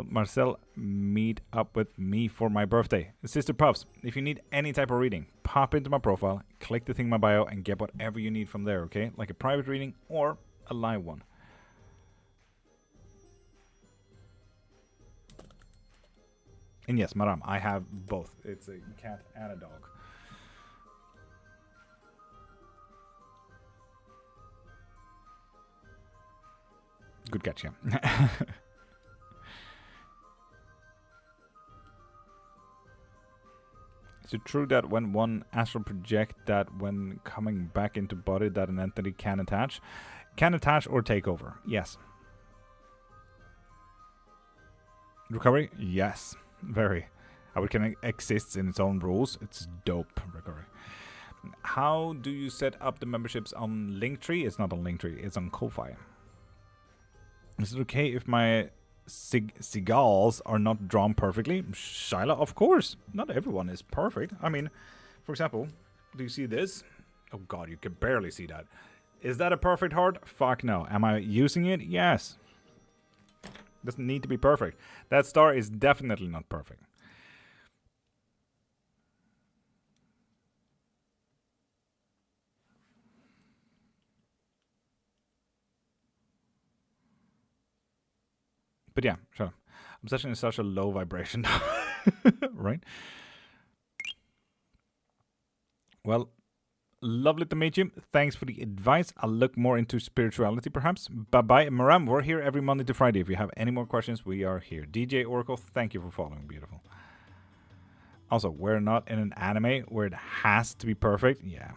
Marcel, meet up with me for my birthday. Sister Puffs, if you need any type of reading, pop into my profile, click the thing in my bio, and get whatever you need from there, okay? Like a private reading or a live one. And yes, madam, I have both. It's a cat and a dog. Good catch, yeah. Is it true that when one astral project that when coming back into body that an entity can attach? Can attach or take over? Yes. Recovery? Yes. Very. How it can exist in its own rules. It's dope, recovery. How do you set up the memberships on Linktree? It's not on Linktree, it's on Ko-Fi. Is it okay if my seagulls are not drawn perfectly? Shyla, of course. Not everyone is perfect. I mean, for example, do you see this? Oh god, you can barely see that. Is that a perfect heart? Fuck no. Am I using it? Yes. Doesn't need to be perfect. That star is definitely not perfect. But yeah, sure. Obsession is such a low vibration, right? Well, lovely to meet you. Thanks for the advice. I'll look more into spirituality, perhaps. Bye-bye. Maram, we're here every Monday to Friday. If you have any more questions, we are here. DJ Oracle, thank you for following. Beautiful. Also, we're not in an anime where it has to be perfect. Yeah.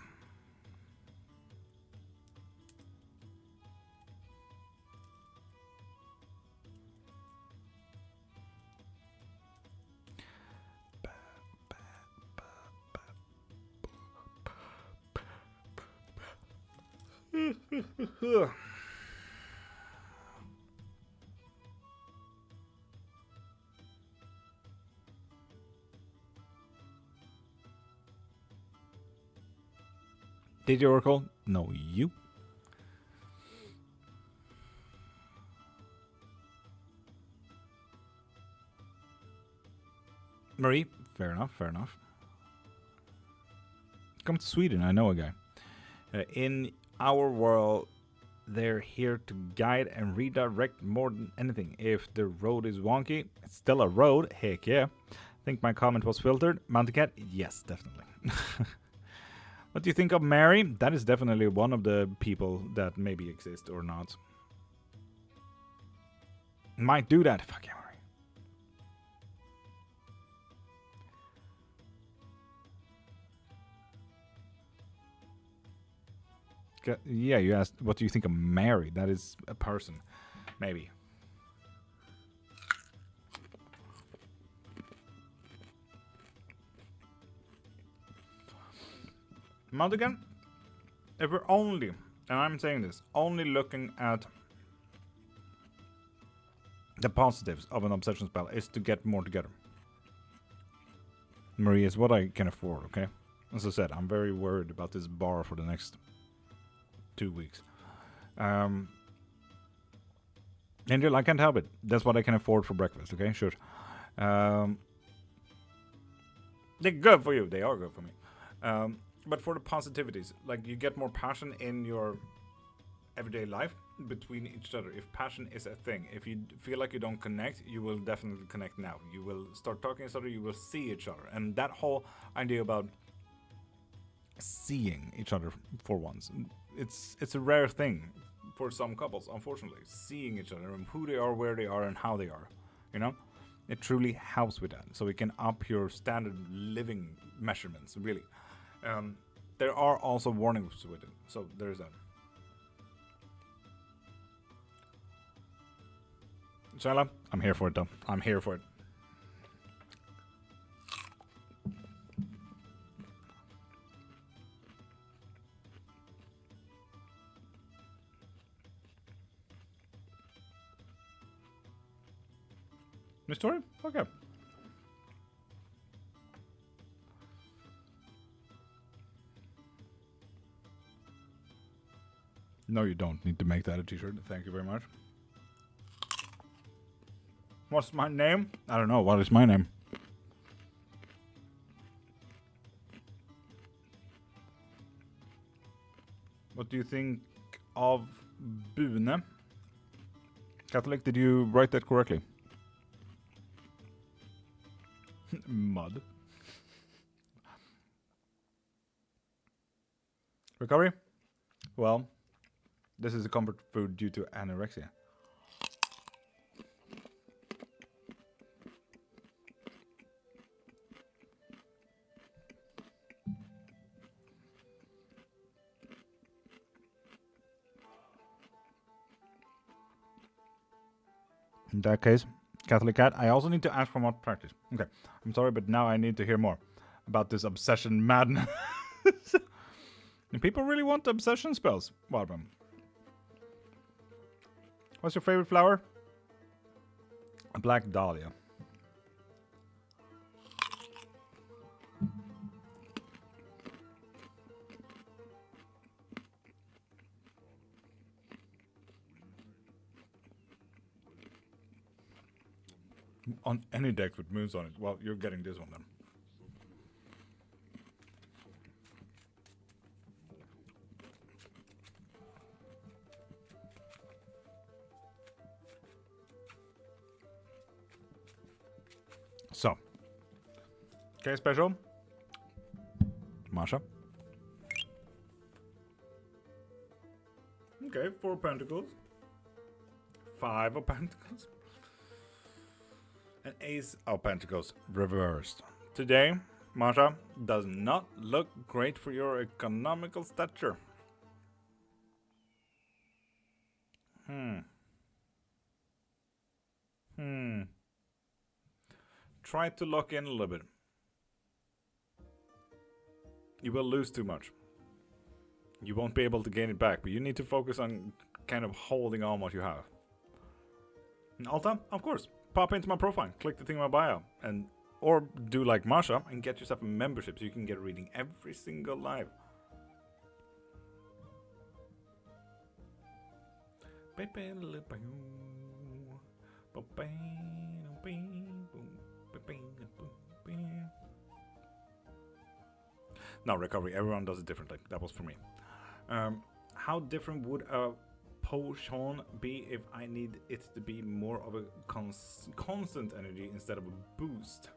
DJ Oracle? No, you. Marie? Fair enough, fair enough. Come to Sweden, I know a guy. In our world, they're here to guide and redirect more than anything. If the road is wonky, it's still a road. Heck yeah. Think my comment was filtered. Mountain yes, definitely. What do you think of Mary? That is definitely one of the people that maybe exist or not. Might do that. Fuck yeah, Mary. Yeah, you asked, what do you think of Mary? That is a person. Maybe. Mulligan, if we're only, and I'm saying this, only looking at the positives of an obsession spell is to get more together. Marie is what I can afford, okay? As I said, I'm very worried about this bar for the next 2 weeks. Angel, I can't help it. That's what I can afford for breakfast, okay? Sure. They're good for you. They are good for me. But for the positivities, like you get more passion in your everyday life between each other. If passion is a thing, if you feel like you don't connect, you will definitely connect now. You will start talking to each other, you will see each other. And that whole idea about seeing each other for once, it's a rare thing for some couples, unfortunately. Seeing each other and who they are, where they are, and how they are, you know? It truly helps with that. So it can up your standard living measurements, really. There are also warnings with it, so there's that. Shala, I'm here for it though. I'm here for it. Miss Tori? Okay. No, you don't need to make that a t-shirt. Thank you very much. What's my name? I don't know. What is my name? What do you think of Bune? Catholic, did you write that correctly? Mud. Recovery? Well, this is a comfort food due to anorexia. In that case, Catholic Cat, I also need to ask for more practice. Okay, I'm sorry, but now I need to hear more about this obsession madness. And people really want obsession spells. Welcome. What's your favorite flower? A black dahlia. On any deck with moons on it. Well, you're getting this one then. So, okay, special. Masha. Okay, 4 pentacles. 5 of pentacles. An ace of pentacles reversed. Today, Masha, does not look great for your economical stature. Try to lock in a little bit. You will lose too much. You won't be able to gain it back, but you need to focus on kind of holding on what you have. And Alta, of course, pop into my profile, click the thing in my bio, or do like Masha and get yourself a membership so you can get a reading every single live. No, recovery, everyone does it differently. That was for me. How different would a potion be if I need it to be more of a constant energy instead of a boost?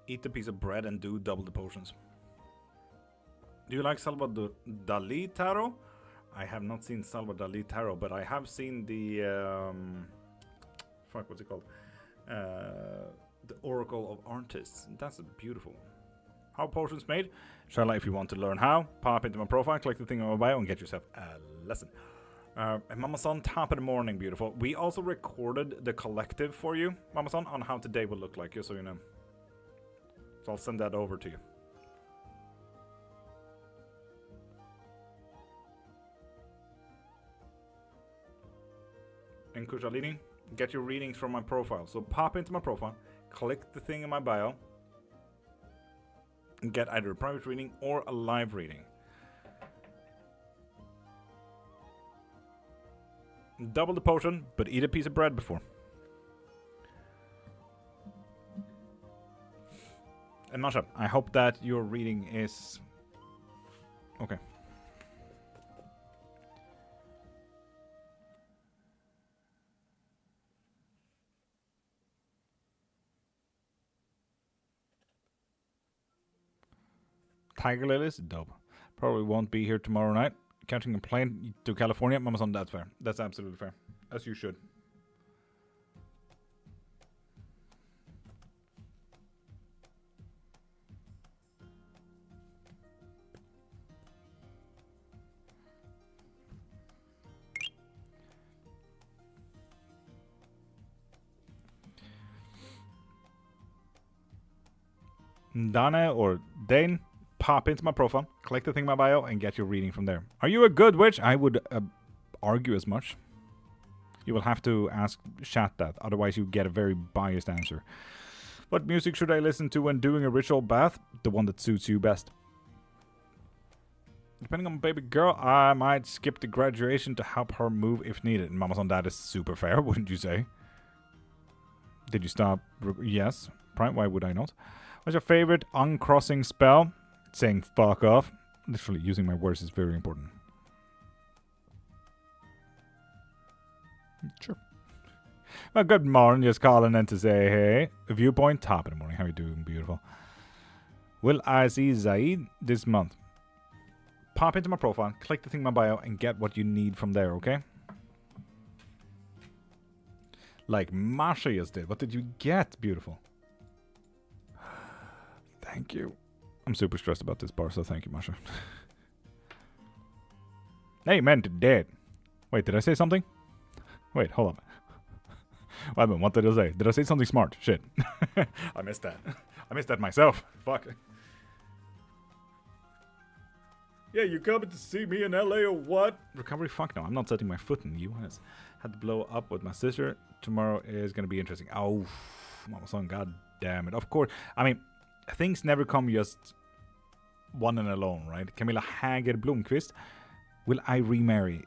Eat a piece of bread and do double the potions. Do you like Salvador Dali tarot? I have not seen Salvador Dali tarot, but I have seen the what's it called? The Oracle of Artists. That's beautiful. How potions made? Sharla, if you want to learn how, pop into my profile, click the thing on my bio, and get yourself a lesson. And Mama-san, top of the morning, beautiful. We also recorded the collective for you, Mama-san, on how today will look like, just so you know. So I'll send that over to you. And Kushalini, get your readings from my profile. So pop into my profile, click the thing in my bio, and get either a private reading or a live reading. Double the potion, but eat a piece of bread before. And Masha, I hope that your reading is okay. Tiger Lily is dope. Probably won't be here tomorrow night. Catching a plane to California. Mama-san, that's fair. That's absolutely fair. As you should. Dana or Dane, pop into my profile, click the thing in my bio, and get your reading from there. Are you a good witch? I would argue as much. You will have to ask chat that, otherwise you get a very biased answer. What music should I listen to when doing a ritual bath? The one that suits you best. Depending on baby girl, I might skip the graduation to help her move if needed. And Mama's on that is super fair, wouldn't you say? Did you stop? Yes. Prime, why would I not? What's your favorite uncrossing spell? Saying fuck off. Literally, using my words is very important. Sure. Well, good morning. Just calling in to say hey. Viewpoint, top of the morning. How are you doing, beautiful? Will I see Zaid this month? Pop into my profile, click the thing in my bio, and get what you need from there, okay? Like Masha just did. What did you get, beautiful? Thank you. I'm super stressed about this bar, so thank you, Masha. Amen to dead. Wait, did I say something? Wait, hold on. Wait a minute, what did I say? Did I say something smart? Shit. I missed that. I missed that myself. Fuck. Yeah, you coming to see me in LA or what? Recovery? Fuck no, I'm not setting my foot in the US. Had to blow up with my sister. Tomorrow is going to be interesting. Oh, Mama son, god damn it. Of course, I mean, things never come just one and alone, right? Camilla Hager Blomqvist, will I remarry?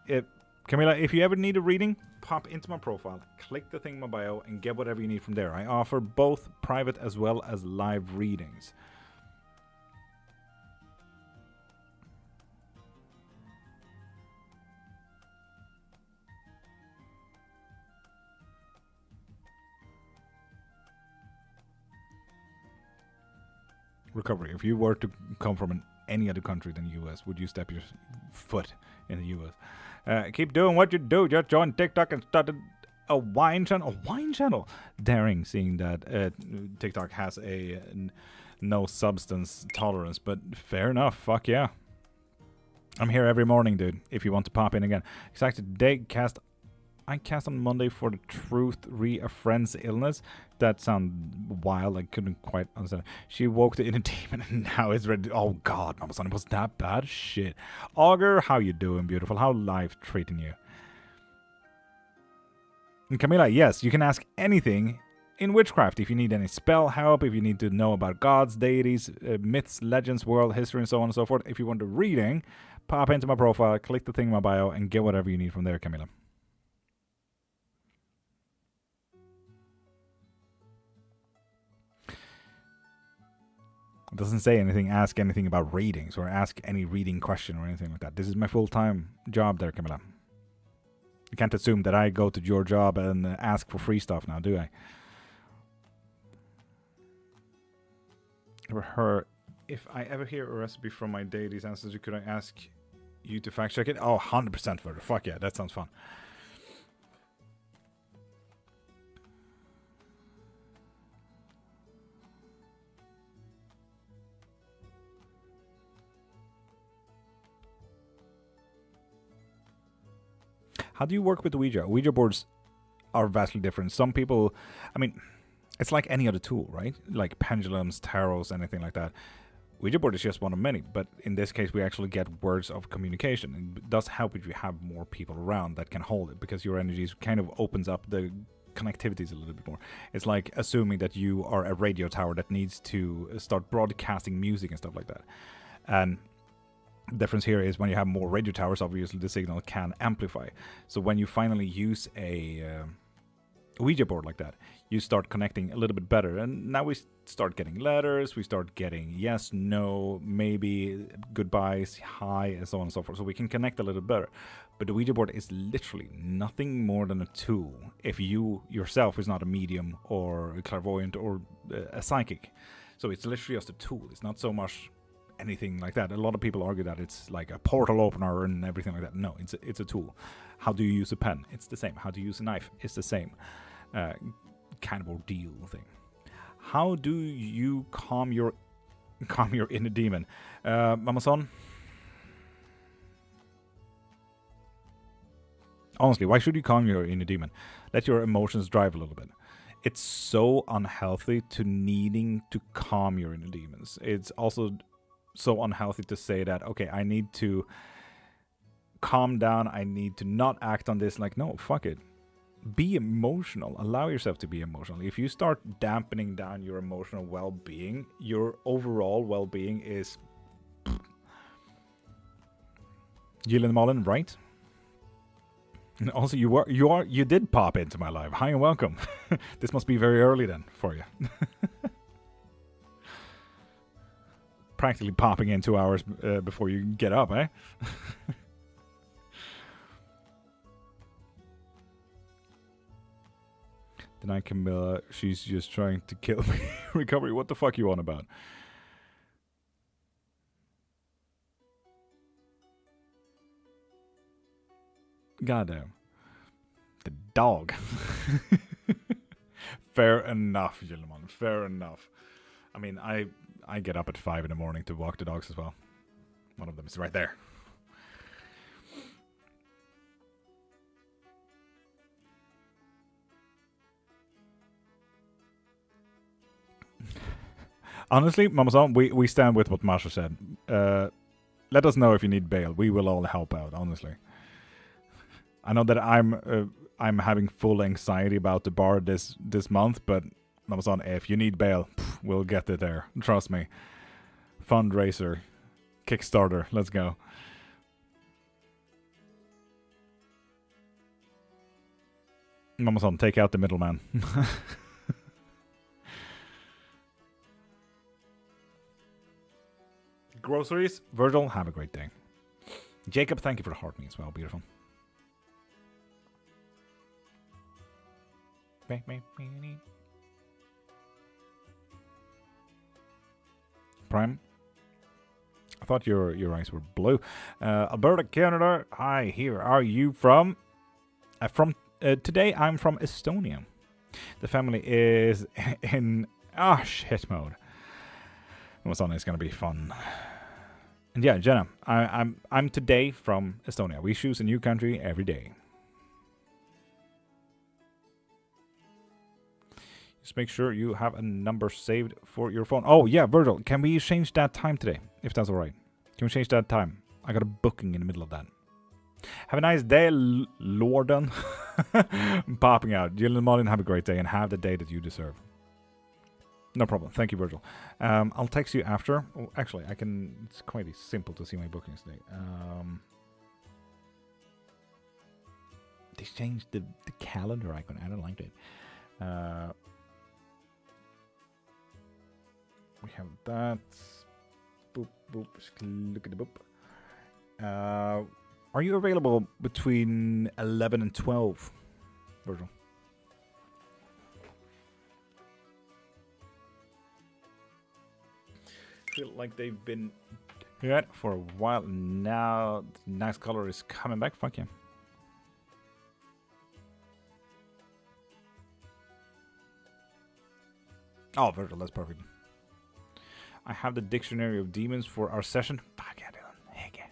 Camilla, if you ever need a reading, pop into my profile, click the thing in my bio, and get whatever you need from there. I offer both private as well as live readings. Recovery. If you were to come from any other country than the US, would you step your foot in the US? Keep doing what you do. Just joined TikTok and started a wine channel. A wine channel? Daring, seeing that TikTok has a no substance tolerance. But fair enough. Fuck yeah. I'm here every morning, dude. If you want to pop in again. Exactly. Today, I cast on Monday for the truth re a friend's illness. That sounded wild. I couldn't quite understand. She woke the inner demon and now it's ready. Oh God, Mama Son, it was that bad? Shit. Augur, how you doing, beautiful? How life treating you? And Camilla, yes, you can ask anything in Witchcraft. If you need any spell help, if you need to know about gods, deities, myths, legends, world history, and so on and so forth. If you want a reading, pop into my profile, click the thing in my bio, and get whatever you need from there, Camilla. It doesn't say anything, ask anything about readings or ask any reading question or anything like that. This is my full-time job there, Camilla. You can't assume that I go to your job and ask for free stuff now, do I? If I ever hear a recipe from my deity's ancestry, could I ask you to fact check it? Oh, 100% for it. Fuck yeah, that sounds fun. How do you work with the Ouija? Ouija boards are vastly different. Some people, I mean, it's like any other tool, right? Like pendulums, tarots, anything like that. Ouija board is just one of many, but in this case, we actually get words of communication. It does help if you have more people around that can hold it, because your energies kind of opens up the connectivities a little bit more. It's like assuming that you are a radio tower that needs to start broadcasting music and stuff like that. And the difference here is when you have more radio towers, obviously the signal can amplify. So when you finally use a Ouija board like that, you start connecting a little bit better. And now we start getting letters, we start getting yes, no, maybe, goodbyes, hi, and so on and so forth. So we can connect a little better. But the Ouija board is literally nothing more than a tool if you yourself is not a medium or a clairvoyant or a psychic. So it's literally just a tool. It's not so much anything like that. A lot of people argue that it's like a portal opener and everything like that. No, it's a tool. How do you use a pen? It's the same. How do you use a knife? It's the same. Kind of ordeal thing. How do you calm your inner demon? Mama-san? Honestly, why should you calm your inner demon? Let your emotions drive a little bit. It's so unhealthy to needing to calm your inner demons. It's also so unhealthy to say that, okay, I need to calm down, I need to not act on this. Like, no, fuck it. Be emotional. Allow yourself to be emotional. If you start dampening down your emotional well-being, your overall well-being is Gyllenmalen, right? And also, you did pop into my live. Hi and welcome. This must be very early then for you. Practically popping in 2 hours before you get up, eh? Deny Camilla, she's just trying to kill me. Recovery, what the fuck you on about? Goddamn. The dog. Fair enough, gentlemen. Fair enough. I mean, I get up at 5 in the morning to walk the dogs as well. One of them is right there. Honestly, Mama-san, we stand with what Masha said. Let us know if you need bail. We will all help out, honestly. I know that I'm having full anxiety about the bar this month, but Amazon, if you need bail, we'll get it there. Trust me. Fundraiser. Kickstarter. Let's go. Amazon, take out the middleman. Groceries. Virgil, have a great day. Jacob, thank you for the heart me as well. Beautiful. Prime. I thought your eyes were blue. Alberta, Canada. Hi, here are you from? Today I'm from Estonia. The family is in shit mode. Amazon is gonna be fun. And yeah, Jenna, I'm today from Estonia. We choose a new country every day. Just make sure you have a number saved for your phone. Oh yeah, Virgil, can we change that time today? If that's alright. Can we change that time? I got a booking in the middle of that. Have a nice day, Lorden. Popping out. Gillian Martin, have a great day and have the day that you deserve. No problem. Thank you, Virgil. I'll text you after. Oh, actually, I can. It's quite simple to see my bookings today. They changed the calendar icon. I don't like it. We have that. Boop, boop. Look at the boop. Are you available between 11 and 12, Virgil? Feel like they've been here for a while now. The nice color is coming back. Fuck yeah. Oh, Virgil, that's perfect. I have the Dictionary of Demons for our session. Fuck yeah, dude. Heck yeah.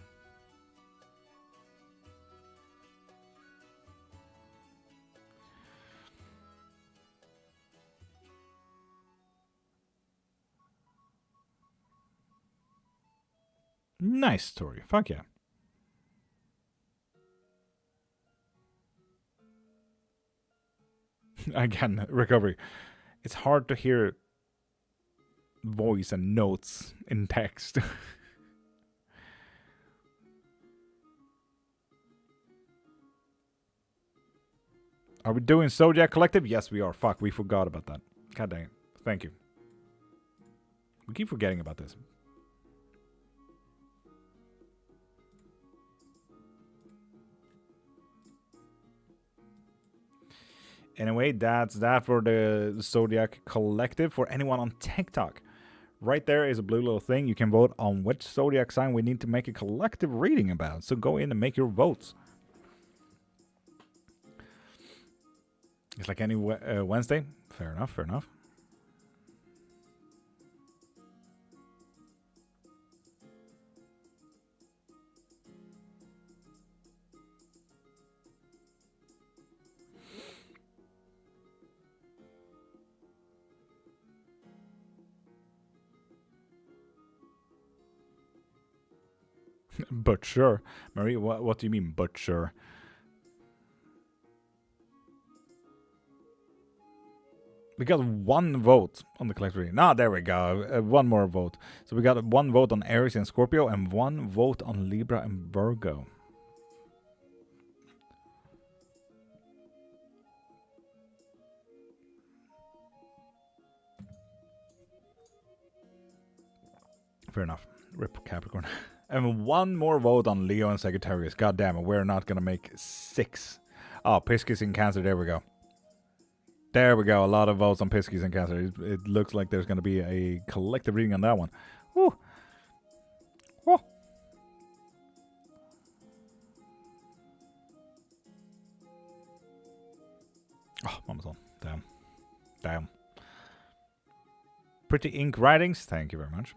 Nice story. Fuck yeah. Again, recovery. It's hard to hear voice and notes in text. Are we doing Zodiac Collective? Yes, we are. Fuck, we forgot about that. God dang it. Thank you. We keep forgetting about this. Anyway, that's that for the Zodiac Collective. For anyone on TikTok, right there is a blue little thing. You can vote on which Zodiac sign we need to make a collective reading about. So go in and make your votes. It's like any Wednesday. Fair enough, fair enough. But sure. Marie, what do you mean, but sure? We got one vote on the collective reading. Ah, there we go. One more vote. So we got one vote on Aries and Scorpio and one vote on Libra and Virgo. Fair enough. Rip Capricorn. And one more vote on Leo and Sagittarius. God damn it, we're not gonna make 6. Oh, Pisces in Cancer, there we go. There we go, a lot of votes on Pisces and Cancer. It looks like there's gonna be a collective reading on that one. Woo! Woo! Oh, Amazon. Damn. Damn. Pretty ink writings, thank you very much.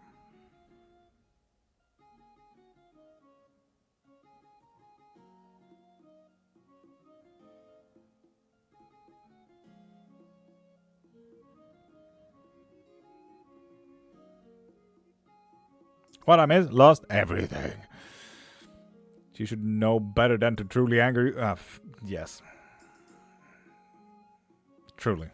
What I missed? Lost everything. You should know better than to truly anger you. Yes. Truly.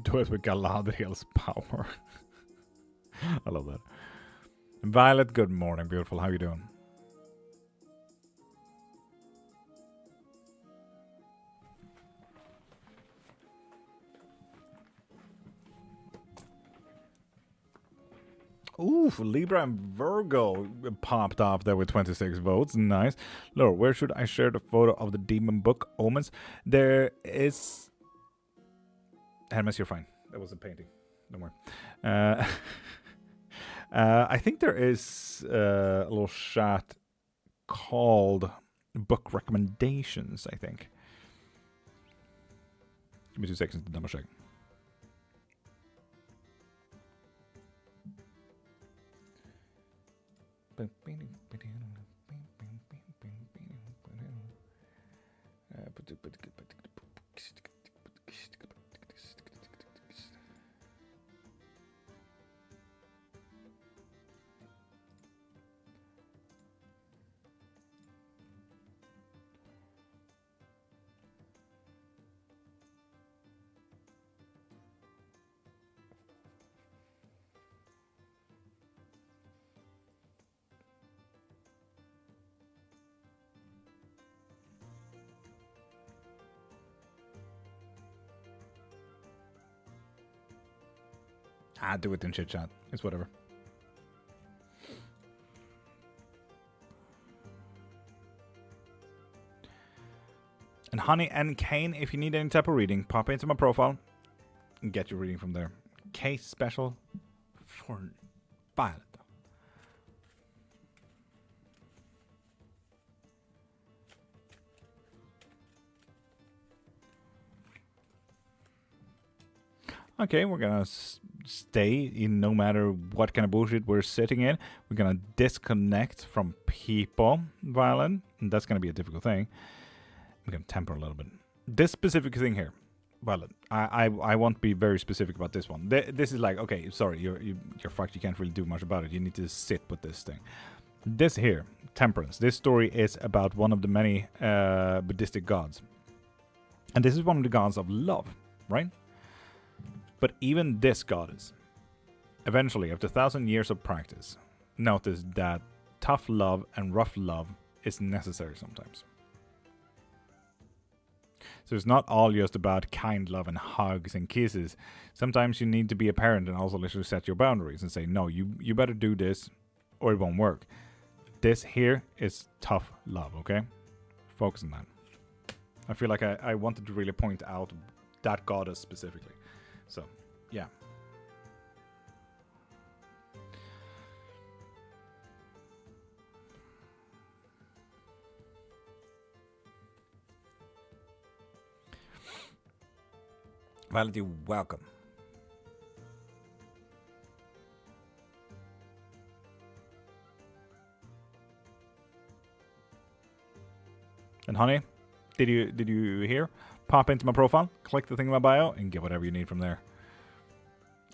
Do it with Galadriel's power. I love that. Violet, good morning, beautiful. How you doing? Ooh, Libra and Virgo popped off there with 26 votes. Nice. Lord, where should I share the photo of the demon book, Omens? There is... Hermes, you're fine. That was a painting. Don't worry. I think there is a little chat called book recommendations, I think. Give me 2 seconds to double check. Do it in chit chat. It's whatever. And Honey and Kane, if you need any type of reading, pop into my profile and get your reading from there. Case special for Violet. Okay, we're gonna stay in no matter what kind of bullshit we're sitting in. We're gonna disconnect from people, Violet, and that's gonna be a difficult thing. I'm gonna temper a little bit. This specific thing here, Violet, I won't be very specific about this one. This is like, okay, sorry, you're fucked. You can't really do much about it. You need to sit with this thing. This here, temperance. This story is about one of the many Buddhistic gods, and this is one of the gods of love, right? But even this goddess, eventually, after 1,000 years of practice, noticed that tough love and rough love is necessary sometimes. So it's not all just about kind love and hugs and kisses. Sometimes you need to be a parent and also literally set your boundaries and say, no, you better do this or it won't work. This here is tough love, okay? Focus on that. I feel like I wanted to really point out that goddess specifically. So, yeah. Violet, welcome. And Honey, did you hear? Pop into my profile, click the thing in my bio, and get whatever you need from there.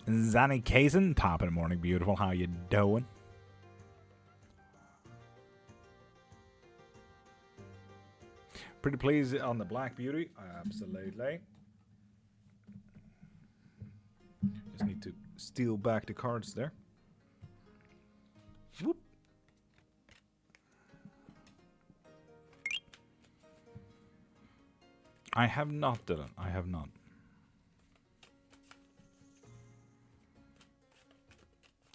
Zanny Kazan, top of the morning, beautiful. How you doing? Pretty pleased on the Black Beauty. Absolutely. Just need to steal back the cards there. Whoop. I have not, Dylan. I have not.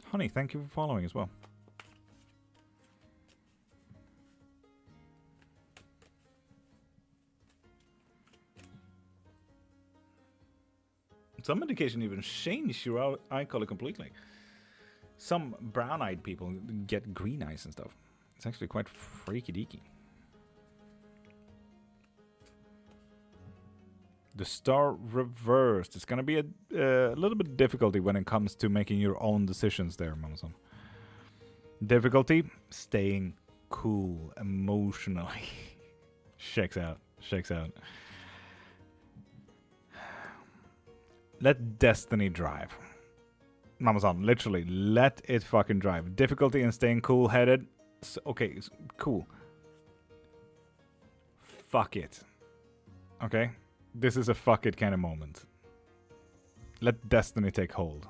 Honey, thank you for following as well. Some medication even change your eye color completely. Some brown-eyed people get green eyes and stuff. It's actually quite freaky-deaky. The star reversed. It's going to be a little bit of difficulty when it comes to making your own decisions there, Mamason. Difficulty? Staying cool emotionally. Shakes out. Shakes out. Let destiny drive. Mamason, literally, let it fucking drive. Difficulty in staying cool-headed. Okay, cool. Fuck it. Okay? This is a fuck it kind of moment. Let destiny take hold.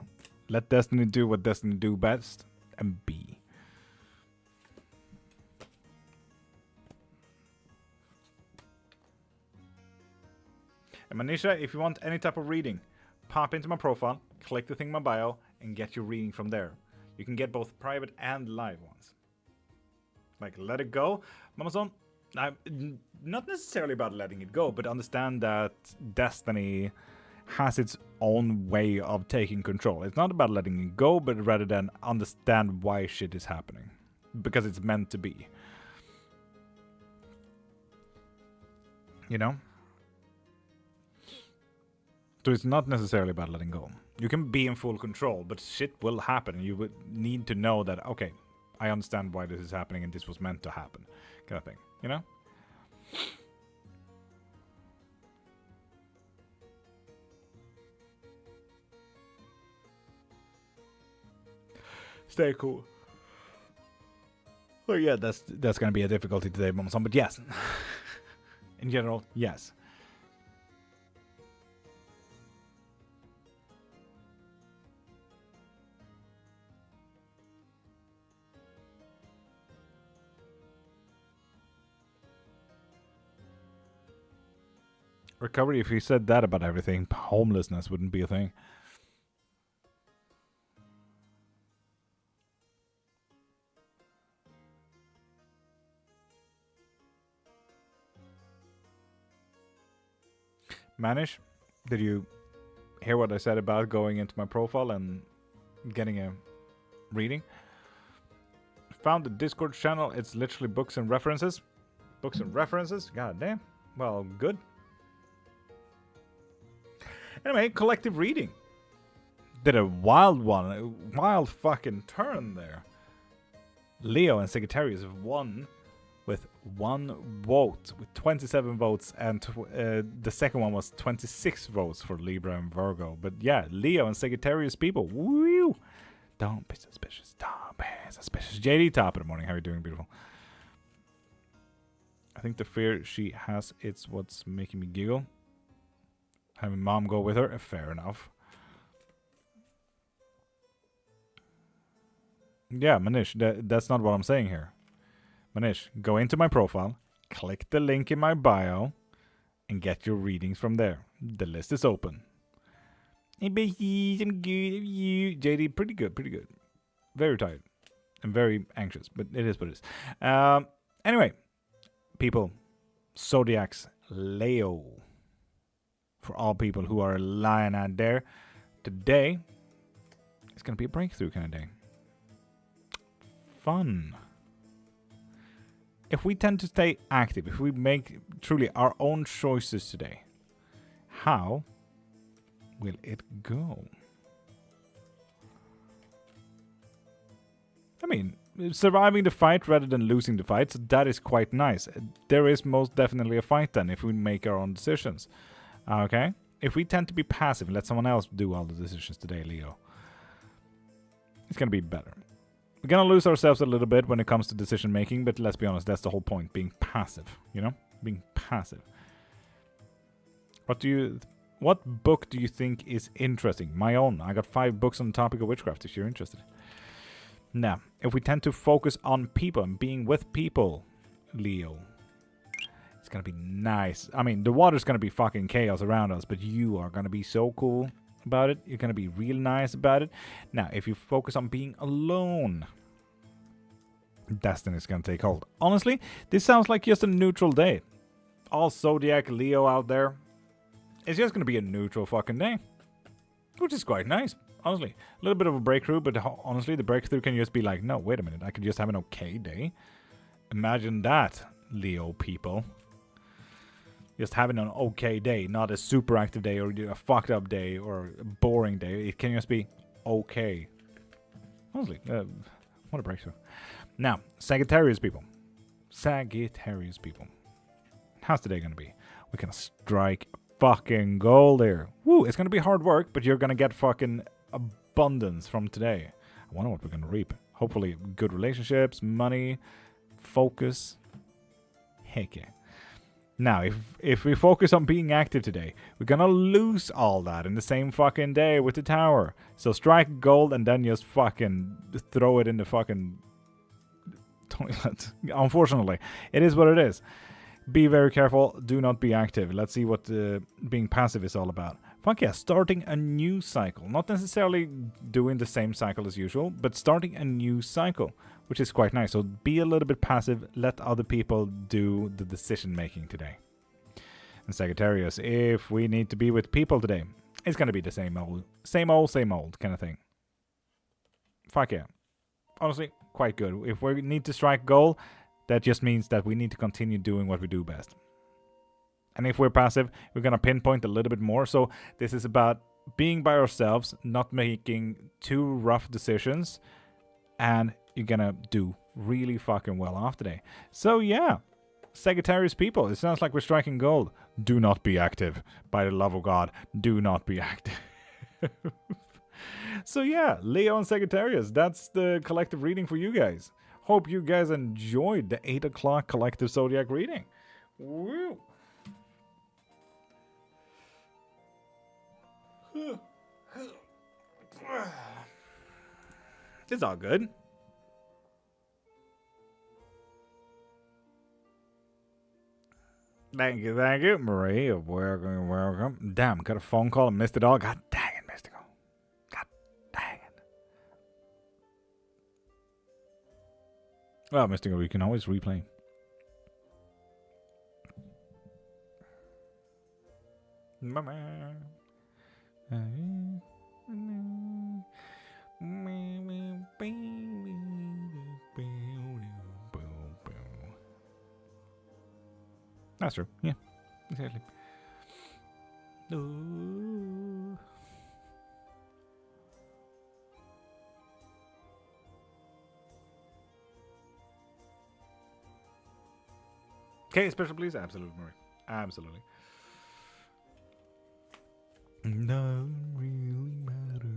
Let destiny do what destiny do best and be. And Manisha, if you want any type of reading, pop into my profile, click the thing in my bio, and get your reading from there. You can get both private and live ones. Like, let it go. Mamazon, I'm not necessarily about letting it go, but understand that destiny has its own way of taking control. It's not about letting it go, but rather than understand why shit is happening. Because it's meant to be. You know? So it's not necessarily about letting go. You can be in full control, but shit will happen. You would need to know that, okay, I understand why this is happening and this was meant to happen. Kind of thing, you know? Stay cool. Well, yeah, that's going to be a difficulty today, Momson, but yes. In general, yes. Recovery, if you said that about everything, homelessness wouldn't be a thing. Manish, did you hear what I said about going into my profile and getting a reading? Found the Discord channel. It's literally books and references. Books and references? God damn. Well, good. Anyway, collective reading. Did a wild one. A wild fucking turn there. Leo and Sagittarius have won with 1 vote, with 27 votes, and the second one was 26 votes for Libra and Virgo. But yeah, Leo and Sagittarius people, woo! Don't be suspicious. Don't be suspicious. JD, top of the morning. How are you doing, beautiful? I think the fear she has, it's what's making me giggle. Having mom go with her, fair enough. Yeah, Manish, that's not what I'm saying here. Manish, go into my profile, click the link in my bio, and get your readings from there. The list is open. Hey, babies, I'm good. You, JD, pretty good, pretty good. Very tired. I'm very anxious, but it is what it is. Anyway, people, Zodiac's Leo. For all people who are lying out there, today it's going to be a breakthrough kind of day. Fun. If we tend to stay active, if we make truly our own choices today, how will it go? I mean, surviving the fight rather than losing the fight, so that is quite nice. There is most definitely a fight then if we make our own decisions. Okay? If we tend to be passive and let someone else do all the decisions today, Leo, it's going to be better. We're going to lose ourselves a little bit when it comes to decision making, but let's be honest, that's the whole point, being passive, you know? Being passive. What book do you think is interesting? My own. I got 5 books on the topic of witchcraft if you're interested. Now, if we tend to focus on people and being with people, Leo, it's going to be nice. I mean, the water's going to be fucking chaos around us, but you are going to be so cool about it. You're going to be real nice about it. Now, if you focus on being alone, destiny's going to take hold. Honestly, this sounds like just a neutral day. All Zodiac Leo out there, it's just going to be a neutral fucking day, which is quite nice. Honestly, a little bit of a breakthrough, but honestly, the breakthrough can just be like, no, wait a minute, I could just have an okay day. Imagine that, Leo people. Just having an okay day, not a super active day or a fucked up day or a boring day. It can just be okay. Honestly, what a breakthrough. Now, Sagittarius people. Sagittarius people. How's today going to be? We're going to strike fucking gold there. Woo, it's going to be hard work, but you're going to get fucking abundance from today. I wonder what we're going to reap. Hopefully, good relationships, money, focus. Heck yeah. Now, if we focus on being active today, we're gonna lose all that in the same fucking day with the tower. So strike gold and then just fucking throw it in the fucking toilet. Unfortunately, it is what it is. Be very careful. Do not be active. Let's see what being passive is all about. Fuck yeah, starting a new cycle. Not necessarily doing the same cycle as usual, but starting a new cycle, which is quite nice. So be a little bit passive. Let other people do the decision making today. And Sagittarius, if we need to be with people today, it's going to be the same old kind of thing. Fuck yeah. Honestly, quite good. If we need to strike goal, that just means that we need to continue doing what we do best. And if we're passive, we're going to pinpoint a little bit more. So this is about being by ourselves, not making too rough decisions, and you're going to do really fucking well off today. So yeah, Sagittarius people, it sounds like we're striking gold. Do not be active. By the love of God, do not be active. So yeah, Leo and Sagittarius, that's the collective reading for you guys. Hope you guys enjoyed the 8 o'clock collective zodiac reading. Woo! It's all good. Thank you, Marie. Welcome. Damn, got a phone call and missed it all. God dang it, Mystical. God dang it. Well, Mystical, you can always replay. Mama. That's true. Yeah, exactly. Ooh. Okay, special please. Absolutely, Marie. Absolutely. No really matters.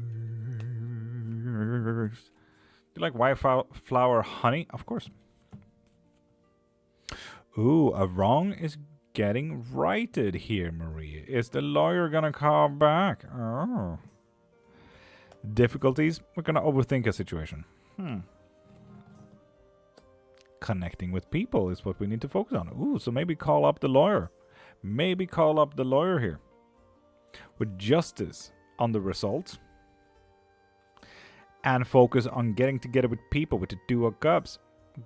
Do you like wildflower honey? Of course. Ooh, a wrong is getting righted here, Marie. Is the lawyer gonna call back? Oh. Difficulties? We're gonna overthink a situation. Connecting with people is what we need to focus on. Ooh, so maybe call up the lawyer. Maybe call up the lawyer here. With justice on the result. And focus on getting together with people with the Two of Cups.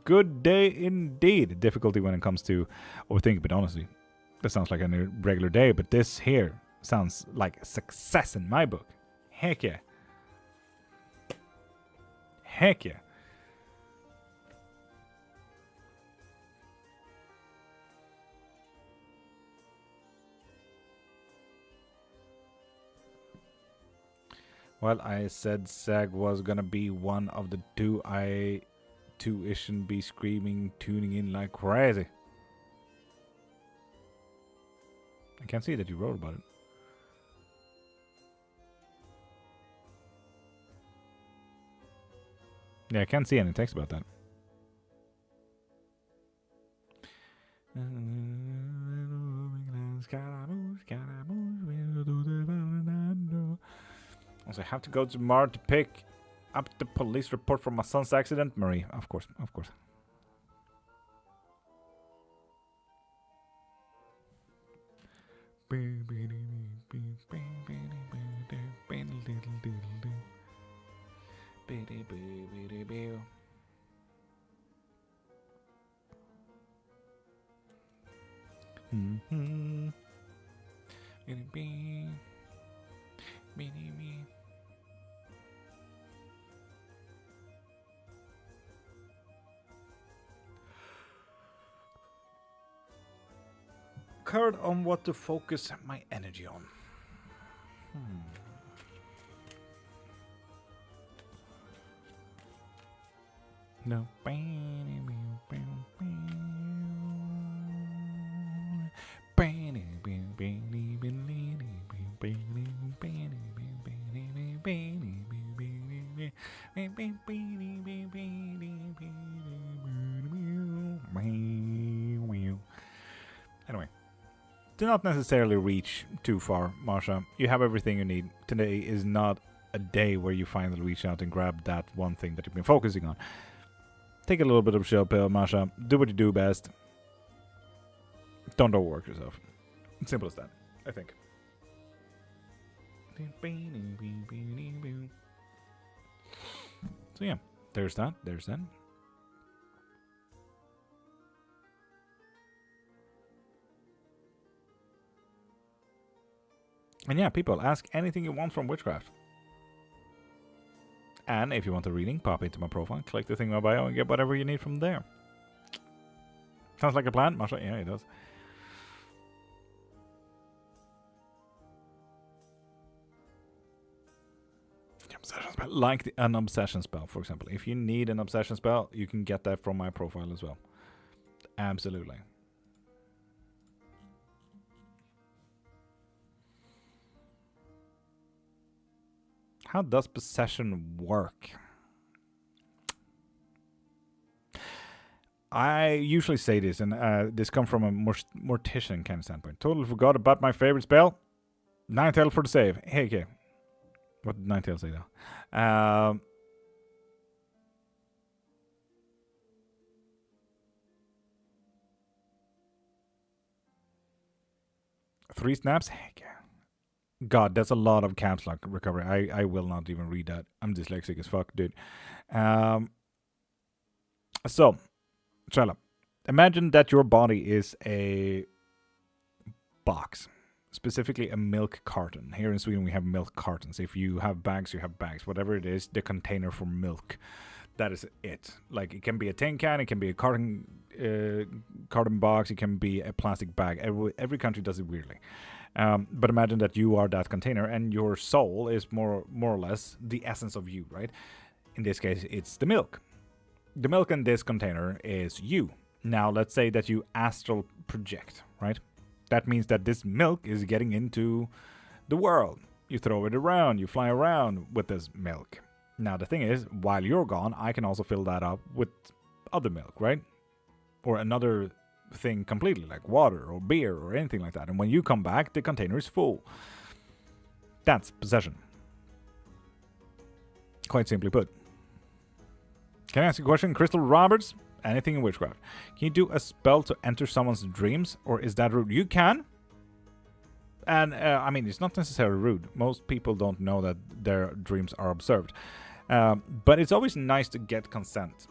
Good day indeed. Difficulty when it comes to overthinking, but honestly, that sounds like a regular day. But this here sounds like a success in my book. Heck yeah. Heck yeah. Well, I said Sag was gonna be one of the two. I too shouldn't be screaming, tuning in like crazy. I can't see that you wrote about it. Yeah, I can't see any text about that. Also, I have to go to Mar to pick up the police report from my son's accident. Marie, of course, of course. Card on what to focus my energy on. No. Anyway, do not necessarily reach too far, Marsha. You have everything you need. Today is not a day where you finally reach out and grab that one thing that you've been focusing on. Take a little bit of chill pill, Marsha. Do what you do best. Don't overwork yourself. Simple as that, I think. So yeah, there's that. There's that. And yeah, people, ask anything you want from Witchcraft. And if you want a reading, pop into my profile, click the thing in my bio, and get whatever you need from there. Sounds like a plan, Marsha? Yeah, it does. Obsession spell. Like an obsession spell, for example. If you need an obsession spell, you can get that from my profile as well. Absolutely. How does possession work? I usually say this, and this comes from a mortician kind of standpoint. Totally forgot about my favorite spell. Ninetale for the save. Hey, okay. What did Ninetale say though? 3 snaps? Heck yeah. God, that's a lot of caps lock recovery. I will not even read that. I'm dyslexic as fuck, dude. So, Trella, imagine that your body is a box, specifically a milk carton. Here in Sweden, we have milk cartons. If you have bags, you have bags. Whatever it is, the container for milk. That is it. Like, it can be a tin can, it can be a carton box, it can be a plastic bag. Every country does it weirdly. But imagine that you are that container, and your soul is more or less the essence of you, right? In this case, it's the milk. The milk in this container is you. Now, let's say that you astral project, right? That means that this milk is getting into the world. You throw it around, you fly around with this milk. Now, the thing is, while you're gone, I can also fill that up with other milk, right? Or another thing completely, like water or beer or anything like that. And when you come back, the container is full. That's possession. Quite simply put. Can I ask you a question? Crystal Roberts, anything in Witchcraft. Can you do a spell to enter someone's dreams? Or is that rude? You can. And, I mean, it's not necessarily rude. Most people don't know that their dreams are observed. But it's always nice to get consent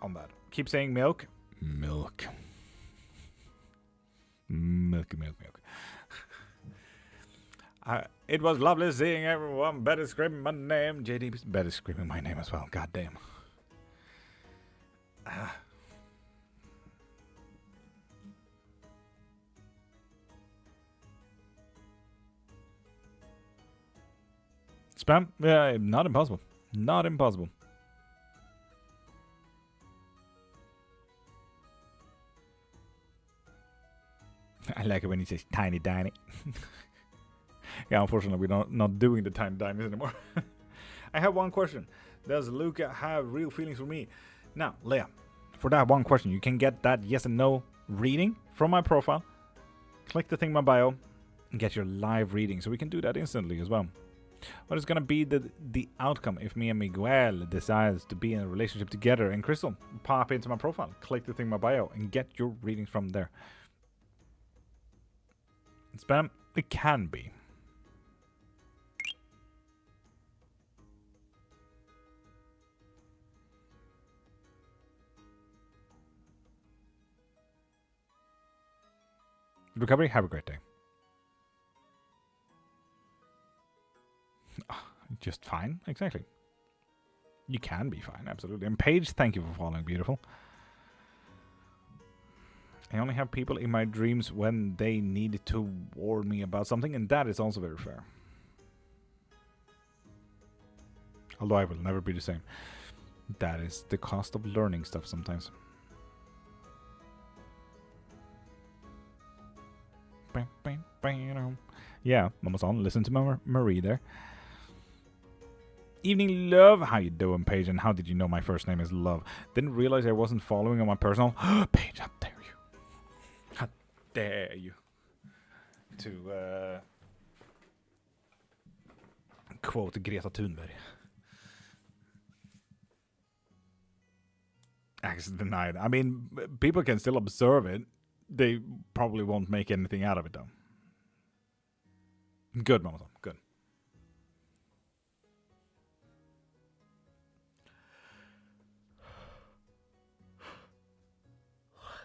on that. Keep saying milk. Milk. Milk. It was lovely seeing everyone. Betty screaming my name. JD Betty screaming my name as well. God damn. Spam? Yeah, not impossible. Not impossible. I like it when he says tiny diny. Yeah, unfortunately, we're not doing the tiny dimies anymore. I have one question. Does Luca have real feelings for me? Now, Leia, for that one question, you can get that yes and no reading from my profile. Click the thing in my bio and get your live reading. So we can do that instantly as well. What is going to be the outcome if me and Miguel decides to be in a relationship together? And Crystal, pop into my profile, click the thing in my bio, and get your readings from there. Spam? It can be. Recovery, have a great day. Just fine, exactly. You can be fine, absolutely. And Paige, thank you for following, beautiful. I only have people in my dreams when they need to warn me about something, and that is also very fair. Although I will never be the same. That is the cost of learning stuff sometimes. Yeah, Mama's on. Listen to Marie there. Evening, love. How you doing, Paige? And how did you know my first name is Love? Didn't realize I wasn't following on my personal. Paige, how dare you? How dare you? to quote Greta Thunberg. Access denied. I mean, people can still observe it. They probably won't make anything out of it, though. Good, Mama Tom. Good.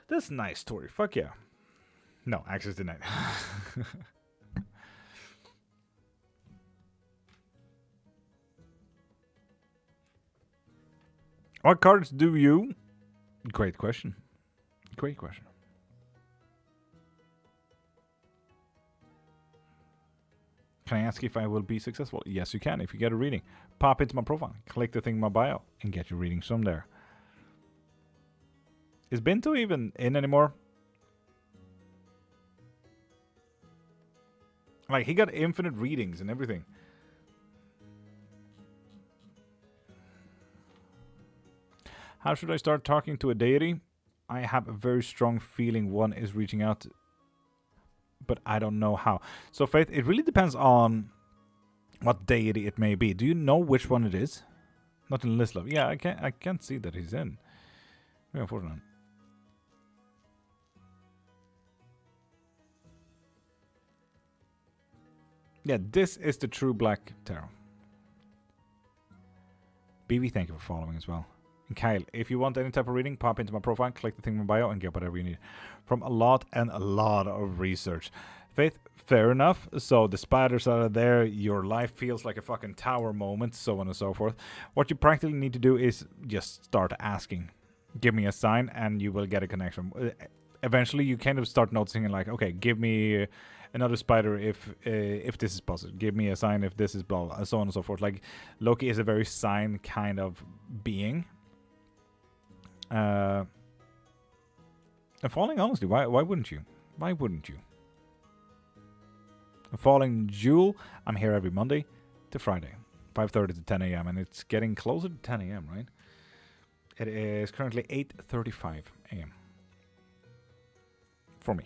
That's a nice story. Fuck yeah. No, access denied. What cards do you... Great question. Great question. Can I ask if I will be successful? Yes, you can. If you get a reading, pop into my profile, click the thing in my bio, and get your readings from there. Is Binto even in anymore? Like, he got infinite readings and everything. How should I start talking to a deity? I have a very strong feeling one is reaching out, but I don't know how. So, Faith, it really depends on what deity it may be. Do you know which one it is? Not in list love. Yeah, I can't see that he's in. Very unfortunate. Yeah, this is the true Black Tarot. BB, thank you for following as well. And Kyle, if you want any type of reading, pop into my profile, click the thing in my bio, and get whatever you need. From a lot of research. Faith, fair enough. So the spiders are there, your life feels like a fucking tower moment, so on and so forth. What you practically need to do is just start asking. Give me a sign, and you will get a connection. Eventually, you kind of start noticing, like, okay, give me another spider if this is positive. Give me a sign if this is blah, blah, so on and so forth. Like, Loki is a very sign kind of being. And Falling, honestly, why wouldn't you? Why wouldn't you? Falling Jewel, I'm here every Monday to Friday, 5:30 to 10 a.m. and it's getting closer to 10 a.m., right? It is currently 8:35 a.m. for me.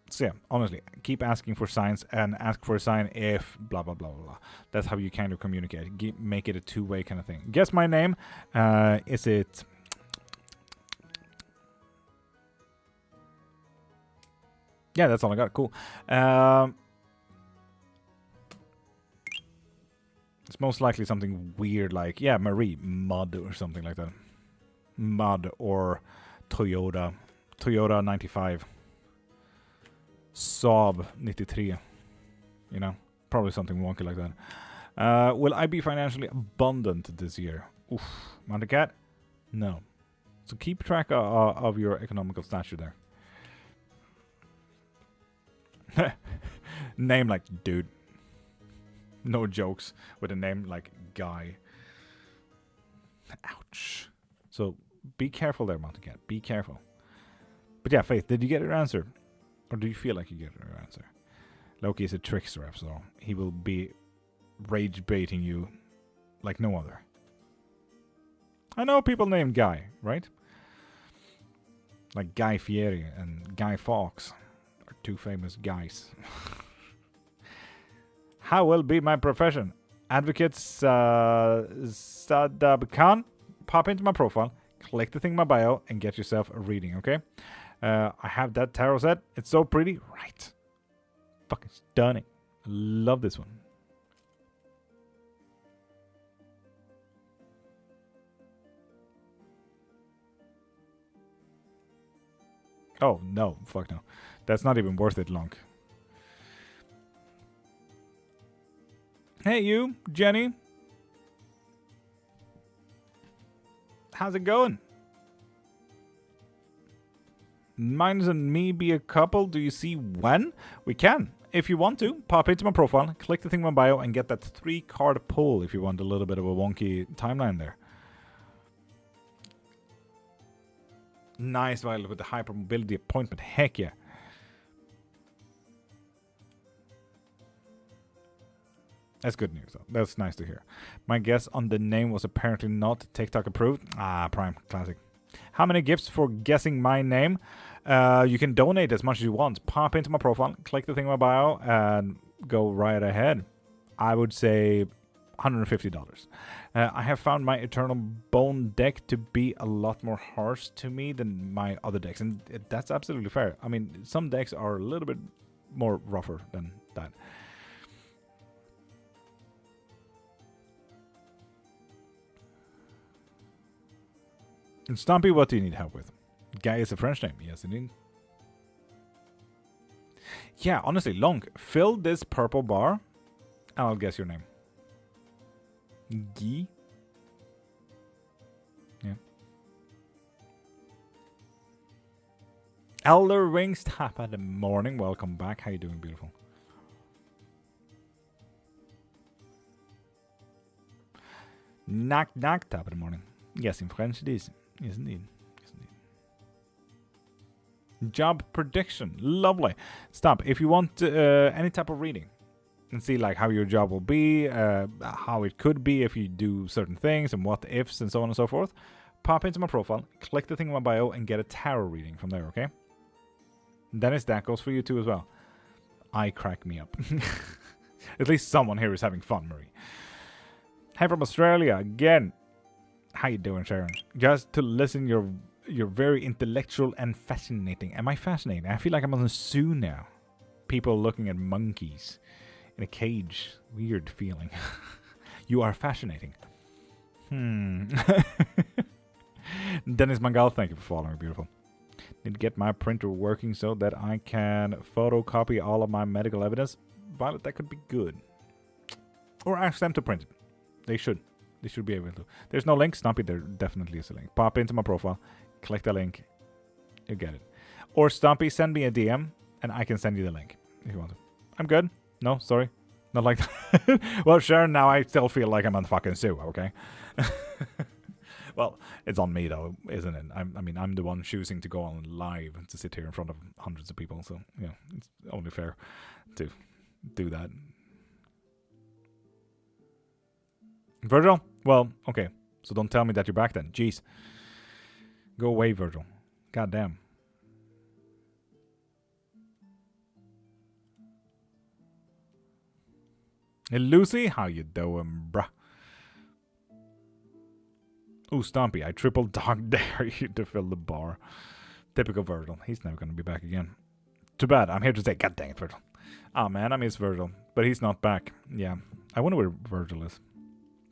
So yeah, honestly, keep asking for signs and ask for a sign if blah, blah, blah, blah, blah. That's how you kind of communicate. Make it a two-way kind of thing. Guess my name. Is it... Yeah, that's all I got. Cool. It's most likely something weird like, yeah, Marie, Mud or something like that. Mud or Toyota. Toyota 95. Saab 93. You know, probably something wonky like that. Will I be financially abundant this year? Oof. Mount a cat? No. So keep track of your economical stature there. Name like dude. No jokes with a name like Guy. Ouch. So be careful there, Mountain Cat. Be careful. But yeah, Faith, did you get your answer? Or do you feel like you get your answer? Loki is a trickster, after all. He will be rage baiting you like no other. I know people named Guy, right? Like Guy Fieri and Guy Fawkes are two famous guys. How will be my profession? Advocate Sadab Khan. Pop into my profile, click the thing in my bio, and get yourself a reading, okay? I have that tarot set. It's so pretty, right? Fucking stunning. Love this one. Oh, no. Fuck no. That's not even worth it long. Hey, you, Jenny. How's it going? Mines and me be a couple. Do you see when? We can. If you want to, pop into my profile, click the thing in my bio, and get that 3-card pull if you want a little bit of a wonky timeline there. Nice, Violet, with the hypermobility appointment. Heck yeah. That's good news, though. That's nice to hear. My guess on the name was apparently not TikTok approved. Ah, Prime. Classic. How many gifts for guessing my name? You can donate as much as you want. Pop into my profile, click the thing in my bio, and go right ahead. I would say $150. I have found my Eternal Bone deck to be a lot more harsh to me than my other decks, and that's absolutely fair. I mean, some decks are a little bit more rougher than that. And Stompy, what do you need help with? Guy is a French name. Yes, indeed. Yeah, honestly, Long, fill this purple bar, and I'll guess your name. Guy? Yeah. Elder Wings, top of the morning. Welcome back. How you doing, beautiful? Knock, knock, top of the morning. Yes, in French it is. Yes, indeed. Yes, indeed. Job prediction. Lovely. Stop. If you want any type of reading and see like how your job will be, how it could be if you do certain things and what ifs and so on and so forth, pop into my profile, click the thing in my bio, and get a tarot reading from there, okay? Dennis, that goes for you too as well. I crack me up. At least someone here is having fun, Marie. Hey, from Australia again. How you doing, Sharon? Just to listen, you're very intellectual and fascinating. Am I fascinating? I feel like I'm on a zoo now. People looking at monkeys in a cage. Weird feeling. You are fascinating. Dennis Mangal, thank you for following me, beautiful. Need to get my printer working so that I can photocopy all of my medical evidence. Violet, that could be good. Or ask them to print it. They should. They should be able to. There's no link. Stumpy, there definitely is a link. Pop into my profile. Click the link. You get it. Or Stumpy, send me a DM and I can send you the link if you want to. I'm good. No, sorry. Not like that. Well, Sharon, now I still feel like I'm on the fucking zoo, okay? Well, it's on me though, isn't it? I mean, I'm the one choosing to go on live to sit here in front of hundreds of people, so yeah, it's only fair to do that. Virgil? Well, okay. So don't tell me that you're back then. Jeez. Go away, Virgil. God damn. Hey, Lucy, how you doing, bruh? Ooh, Stompy, I triple dog dare you to fill the bar. Typical Virgil. He's never going to be back again. Too bad. I'm here to say, God dang it, Virgil. Oh, man, I miss Virgil. But he's not back. Yeah. I wonder where Virgil is.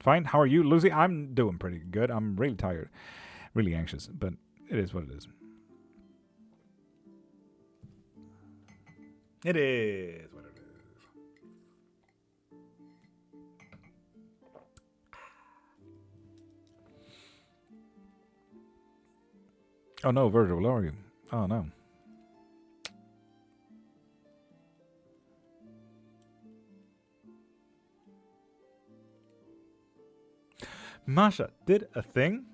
Fine. How are you, Lucy? I'm doing pretty good. I'm really tired. Really anxious. But it is what it is. It is what it is. Oh no, Virgil, where are you? Oh no. Masha did a thing?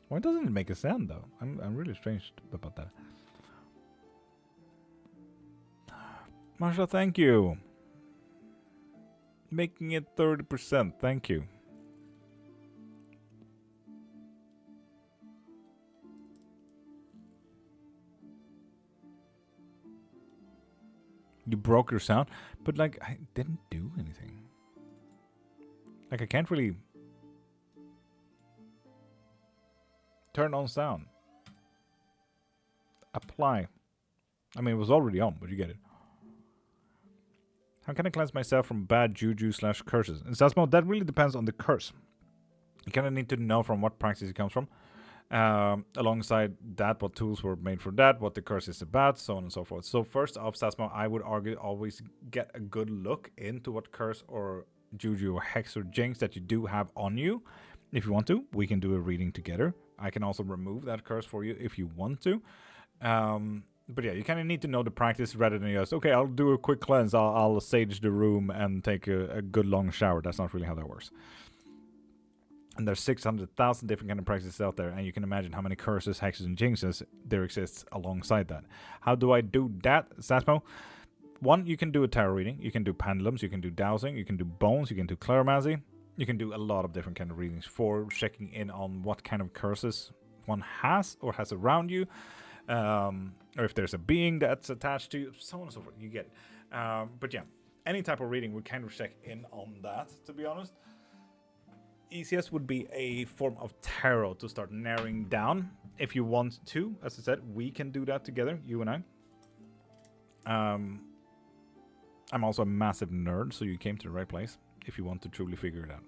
Why doesn't it make a sound though? I'm really strange about that. Masha, thank you. Making it 30%, thank you. You broke your sound, but like I didn't do anything. Like I can't really turn on sound. Apply. I mean, it was already on, but you get it. How can I cleanse myself from bad juju / curses? In Sasmo, that really depends on the curse. You kind of need to know from what practice it comes from. Alongside that, what tools were made for that, what the curse is about, so on and so forth. So first off, Sasmo, I would argue always get a good look into what curse or juju or hex or jinx that you do have on you. If you want to, we can do a reading together. I can also remove that curse for you if you want to. But yeah, you kind of need to know the practice rather than just, okay, I'll do a quick cleanse, I'll sage the room and take a good long shower. That's not really how that works. And there's 600,000 different kind of practices out there, and you can imagine how many curses, hexes, and jinxes there exists alongside that. How do I do that, Sasmo? One, you can do a tarot reading, you can do pendulums, you can do dowsing, you can do bones, you can do cleromancy. You can do a lot of different kind of readings for checking in on what kind of curses one has or has around you, or if there's a being that's attached to you, so on and so forth. You get it. But yeah, any type of reading would kind of check in on that, to be honest. Easiest would be a form of tarot to start narrowing down if you want to. As I said, we can do that together, you and I. I'm also a massive nerd, so you came to the right place if you want to truly figure it out.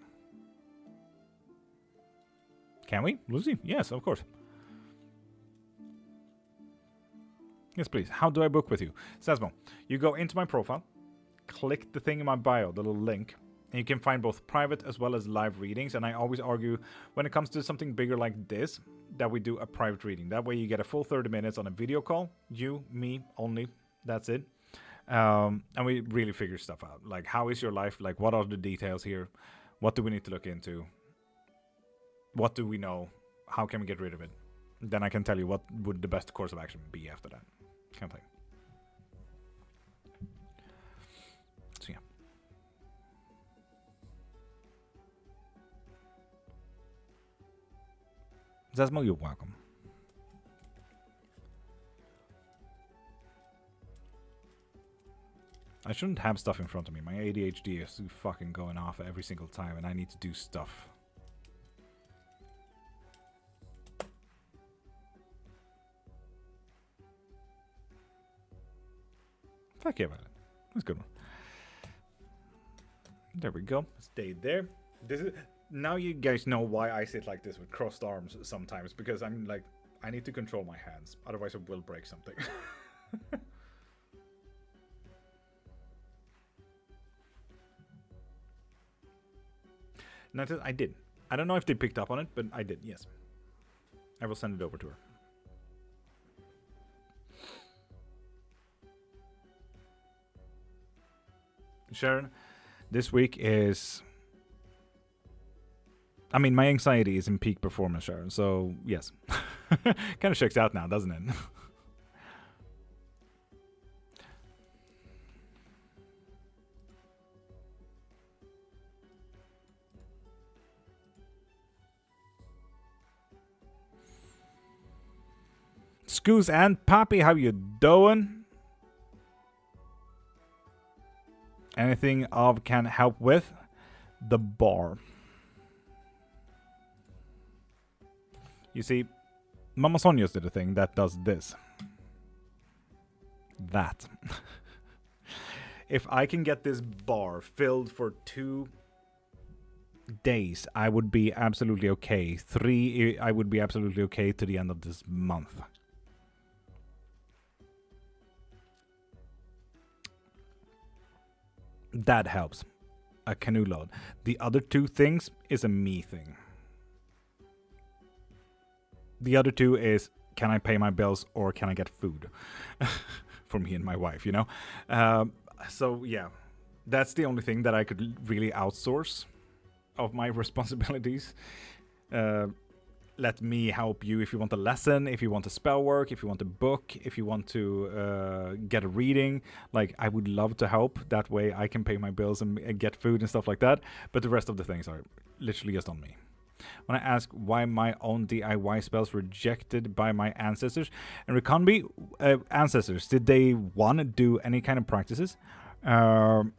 Can we? Lucy? Yes, of course. Yes, please. How do I book with you? Sesmo, you go into my profile, click the thing in my bio, the little link, and you can find both private as well as live readings. And I always argue, when it comes to something bigger like this, that we do a private reading. That way you get a full 30 minutes on a video call. You, me, only. That's it. And we really figure stuff out. Like, how is your life? Like, what are the details here? What do we need to look into? What do we know? How can we get rid of it? Then I can tell you what would the best course of action be after that. Kind of thing. So yeah. Zasmo, you're welcome. I shouldn't have stuff in front of me. My ADHD is fucking going off every single time, and I need to do stuff. Fuck yeah, Violet. That's a good one. There we go. Stayed there. This is now you guys know why I sit like this with crossed arms sometimes, because I'm like, I need to control my hands, otherwise I will break something. Notice I did. I don't know if they picked up on it, but I did, yes. I will send it over to her. Sharon, this week is... I mean, my anxiety is in peak performance, Sharon, so yes. Kind of checks out now, doesn't it? Scoos and Poppy, how you doing? Anything of can help with the bar. You see, Mama Sonia's did a thing that does this. That. If I can get this bar filled for 2 days, I would be absolutely okay. 3, I would be absolutely okay to the end of this month. That helps. A canoe load. The other 2 things is a me thing. The other 2 is, can I pay my bills or can I get food? For me and my wife, you know? So, yeah. That's the only thing that I could really outsource of my responsibilities. Let me help you if you want a lesson, if you want a spell work, if you want a book, if you want to get a reading. Like, I would love to help. That way I can pay my bills and get food and stuff like that. But the rest of the things are literally just on me. When I ask why my own DIY spells rejected by my ancestors, and Reconby, ancestors, did they want to do any kind of practices? 2,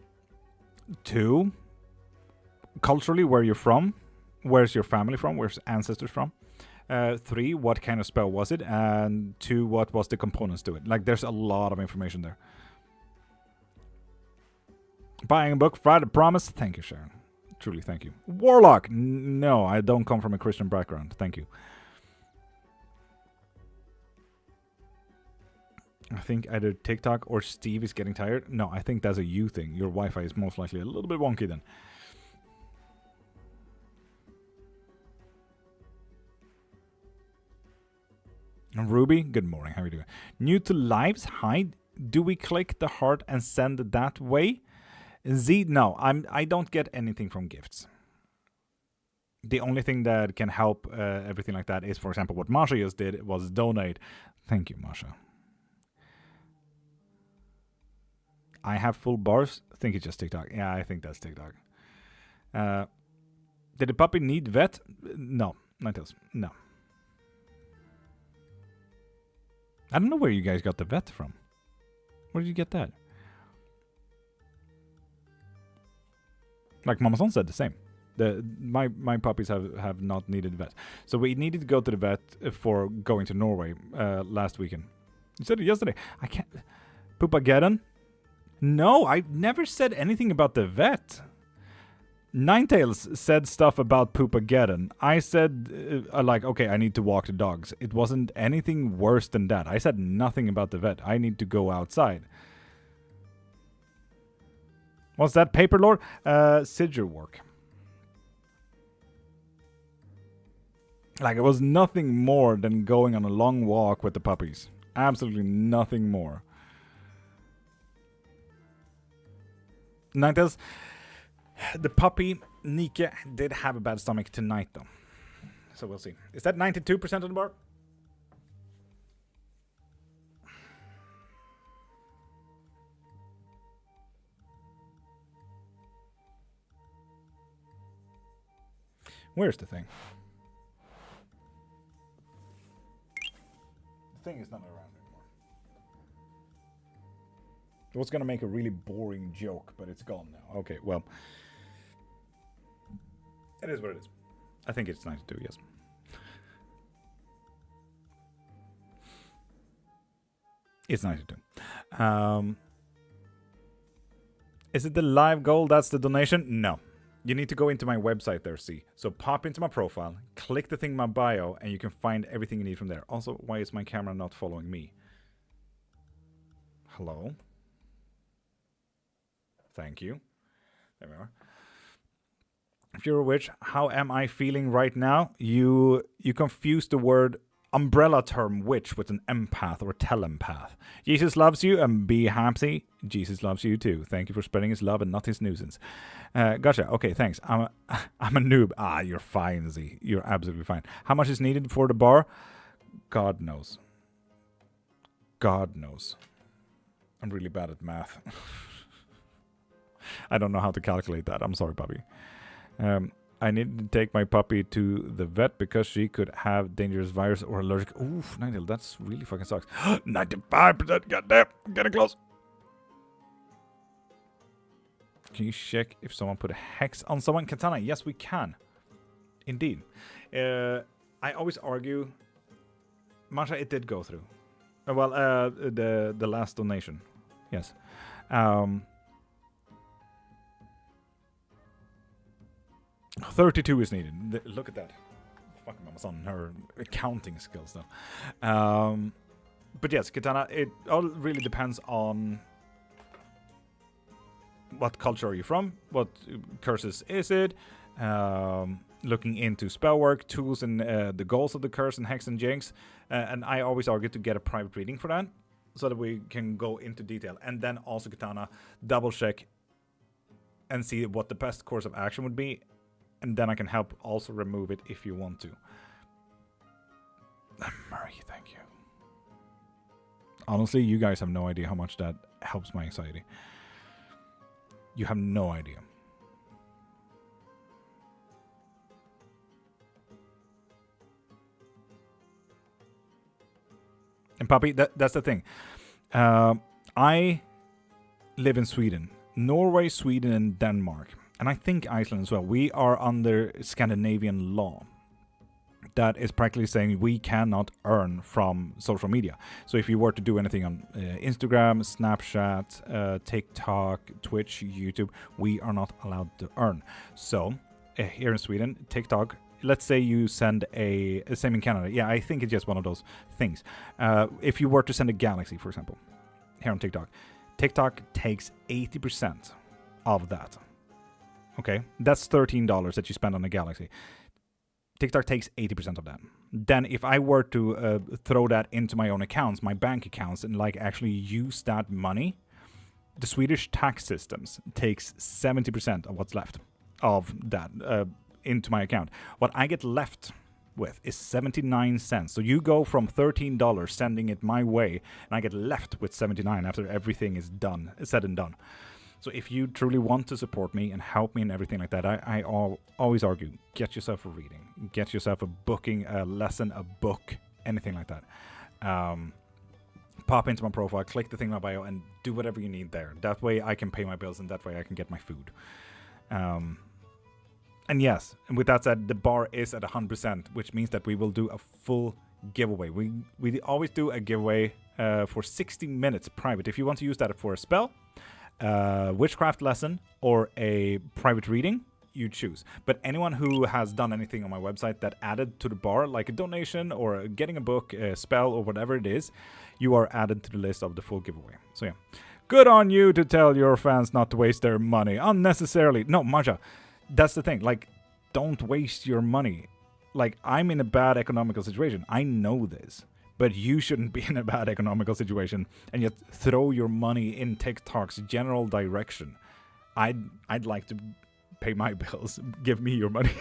culturally, where you're from, where's your family from, where's ancestors from? 3, what kind of spell was it? And 2, what was the components to it? Like, there's a lot of information there. Buying a book, Friday Promise. Thank you, Sharon. Truly, thank you. Warlock. No, I don't come from a Christian background. Thank you. I think either TikTok or Steve is getting tired. No, I think that's a you thing. Your Wi-Fi is most likely a little bit wonky then. Ruby, good morning. How are you doing? New to lives, hi. Do we click the heart and send that way? Z, no, I don't get anything from gifts. The only thing that can help everything like that is, for example, what Masha just did was donate. Thank you, Masha. I have full bars. I think it's just TikTok. Yeah, I think that's TikTok. Did the puppy need vet? No. Ninetales. No. I don't know where you guys got the vet from. Where did you get that? Like Mama Son said the same. My puppies have not needed vet. So we needed to go to the vet for going to Norway last weekend. You said it yesterday. I can't... Poopageddon? No, I never said anything about the vet. Ninetales said stuff about Poopageddon. I said, like, okay, I need to walk the dogs. It wasn't anything worse than that. I said nothing about the vet. I need to go outside. What's that, Paper Lord? Sigil work. Like, it was nothing more than going on a long walk with the puppies. Absolutely nothing more. Ninetales, the puppy, Nike, did have a bad stomach tonight, though. So we'll see. Is that 92% on the bar? Where's the thing? The thing is not around anymore. I was gonna make a really boring joke, but it's gone now. Okay, well. It is what it is. I think it's 92, yes. It's 92. Is it the live goal? That's the donation? No. You need to go into my website there, see. So pop into my profile, click the thing in my bio, and you can find everything you need from there. Also, why is my camera not following me? Hello? Thank you. There we are. If you're a witch, how am I feeling right now? You confuse the word umbrella term witch with an empath or telepath. Jesus loves you and be happy. Jesus loves you too. Thank you for spreading his love and not his nuisance. Gotcha. Okay, thanks. I'm a noob. Ah, you're fine, Z. You're absolutely fine. How much is needed for the bar? God knows. God knows. I'm really bad at math. I don't know how to calculate that. I'm sorry, puppy. I need to take my puppy to the vet because she could have dangerous virus or allergic. Oof, 90, that's really fucking sucks. 95%, goddamn, getting close. Can you check if someone put a hex on someone? Katana, yes, we can. Indeed. I always argue, Masha, it did go through. Well, the last donation, yes. 32 is needed. Look at that. Fucking Mama's on her accounting skills, though. But yes, Katana, it all really depends on what culture are you from, what curses is it, looking into spell work, tools, and the goals of the curse and hex and jinx. And I always argue to get a private reading for that, so that we can go into detail. And then also, Katana, double check and see what the best course of action would be. And then I can help also remove it if you want to. Murray, thank you. Honestly, you guys have no idea how much that helps my anxiety. You have no idea. And Papi, that's the thing. I live in Sweden. Norway, Sweden, and Denmark. And I think Iceland as well. We are under Scandinavian law that is practically saying we cannot earn from social media. So if you were to do anything on Instagram, Snapchat, TikTok, Twitch, YouTube, we are not allowed to earn. So here in Sweden, TikTok, let's say you send same in Canada. Yeah, I think it's just one of those things. If you were to send a galaxy, for example, here on TikTok, TikTok takes 80% of that. Okay, that's $13 that you spend on a galaxy. TikTok takes 80% of that. Then if I were to throw that into my own accounts, my bank accounts, and like actually use that money, the Swedish tax systems takes 70% of what's left of that into my account. What I get left with is 79 cents. So you go from $13 sending it my way, and I get left with 79 after everything is done, said and done. So if you truly want to support me and help me and everything like that, I always argue, get yourself a reading, get yourself a booking, a lesson, a book, anything like that. Pop into my profile, click the thing in my bio, and do whatever you need there. That way I can pay my bills, and that way I can get my food. And yes, and with that said, the bar is at 100%, which means that we will do a full giveaway. We always do a giveaway for 60 minutes private. If you want to use that for a spell, witchcraft lesson, or a private reading, you choose. But anyone who has done anything on my website that added to the bar, like a donation or getting a book, a spell, or whatever it is, you are added to the list of the full giveaway. So yeah, good on you to tell your fans not to waste their money unnecessarily. No, Marja, that's the thing. Like, don't waste your money. Like, I'm in a bad economical situation. I know this. But you shouldn't be in a bad economical situation and yet throw your money in TikTok's general direction. I'd like to pay my bills. Give me your money.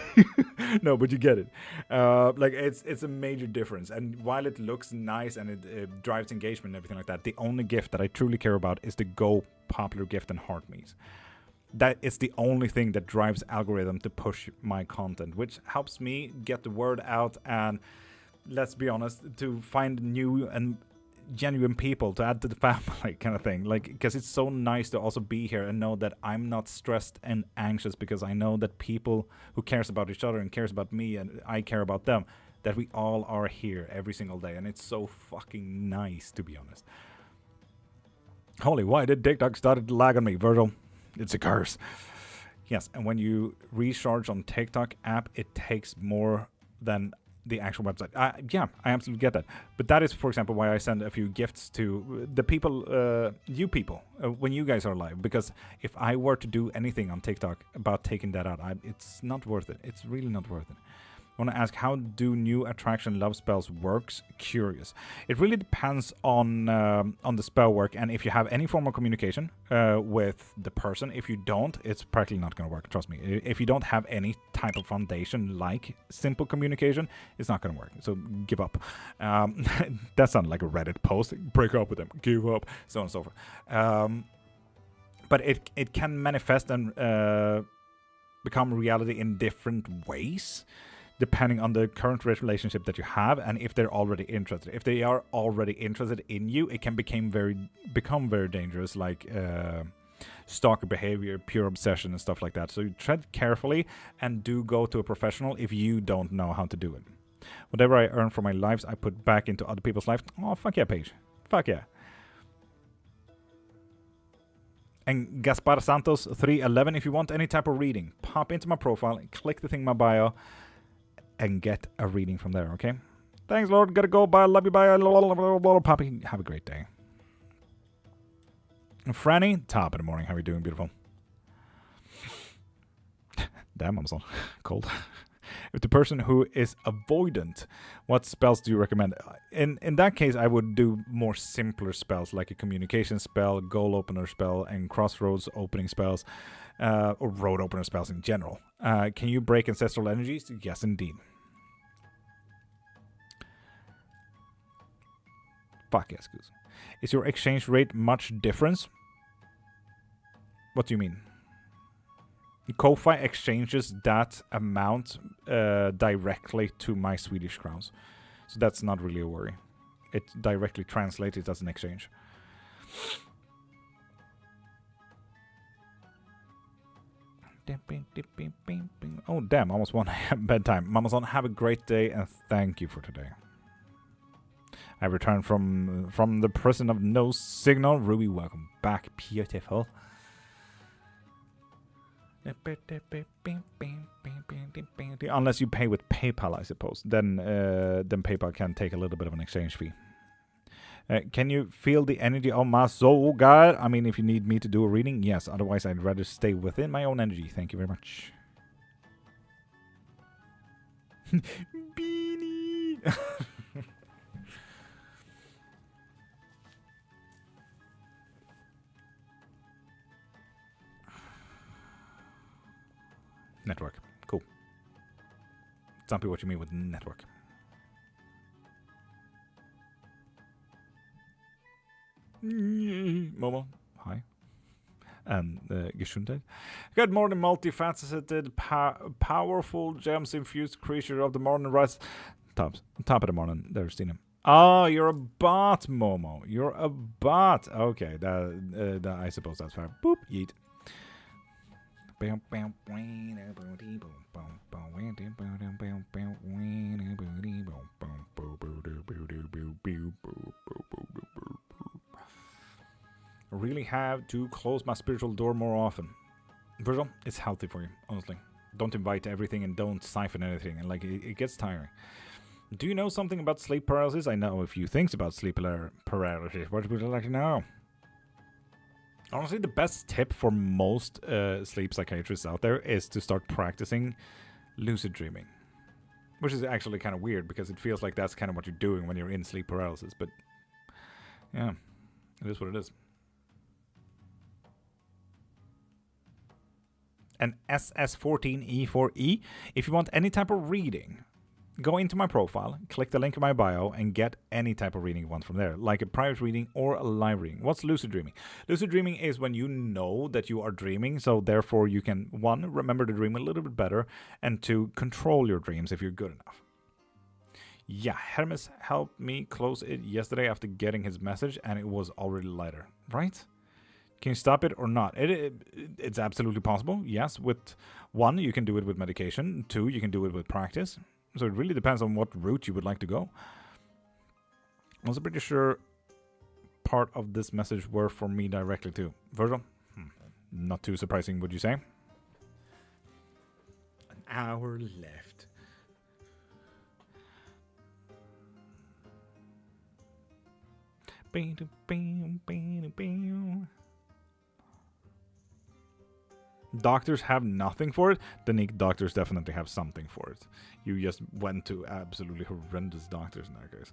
No, but you get it. Like, it's a major difference. And while it looks nice and it drives engagement and everything like that, the only gift that I truly care about is the Go popular gift and heart me's. That is the only thing that drives algorithm to push my content, which helps me get the word out and, let's be honest, to find new and genuine people to add to the family kind of thing. Like, because it's so nice to also be here and know that I'm not stressed and anxious, because I know that people who cares about each other and cares about me and I care about them, that we all are here every single day. And it's so fucking nice, to be honest. Holy, why did TikTok start to lag on me, Virgil? It's a curse. Yes, and when you recharge on TikTok app, it takes more than the actual website. Yeah, I absolutely get that. But that is, for example, why I send a few gifts to the people, you people, when you guys are live. Because if I were to do anything on TikTok about taking that out, it's not worth it. It's really not worth it. I want to ask, how do new attraction love spells works? Curious. It really depends on the spell work, and if you have any form of communication with the person. If you don't, it's practically not going to work. Trust me. If you don't have any type of foundation like simple communication, it's not going to work. So give up. That sounded like a Reddit post. Break up with them. Give up. So on and so forth. But it can manifest and become reality in different ways, depending on the current relationship that you have and if they're already interested. If they are already interested in you, it can become very dangerous, like stalker behavior, pure obsession, and stuff like that. So you tread carefully and do go to a professional if you don't know how to do it. Whatever I earn from my lives, I put back into other people's lives. Oh, fuck yeah, Paige. Fuck yeah. And Gaspar Santos 311, if you want any type of reading, pop into my profile, click the thing in my bio, and get a reading from there, okay? Thanks, Lord. Gotta go. Bye. Love you. Bye. Poppy, have a great day. And Franny, top of the morning. How are you doing, beautiful? Damn, I'm so cold. If the person who is avoidant, what spells do you recommend? In that case, I would do more simpler spells, like a communication spell, goal opener spell, and crossroads opening spells, or road opener spells in general. Can you break ancestral energies? Yes, indeed. Fuck yes, Goose. Is your exchange rate much difference? What do you mean? Ko-Fi exchanges that amount directly to my Swedish crowns. So that's not really a worry. It directly translates it as an exchange. Oh, damn, almost 1 a.m. bedtime. Mama's-on, have a great day and thank you for today. I returned from the prison of no signal. Ruby, welcome back. Beautiful. Unless you pay with PayPal, I suppose. Then PayPal can take a little bit of an exchange fee. Can you feel the energy of my soul, God? I mean, if you need me to do a reading, yes. Otherwise, I'd rather stay within my own energy. Thank you very much. Beanie. Network. Cool. Tell me what you mean with network. Momo, hi. and Gesundheit. Good morning, multifaceted, powerful, gems-infused creature of the morning rise. Top of the morning, there's Stina. Oh, you're a bot, Momo. You're a bot. Okay, that I suppose that's fair. Boop, yeet. Really have to close my spiritual door more often. Virgil, it's healthy for you, honestly. Don't invite everything and don't siphon anything, and like it gets tiring. Do you know something about sleep paralysis? I know a few things about sleep paralysis. What would you like to know? Honestly, the best tip for most sleep psychiatrists out there is to start practicing lucid dreaming. Which is actually kind of weird because it feels like that's kind of what you're doing when you're in sleep paralysis. But yeah, it is what it is. And SS14E4E, if you want any type of reading, go into my profile, click the link in my bio, and get any type of reading you want from there, like a private reading or a live reading. What's lucid dreaming? Lucid dreaming is when you know that you are dreaming, so therefore you can, 1, remember the dream a little bit better, and 2, control your dreams if you're good enough. Yeah, Hermes helped me close it yesterday after getting his message, and it was already lighter, right? Can you stop it or not? It's absolutely possible, yes. With 1, you can do it with medication. 2, you can do it with practice. So it really depends on what route you would like to go. I'm also pretty sure part of this message were for me directly too. Virgil? Not too surprising, would you say? An hour left. Doctors have nothing for it. The doctors definitely have something for it. You just went to absolutely horrendous doctors in that case.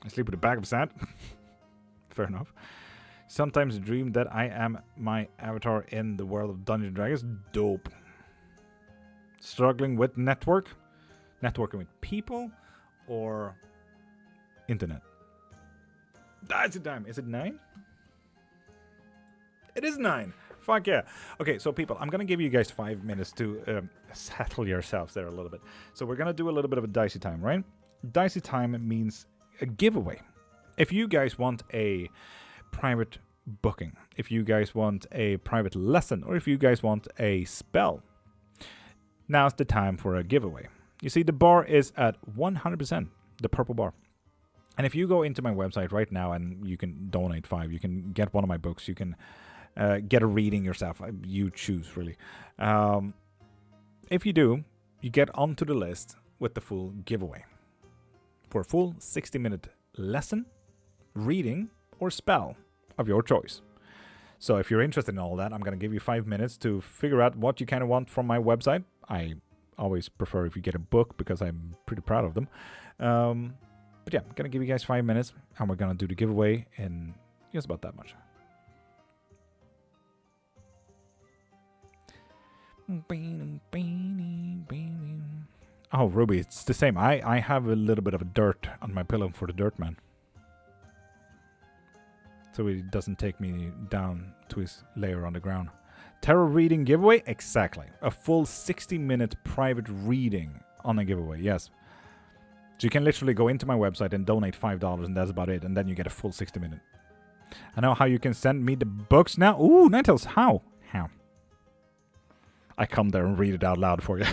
I sleep with a bag of sand. Fair enough. Sometimes dream that I am my avatar in the world of Dungeons & Dragons. Dope. Struggling with networking with people or internet. That's the time. Is it 9? It is 9. Fuck yeah. Okay, so people, I'm going to give you guys 5 minutes to settle yourselves there a little bit. So we're going to do a little bit of a dicey time, right? Dicey time means a giveaway. If you guys want a private booking, if you guys want a private lesson, or if you guys want a spell, now's the time for a giveaway. You see, the bar is at 100%, the purple bar. And if you go into my website right now and you can donate 5, you can get one of my books, you can get a reading yourself. You choose, really. If you do, you get onto the list with the full giveaway for a full 60-minute lesson, reading, or spell of your choice. So if you're interested in all that, I'm going to give you 5 minutes to figure out what you kind of want from my website. I always prefer if you get a book because I'm pretty proud of them. But yeah, I'm going to give you guys 5 minutes, and we're going to do the giveaway in just about that much. Oh, Ruby, it's the same. I have a little bit of a dirt on my pillow for the dirt man. So it doesn't take me down to his layer on the ground. Tarot reading giveaway? Exactly. A full 60-minute private reading on a giveaway, yes. So you can literally go into my website and donate $5 and that's about it. And then you get a full 60-minute. I know how you can send me the books now. Ooh, Ninetales, how? How? I come there and read it out loud for you.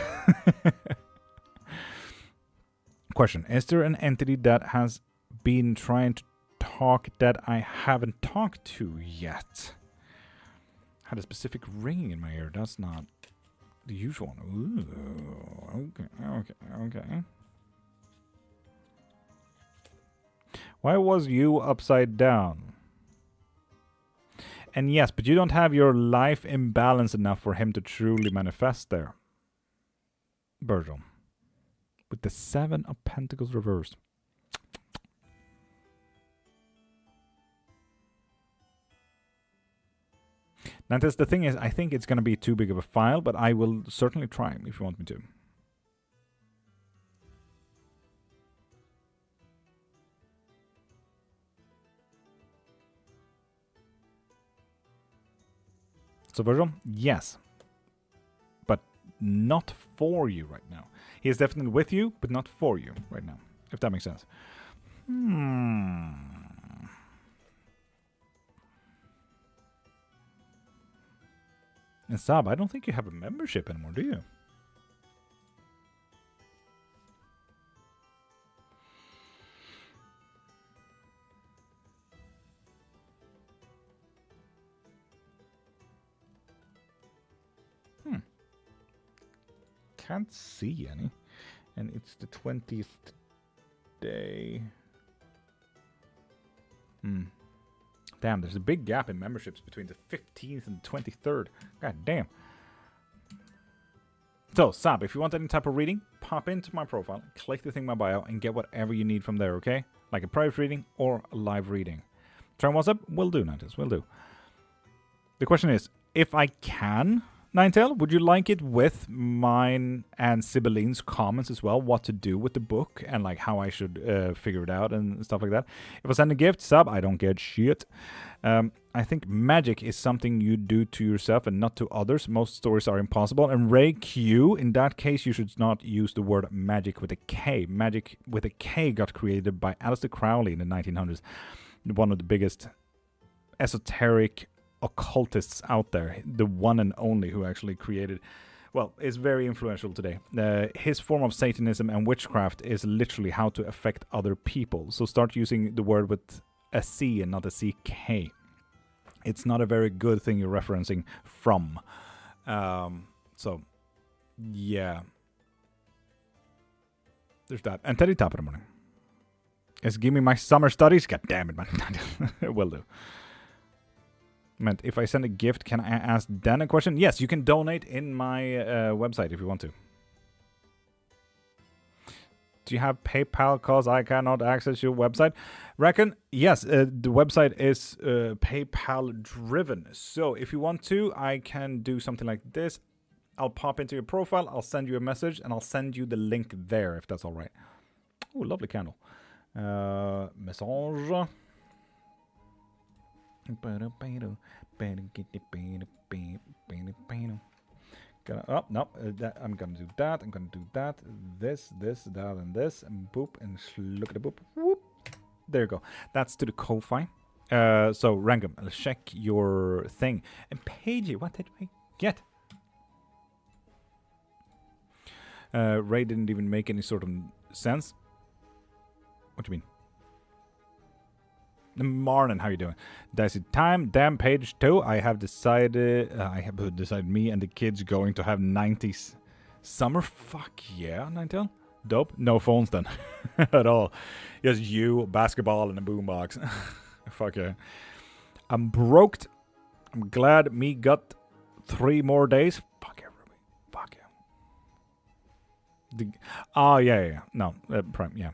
Question. Is there an entity that has been trying to talk that I haven't talked to yet? Had a specific ringing in my ear. That's not the usual one. Ooh, okay. Why was you upside down? And yes, but you don't have your life imbalance enough for him to truly manifest there. Virgil. With the 7 of Pentacles reversed. Now, the thing is, I think it's going to be too big of a file, but I will certainly try if you want me to. So Virgil, yes. But not for you right now. He is definitely with you, but not for you right now. If that makes sense. And Sab, I don't think you have a membership anymore, do you? Can't see any. And it's the 20th day. Damn, there's a big gap in memberships between the 15th and the 23rd. God damn. So, Sab, if you want any type of reading, pop into my profile, click the thing in my bio, and get whatever you need from there, okay? Like a private reading or a live reading. Try on WhatsApp? Will do, Ninetales, will do. The question is, if I can, Ninetale, would you like it with mine and Sibylline's comments as well? What to do with the book and like how I should figure it out and stuff like that. If I send a gift, Sub, I don't get shit. I think magic is something you do to yourself and not to others. Most stories are impossible. And Ray Q, in that case, you should not use the word magic with a K. Magic with a K got created by Aleister Crowley in the 1900s. One of the biggest esoteric occultists out there, the one and only who actually created, well, is very influential today. His form of Satanism and witchcraft is literally how to affect other people. So start using the word with a C and not a CK. It's not a very good thing you're referencing from. So, yeah. There's that. And Teddy, top of the morning. Is give me my summer studies? God damn it, man. It will do. Meant if I send a gift, can I ask Dan a question? Yes, you can donate in my website if you want to. Do you have PayPal cause I cannot access your website? Reckon? Yes, the website is PayPal driven. So if you want to, I can do something like this. I'll pop into your profile, I'll send you a message, and I'll send you the link there if that's all right. Oh, lovely candle. Message. Oh, no, I'm gonna do that. I'm gonna do that. This, that, and this, and boop, and look at the boop. Whoop. There you go. That's to the Ko-Fi. So, Rangam, let's check your thing. And Paige, what did I get? Ray didn't even make any sort of sense. What do you mean? Morning, how you doing? Dicey time, damn page 2. I have decided me and the kids going to have 90s summer. Fuck yeah, Ninetale. Dope. No phones then. At all. Just you, basketball, and a boombox. Fuck yeah. I'm broked. I'm glad me got 3 more days. Fuck yeah, Ruby. Fuck yeah. Oh, yeah. No, Prime, yeah.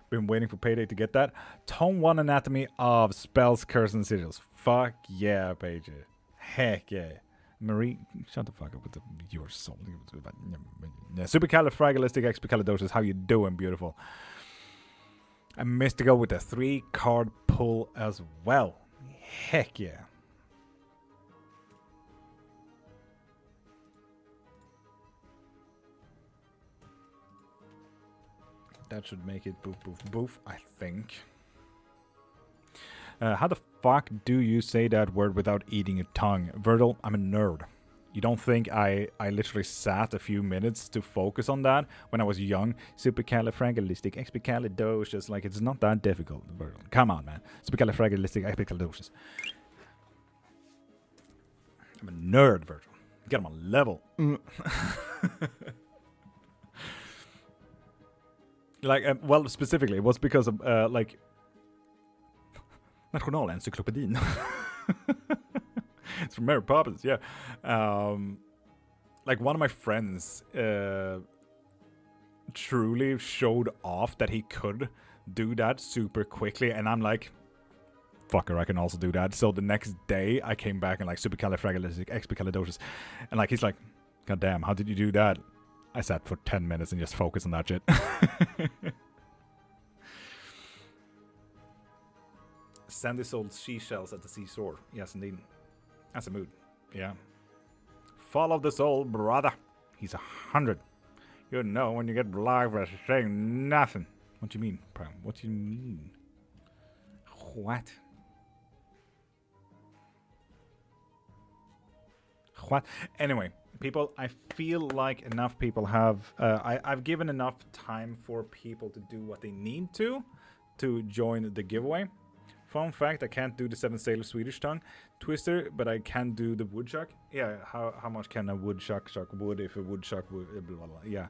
Been waiting for payday to get that. Tome 1 anatomy of spells, curses, and sigils. Fuck yeah, Paige. Heck yeah. Marie, shut the fuck up with your soul. Supercalifragilisticexpialidocious. How you doing, beautiful? I missed to go with the 3-card pull as well. Heck yeah. That should make it boof, boof, boof, I think. How the fuck do you say that word without eating your tongue? Virgil, I'm a nerd. You don't think I literally sat a few minutes to focus on that when I was young? Supercalifragilisticexpialidocious. Like, it's not that difficult, Virgil. Come on, man. Supercalifragilisticexpialidocious. I'm a nerd, Virgil. Get him on level. Like, well, specifically, it was because of, like, Nationalencyklopedin. It's from Mary Poppins, yeah. Like, one of my friends truly showed off that he could do that super quickly, and I'm like, fucker, I can also do that. So the next day, I came back and, like, supercalifragilisticexpialidocious, and, like, he's like, God damn, how did you do that? I sat for 10 minutes and just focused on that shit. Sandy sold seashells at the seashore. Yes, indeed. That's a mood. Yeah. Follow the soul, brother. He's 100. You know when you get blind for saying nothing. What do you mean, Pram? What do you mean? What? What? Anyway, people, I feel like enough people have... I've given enough time for people to do what they need to join the giveaway. Fun fact, I can't do the 7 Sailor Swedish tongue twister, but I can do the woodchuck. Yeah, how much can a woodchuck chuck wood if a woodchuck would... Blah, blah, blah. Yeah.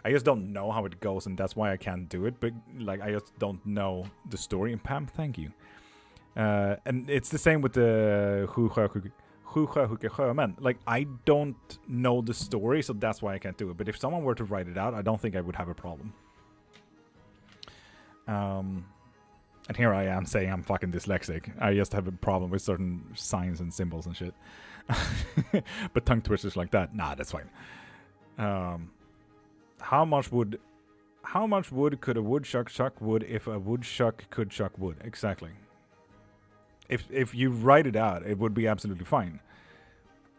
I just don't know how it goes, and that's why I can't do it. But, like, I just don't know the story. And Pam, thank you. And it's the same with the... Like, I don't know the story, so that's why I can't do it. But if someone were to write it out, I don't think I would have a problem. And here I am saying I'm fucking dyslexic. I just have a problem with certain signs and symbols and shit. But tongue twisters like that, nah, that's fine. How much wood could a woodchuck chuck wood if a woodchuck could chuck wood? Exactly. If you write it out, it would be absolutely fine.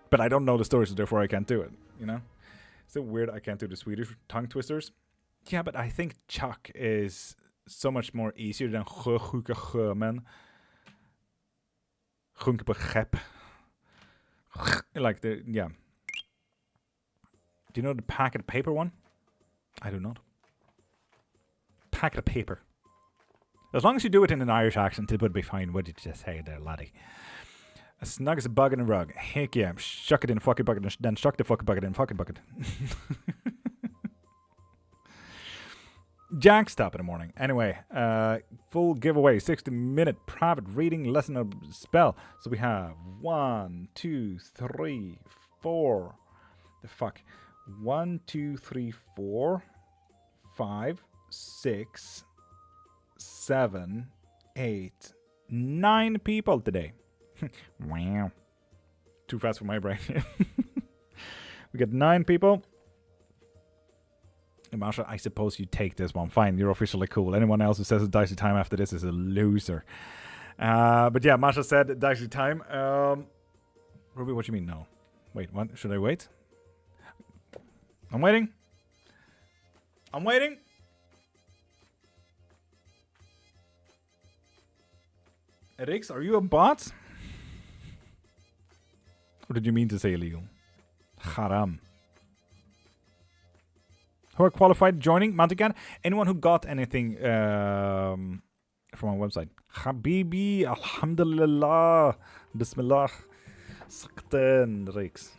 But I don't know the story, so therefore I can't do it, you know? It's so weird I can't do the Swedish tongue twisters. Yeah, but I think chuck is so much more easier than sjömen. Like the, yeah. Do you know the packet of paper one? I do not. Packet of paper. As long as you do it in an Irish accent, it would be fine. What did you just say there, laddie? As snug as a bug in a rug. Heck yeah. Shuck it in a fucking bucket, and then shuck the fucking bucket in a fucking bucket. Jack stop in the morning. Anyway, full giveaway, 60-minute private reading lesson of spell. So we have 1, 2, 3, 4. The fuck. 1, 2, 3, 4, 5, 6, 7, 8, 9 people today. Wow. Too fast for my brain. We got 9 people. Masha, I suppose you take this one. Fine, you're officially cool. Anyone else who says it's dicey time after this is a loser. But yeah, Masha said dicey time. Ruby, what do you mean no? Wait, what? Should I wait? I'm waiting. I'm waiting. Rix, are you a bot? Or did you mean to say illegal? Haram. Who are qualified joining Mantican? Anyone who got anything from our website. Habibi, alhamdulillah, bismillah, sakten, Rix.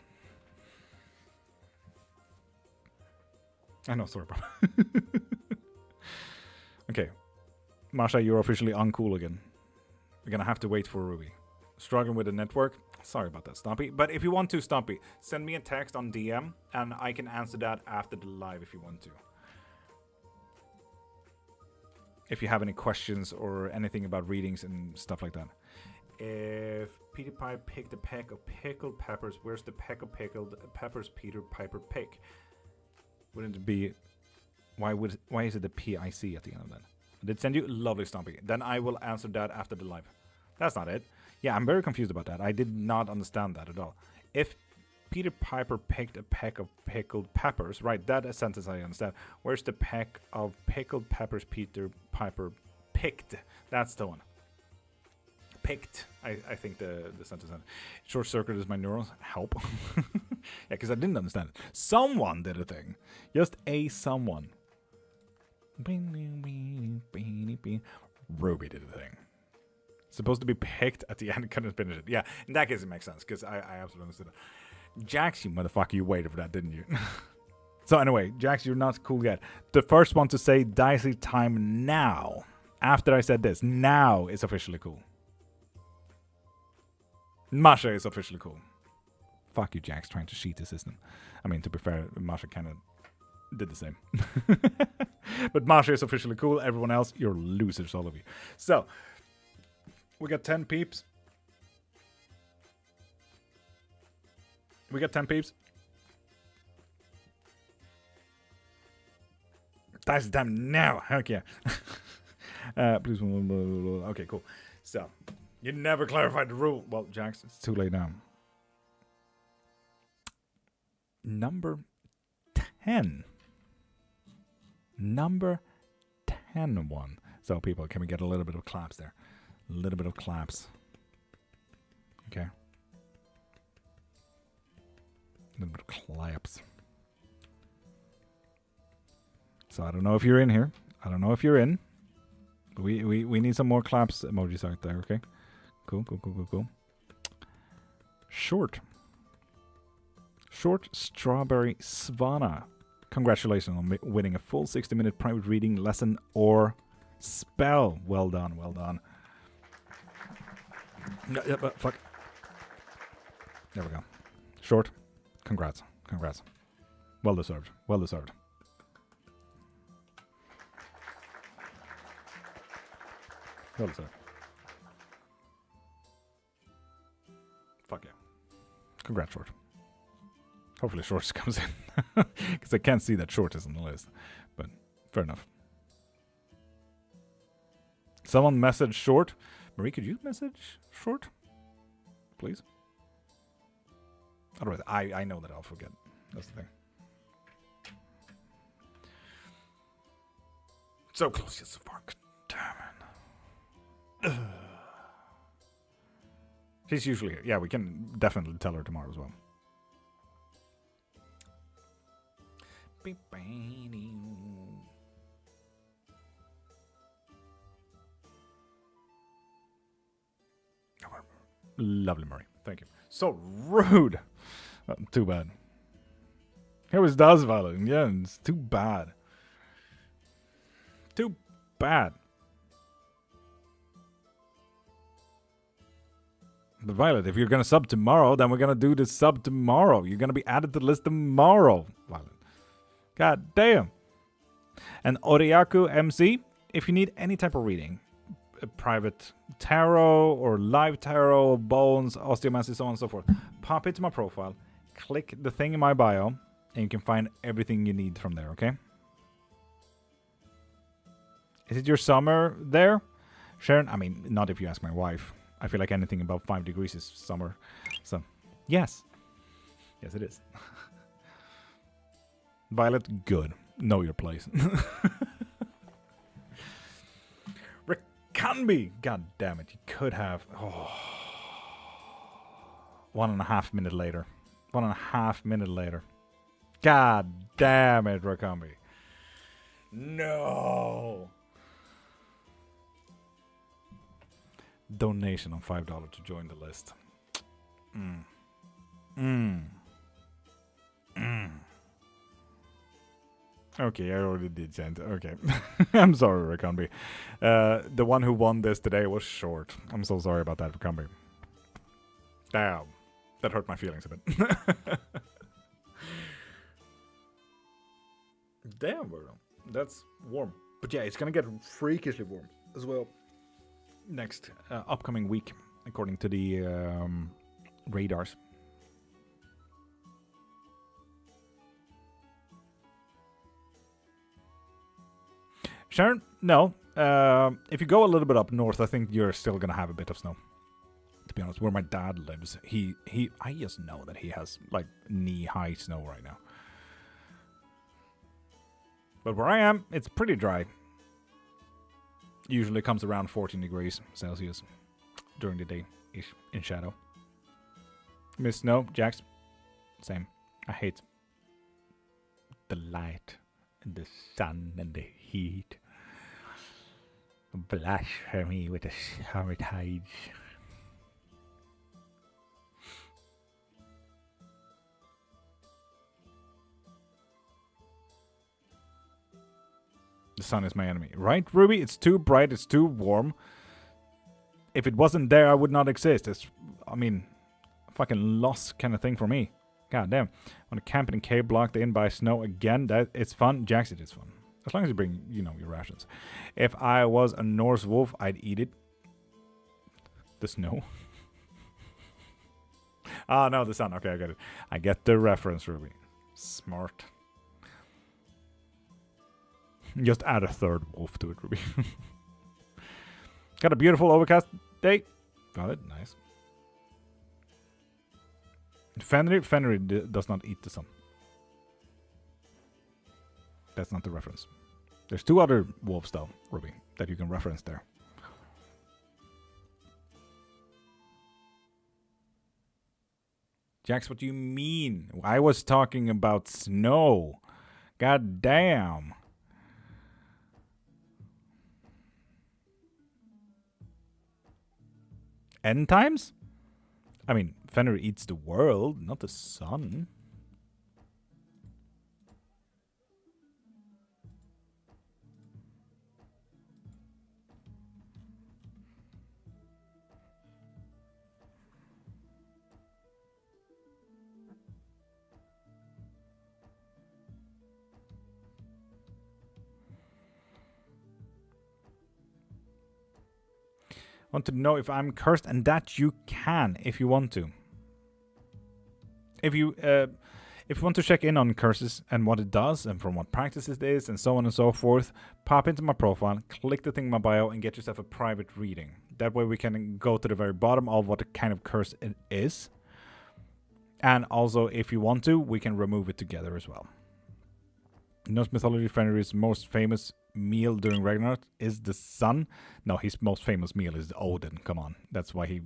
I know, sorry, bro. Okay. Masha, you're officially uncool again. We're gonna have to wait for Ruby. Struggling with the network? Sorry about that, Stompy. But if you want to, Stompy, send me a text on DM, and I can answer that after the live if you want to. If you have any questions or anything about readings and stuff like that. If Peter Pie picked a peck of pickled peppers, where's the peck of pickled peppers Peter Piper pick? Wouldn't it be... Why is it the PIC at the end of that? I did send you? Lovely, Stompy. Then I will answer that after the live. That's not it. Yeah, I'm very confused about that. I did not understand that at all. If Peter Piper picked a peck of pickled peppers, right, that sentence I understand. Where's the peck of pickled peppers Peter Piper picked? That's the one. Picked, I think the sentence. Short circuit is my neurons. Help. Yeah, because I didn't understand it. Someone did a thing. Just a someone. Ruby did a thing. Supposed to be picked at the end, couldn't finish it. Yeah, in that case it makes sense, because I absolutely understood it. Jax, you motherfucker, you waited for that, didn't you? So anyway, Jax, you're not cool yet. The first one to say dicey time now, after I said this, now is officially cool. Masha is officially cool. Fuck you, Jax, trying to cheat the system. I mean, to be fair, Masha kind of did the same. But Masha is officially cool. Everyone else, you're losers, all of you. So... we got 10 peeps. We got 10 peeps. That's the time now. Heck yeah. Please. Okay, cool. So, you never clarified the rule. Well, Jax, it's too late now. Number 10. Number 10 one. So, people, can we get a little bit of claps there? A little bit of claps. Okay. A little bit of claps. So, I don't know if you're in here. I don't know if you're in. But we need some more claps emojis out there, okay? Cool. Short Strawberry Svana. Congratulations on winning a full 60-minute private reading, lesson, or spell. Well done. No, fuck. There we go. Short. Congrats. Well deserved. Fuck yeah. Congrats, Short. Hopefully Short comes in. Because I can't see that Short is on the list. But fair enough. Someone message Short. Marie, could you message Short? Please? Otherwise, I know that I'll forget. That's the thing. So close yet so far. Damn it. She's usually here. Yeah, we can definitely tell her tomorrow as well. Lovely, Murray. Thank you. So rude. Too bad. It was does Violet. Yeah, it's too bad. Too bad. But Violet, if you're going to sub tomorrow, then we're going to do the sub tomorrow. You're going to be added to the list tomorrow, Violet. God damn. And Oriaku MC, if you need any type of reading, a private tarot or live tarot, bones, osteomancy, so on and so forth, pop into my profile, click the thing in my bio, and you can find everything you need from there, okay? Is it your summer there? Sharon, I mean, not if you ask my wife. I feel like anything above 5 degrees is summer. So, yes. Yes, it is. Violet, good. Know your place. Ricanby! God damn it, you could have... Oh. 1.5 minutes later. 1.5 minutes later. God damn it, Ricanby. No! Donation on $5 to join the list. Okay, I already did send. Okay. I'm sorry, Ricanby. The one who won this today was Short. I'm so sorry about that, Ricanby. Damn. That hurt my feelings a bit. Damn, Bruno. That's warm. But yeah, it's gonna get freakishly warm as well. Next upcoming week, according to the radars. Sharon, no. If you go a little bit up north, I think you're still gonna have a bit of snow. To be honest, where my dad lives, I just know that he has like knee-high snow right now. But where I am, it's pretty dry. Usually comes around 14 degrees Celsius during the day ish in shadow. Miss snow, Jax. Same. I hate the light and the sun and the heat. Blasphemy with the summer tides. The sun is my enemy. Right, Ruby? It's too bright, it's too warm. If it wasn't there, I would not exist. It's, I mean, fucking lost kind of thing for me. God damn. Want to camp in a cave blocked in by snow again? That it's fun. Jax, it is fun. As long as you bring, you know, your rations. If I was a Norse wolf, I'd eat it. The snow. Ah, no, the sun. Okay, I get it. I get the reference, Ruby. Smart. Just add a third wolf to it, Ruby. Got a beautiful overcast day. Got it. Nice. Fenrir does not eat the sun. That's not the reference. There's 2 other wolves, though, Ruby, that you can reference there. Jax, what do you mean? I was talking about snow. God damn. End times? I mean, Fenrir eats the world, not the sun. Want to know if I'm cursed, and that you can if you want to. If you want to check in on curses and what it does and from what practices it is and so on and so forth, pop into my profile, click the thing in my bio, and get yourself a private reading. That way we can go to the very bottom of what kind of curse it is. And also, if you want to, we can remove it together as well. In Norse mythology, Fenrir's most famous meal during Ragnarok is the sun. No, his most famous meal is Odin. Come on. That's why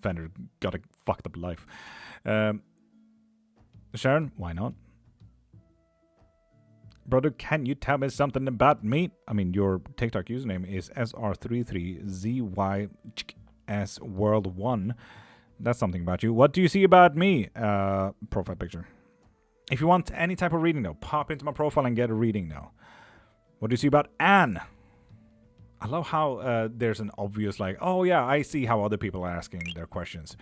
Fenrir got a fucked up life. Sharon, why not? Brother, can you tell me something about me? I mean, your TikTok username is SR33ZYS-World1. That's something about you. What do you see about me? Profile picture. If you want any type of reading, though, pop into my profile and get a reading now. What do you see about Anne? I love how there's an obvious, like, oh yeah, I see how other people are asking their questions.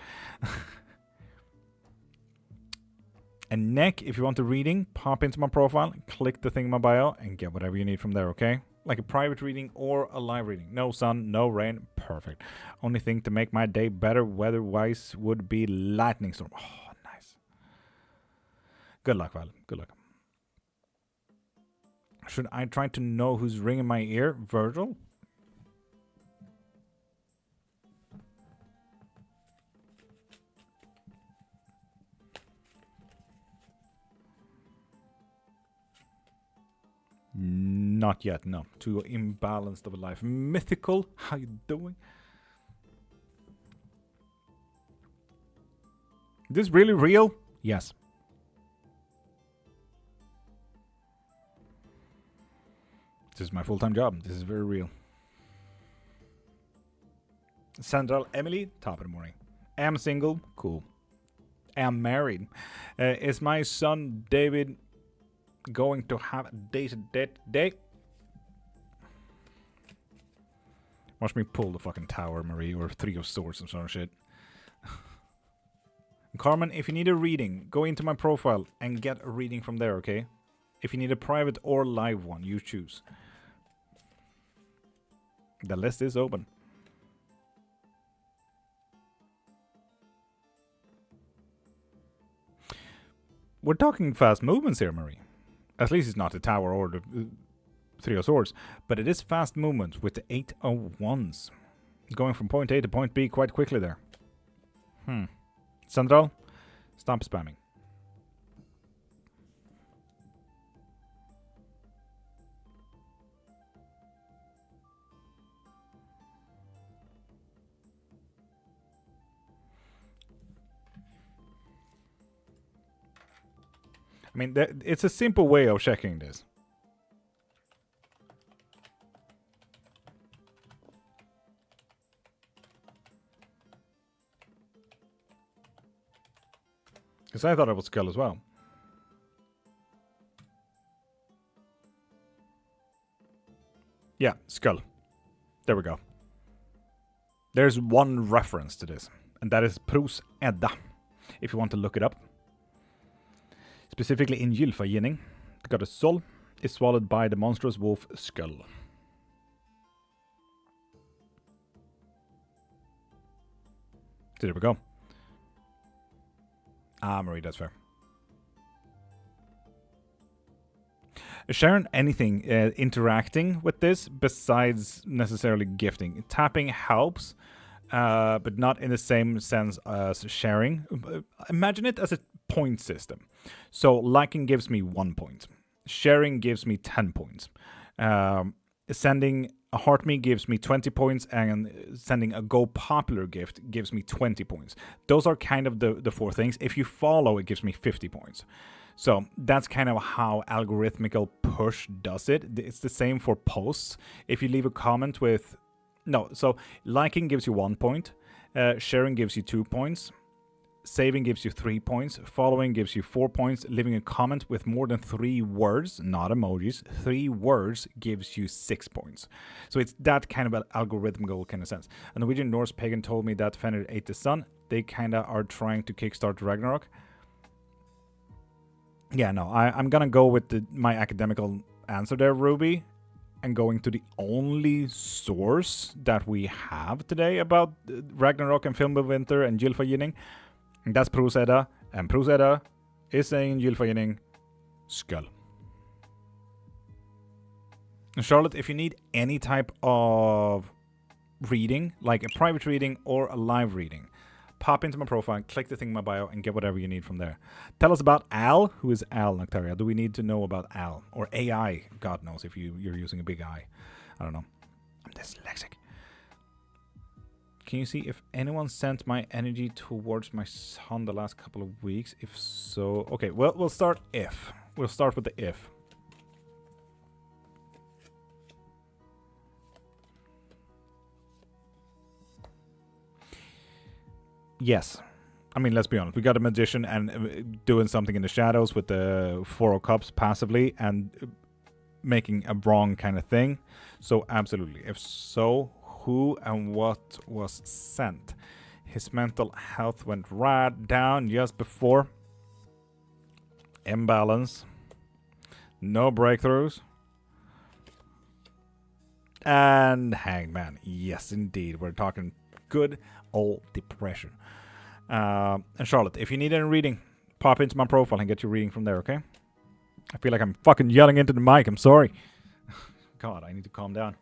And Nick, if you want a reading, pop into my profile, click the thing in my bio, and get whatever you need from there, okay? Like a private reading or a live reading. No sun, no rain, perfect. Only thing to make my day better weather-wise would be lightning storm. Oh, nice. Good luck, Val. Good luck. Should I try to know who's ringing my ear? Virgil? Not yet, no. Too imbalanced of a life. Mythical, how you doing? This really real? Yes. This is my full-time job. This is very real. Sandra, Emily, top of the morning. Am single, cool. Am married. Is my son David going to have a dated day? Watch me pull the fucking tower, Marie, or 3 of swords and sort of shit. Carmen, if you need a reading, go into my profile and get a reading from there, okay? If you need a private or live one, you choose. The list is open. We're talking fast movements here, Marie. At least it's not the tower or the 3 of swords, but it is fast movements with the 8 of wands. Going from point A to point B quite quickly there. Sandral, stop spamming. I mean, it's a simple way of checking this. Because I thought it was skull as well. Yeah, skull. There we go. There's one reference to this, and that is Pros Edda, if you want to look it up. Specifically in Gylfaginning, the goddess Sol is swallowed by the monstrous wolf Skull. So there we go. Ah, Marie, that's fair. Sharon, anything interacting with this besides necessarily gifting? Tapping helps. but not in the same sense as sharing. Imagine it as a point system. So liking gives me 1 point. Sharing gives me 10 points. Sending a heart me gives me 20 points, and sending a go popular gift gives me 20 points. Those are kind of the 4 things. If you follow, it gives me 50 points. So that's kind of how algorithmical push does it. It's the same for posts. If you leave a comment with... No, so liking gives you 1 point. Sharing gives you 2 points. Saving gives you 3 points. Following gives you 4 points. Leaving a comment with more than 3 words, not emojis, 3 words gives you 6 points. So it's that kind of an algorithmical kind of sense. A Norwegian Norse pagan told me that Fenrir ate the sun. They kind of are trying to kickstart Ragnarok. Yeah, no, I'm gonna go with my academical answer there, Ruby, and going to the only source that we have today about Ragnarok and Fimbulwinter and Gylfaginning. That's Prose Edda, and Prose Edda is saying Gylfaginning skull. And Charlotte, if you need any type of reading, like a private reading or a live reading, pop into my profile, click the thing in my bio, and get whatever you need from there. Tell us about Al. Who is Al, Noctaria? Do we need to know about Al? Or AI? God knows if you're using a big I. I don't know. I'm dyslexic. Can you see if anyone sent my energy towards my son the last couple of weeks? If so... Okay, well, we'll start if. We'll start with the if. Yes. I mean, let's be honest. We got a magician and doing something in the shadows with the 4 of Cups passively and making a wrong kind of thing. So, absolutely. If so, who and what was sent? His mental health went right down just before. Imbalance. No breakthroughs. And Hangman. Yes, indeed. We're talking good old depression. And Charlotte, if you need any reading, pop into my profile and get your reading from there, okay? I feel like I'm fucking yelling into the mic. I'm sorry. God, I need to calm down.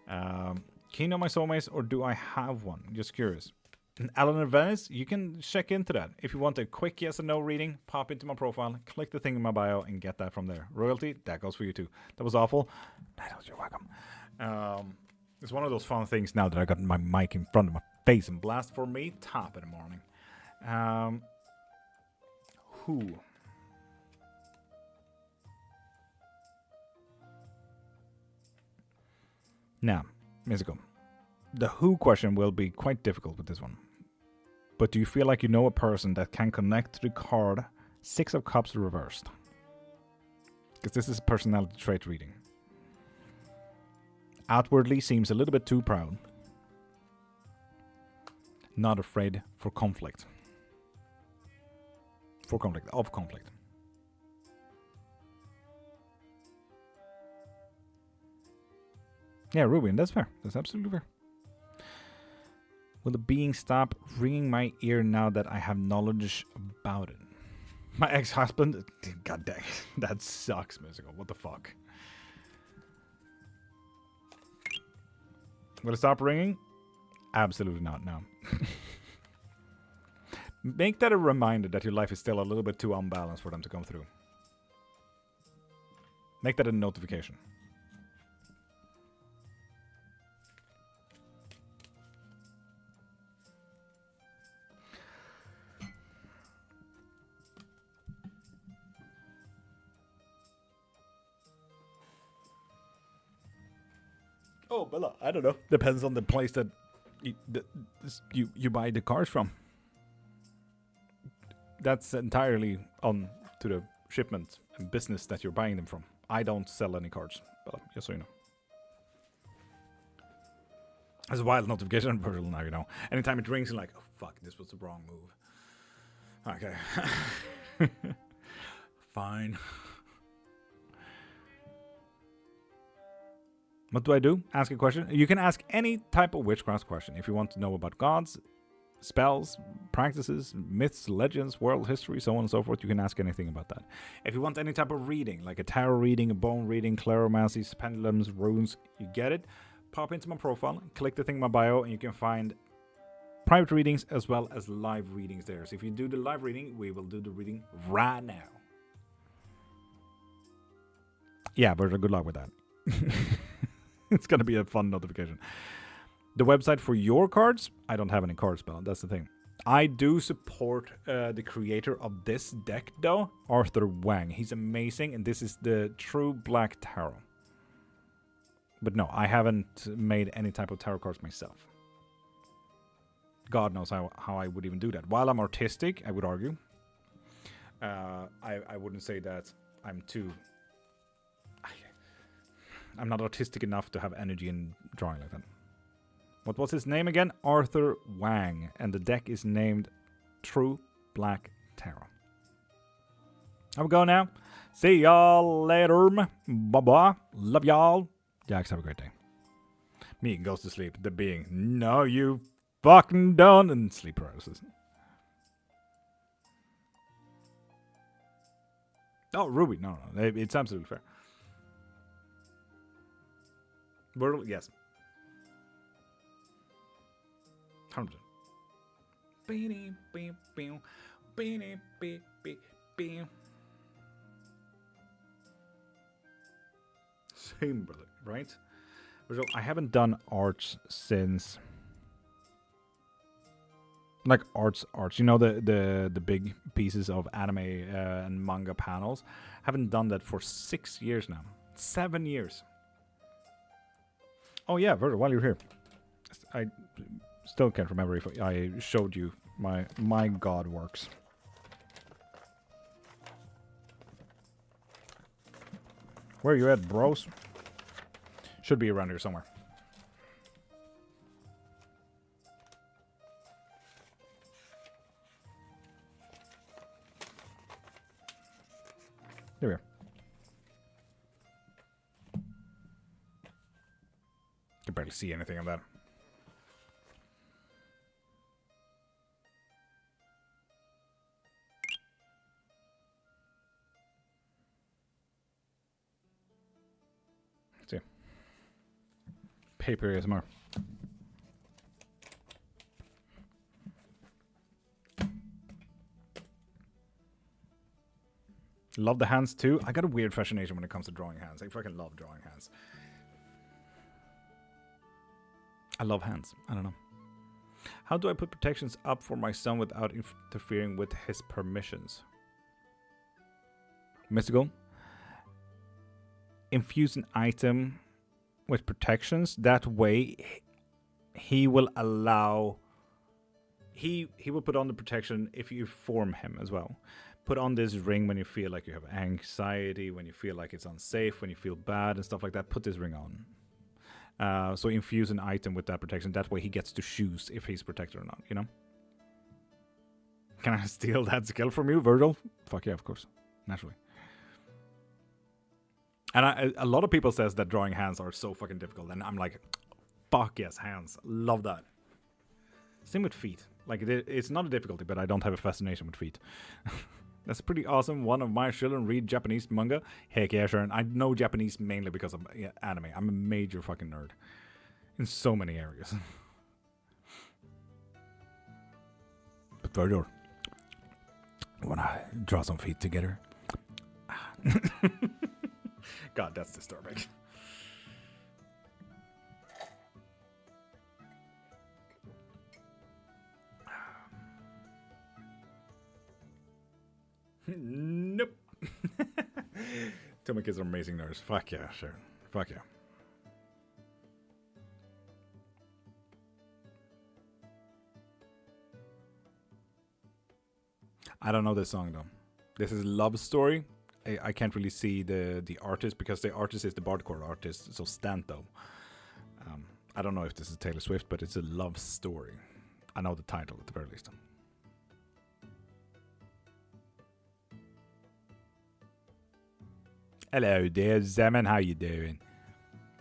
Can you know my soulmates, or do I have one? Just curious. And Alan and Venice, you can check into that. If you want a quick yes or no reading, pop into my profile, click the thing in my bio, and get that from there. Royalty, that goes for you too. That was awful. You're welcome. It's one of those fun things now that I got my mic in front of my face and blast for me. Top in the morning. Who? Now, musical. The who question will be quite difficult with this one. But do you feel like you know a person that can connect to the card 6 of Cups reversed? Because this is a personality trait reading. Outwardly seems a little bit too proud. Not afraid for conflict. Of conflict. Yeah, Ruben, that's fair. That's absolutely fair. Will the being stop ringing my ear now that I have knowledge about it? My ex-husband? God dang. That sucks, musical. What the fuck? Will it stop ringing? Absolutely not, no. Make that a reminder that your life is still a little bit too unbalanced for them to come through. Make that a notification. Oh, Bella, I don't know. Depends on the place that you buy the cards from. That's entirely on to the shipment and business that you're buying them from. I don't sell any cards, Bella, just so you know. There's a wild notification virtual now, you know. Anytime it rings, you're like, oh fuck, this was the wrong move. Okay. Fine. What do I do? Ask a question. You can ask any type of witchcraft question. If you want to know about gods, spells, practices, myths, legends, world history, so on and so forth, you can ask anything about that. If you want any type of reading, like a tarot reading, a bone reading, claromancies, pendulums, runes, you get it. pop into my profile, click the thing in my bio, and you can find private readings as well as live readings there. So if you do the live reading, we will do the reading right now. Yeah, Virgil, good luck with that. It's going to be a fun notification. The website for your cards, I don't have any cards, but that's the thing. I do support the creator of this deck, though, Arthur Wang. He's amazing, and this is the True Black Tarot. But no, I haven't made any type of tarot cards myself. God knows how I would even do that. While I'm artistic, I would argue. I wouldn't say that I'm too... I'm not artistic enough to have energy in drawing like that. What was his name again? Arthur Wang. And the deck is named True Black Tarot. I will go now. See y'all later. Bye-bye. Love y'all. Jax, have a great day. Me goes to sleep. The being, no, you fucking don't. And sleep paralysis. Oh, Ruby. No. It's absolutely fair. Wordle, yes. 100%. Same, brother, right? So I haven't done arts since, like arts. You know, the big pieces of anime and manga panels. Haven't done that for 6 years now. 7 years. Oh yeah, Virgil, while you're here, I still can't remember if I showed you my god works. Where are you at, bros? Should be around here somewhere. There we are. Can barely see anything of that. Let's see. Paper ASMR. Love the hands too. I got a weird fascination when it comes to drawing hands. I fucking love drawing hands. I love hands. I don't know. How do I put protections up for my son without interfering with his permissions? Mystical. Infuse an item with protections. That way, he will allow... He will put on the protection if you form him as well. Put on this ring when you feel like you have anxiety, when you feel like it's unsafe, when you feel bad and stuff like that. Put this ring on. So infuse an item with that protection. That way he gets to choose if he's protected or not, you know? Can I steal that skill from you, Virgil? Fuck yeah, of course. Naturally. And a lot of people says that drawing hands are so fucking difficult. And I'm like, fuck yes, hands. Love that. Same with feet. Like, it's not a difficulty, but I don't have a fascination with feet. That's pretty awesome. One of my children read Japanese manga. Heck yeah, sure. And I know Japanese mainly because of anime. I'm a major fucking nerd. In so many areas. But Virgil, you wanna draw some feet together? God, that's disturbing. Nope. Tell my kids are amazing nerds. Fuck yeah, sure. Fuck yeah. I don't know this song though. This is Love Story. I can't really see the artist because the artist is the Bardcore artist, so Stanto. I don't know if this is Taylor Swift, but it's a love story. I know the title at the very least. Hello there, Zeman. How you doing?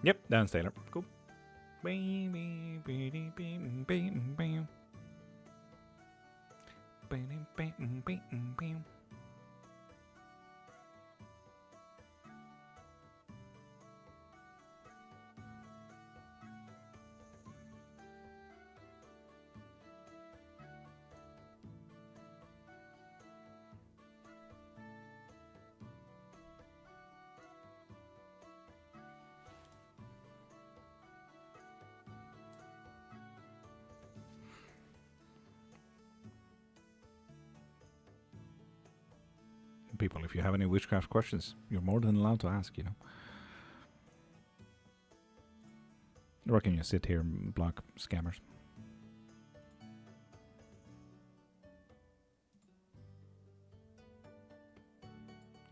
Yep, that's Taylor. Cool. people. If you have any witchcraft questions, you're more than allowed to ask, you know. Or can you sit here and block scammers?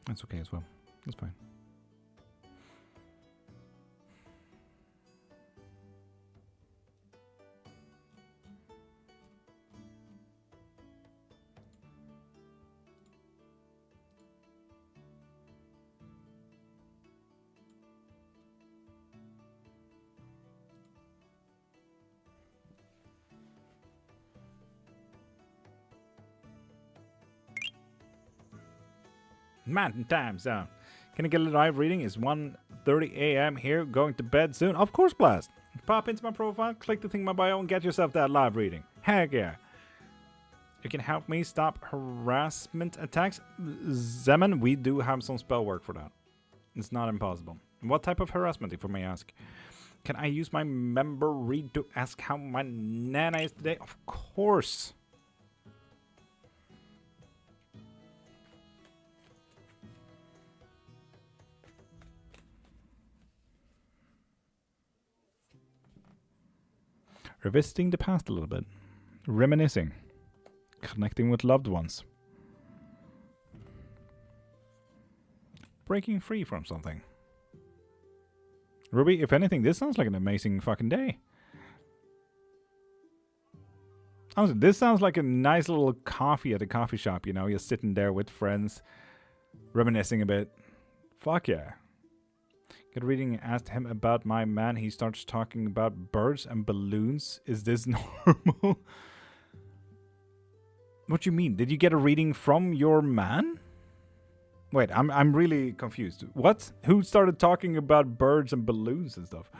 That's okay as well. That's fine. Mountain time zone. Can I get a live reading? It's 1:30 a.m. here. Going to bed soon. Of course, Blast. Pop into my profile, click the thing in my bio, and get yourself that live reading. Heck yeah. You can help me stop harassment attacks. Zeman, we do have some spell work for that. It's not impossible. What type of harassment, if I may ask? Can I use my member read to ask how my nana is today? Of course. Revisiting the past a little bit. Reminiscing. Connecting with loved ones. Breaking free from something. Ruby, if anything, this sounds like an amazing fucking day. Honestly, this sounds like a nice little coffee at a coffee shop, you know? You're sitting there with friends, reminiscing a bit. Fuck yeah. Good reading, asked him about my man. He starts talking about birds and balloons. Is this normal? What do you mean? Did you get a reading from your man? Wait, I'm really confused. What? Who started talking about birds and balloons and stuff?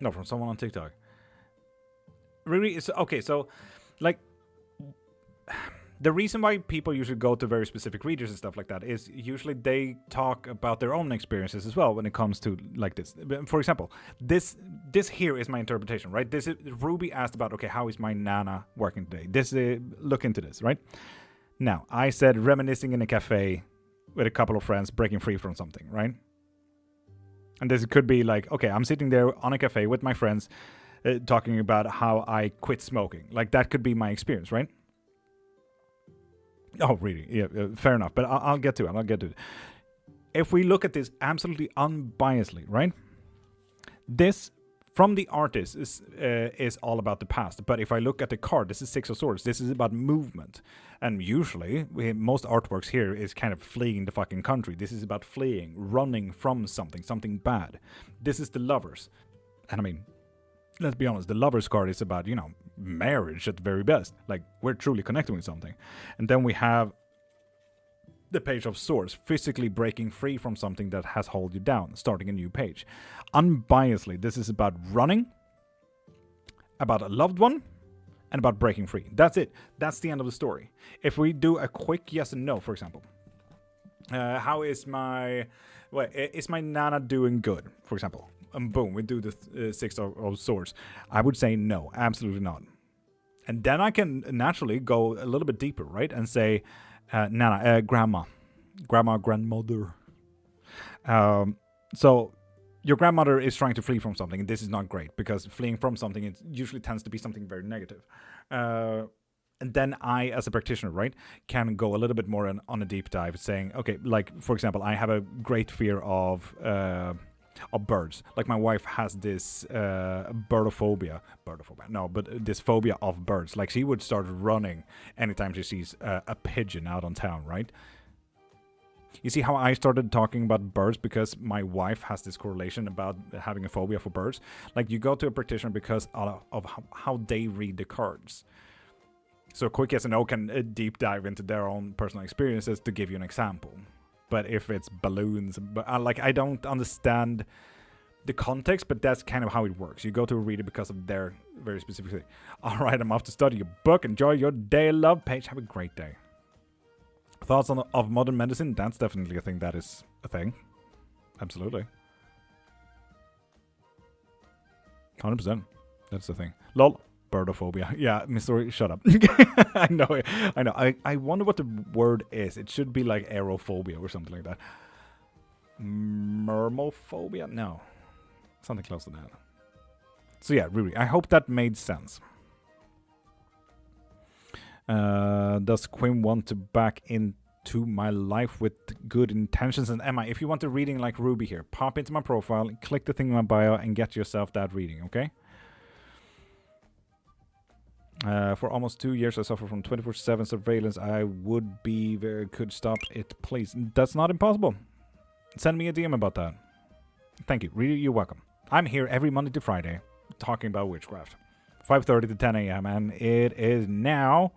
No, from someone on TikTok. Really? It's okay, so like the reason why people usually go to very specific readers and stuff like that is usually they talk about their own experiences as well when it comes to like this. For example, this here is my interpretation, right? This is Ruby asked about, okay, how is my nana working today? This look into this, right? Now, I said reminiscing in a cafe with a couple of friends, breaking free from something, right? And this could be like, okay, I'm sitting there on a cafe with my friends talking about how I quit smoking. Like that could be my experience, right? Oh, really? Yeah, fair enough. But I'll get to it. I'll get to it. If we look at this absolutely unbiasedly, right? This, from the artist, is all about the past. But if I look at the card, this is Six of Swords. This is about movement. And usually, most artworks here is kind of fleeing the fucking country. This is about fleeing, running from something bad. This is the Lovers. And I mean, let's be honest, the Lovers card is about, you know, marriage at the very best. Like, we're truly connecting with something. And then we have the Page of Swords, physically breaking free from something that has held you down, starting a new page. Unbiasedly, this is about running, about a loved one, and about breaking free. That's it. That's the end of the story. If we do a quick yes and no, for example. How is my... Well, is my nana doing good, for example? And boom, we do the Six of Swords. I would say no, absolutely not. And then I can naturally go a little bit deeper, right? And say, Nana, grandmother. So your grandmother is trying to flee from something, and this is not great, because fleeing from something, it usually tends to be something very negative. And then I, as a practitioner, right, can go a little bit more on a deep dive, saying, okay, like, for example, I have a great fear of birds. Like, my wife has this birdophobia. No, but this phobia of birds. Like, she would start running anytime she sees a pigeon out on town, right? You see how I started talking about birds because my wife has this correlation about having a phobia for birds? Like, you go to a practitioner because of how they read the cards. So quick yes and no can deep dive into their own personal experiences to give you an example. But if it's balloons, like, I don't understand the context, but that's kind of how it works. You go to a reader because of their very specific thing. All right, I'm off to study your book. Enjoy your day, love. Paige, have a great day. Thoughts of modern medicine? That's definitely a thing that is a thing. Absolutely. 100%. That's the thing. Lol. Birdophobia. Yeah, Mr. Shut up. I know it. I know. I wonder what the word is. It should be like aerophobia or something like that. Mermophobia? No. Something close to that. So yeah, Riri, I hope that made sense. Does Quinn want to back into my life with good intentions? And Emma, if you want a reading like Ruby here, pop into my profile, click the thing in my bio, and get yourself that reading, okay? For almost 2 years, I suffer from 24/7 surveillance. I would be very... Could stop it, please. That's not impossible. Send me a DM about that. Thank you. Really, you're welcome. I'm here every Monday to Friday talking about witchcraft. 5:30 to 10 a.m. And it is now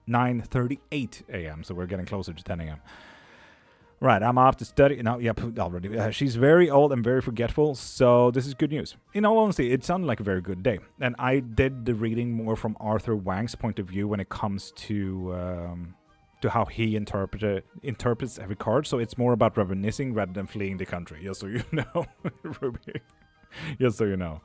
9:38 a.m. So we're getting closer to 10 a.m. Right, I'm off to study. No, yep, already. She's very old and very forgetful, so this is good news. In all honesty, it sounded like a very good day. And I did the reading more from Arthur Wang's point of view when it comes to how he interprets every card. So it's more about reminiscing rather than fleeing the country. Just so you know, Ruby. Just so you know.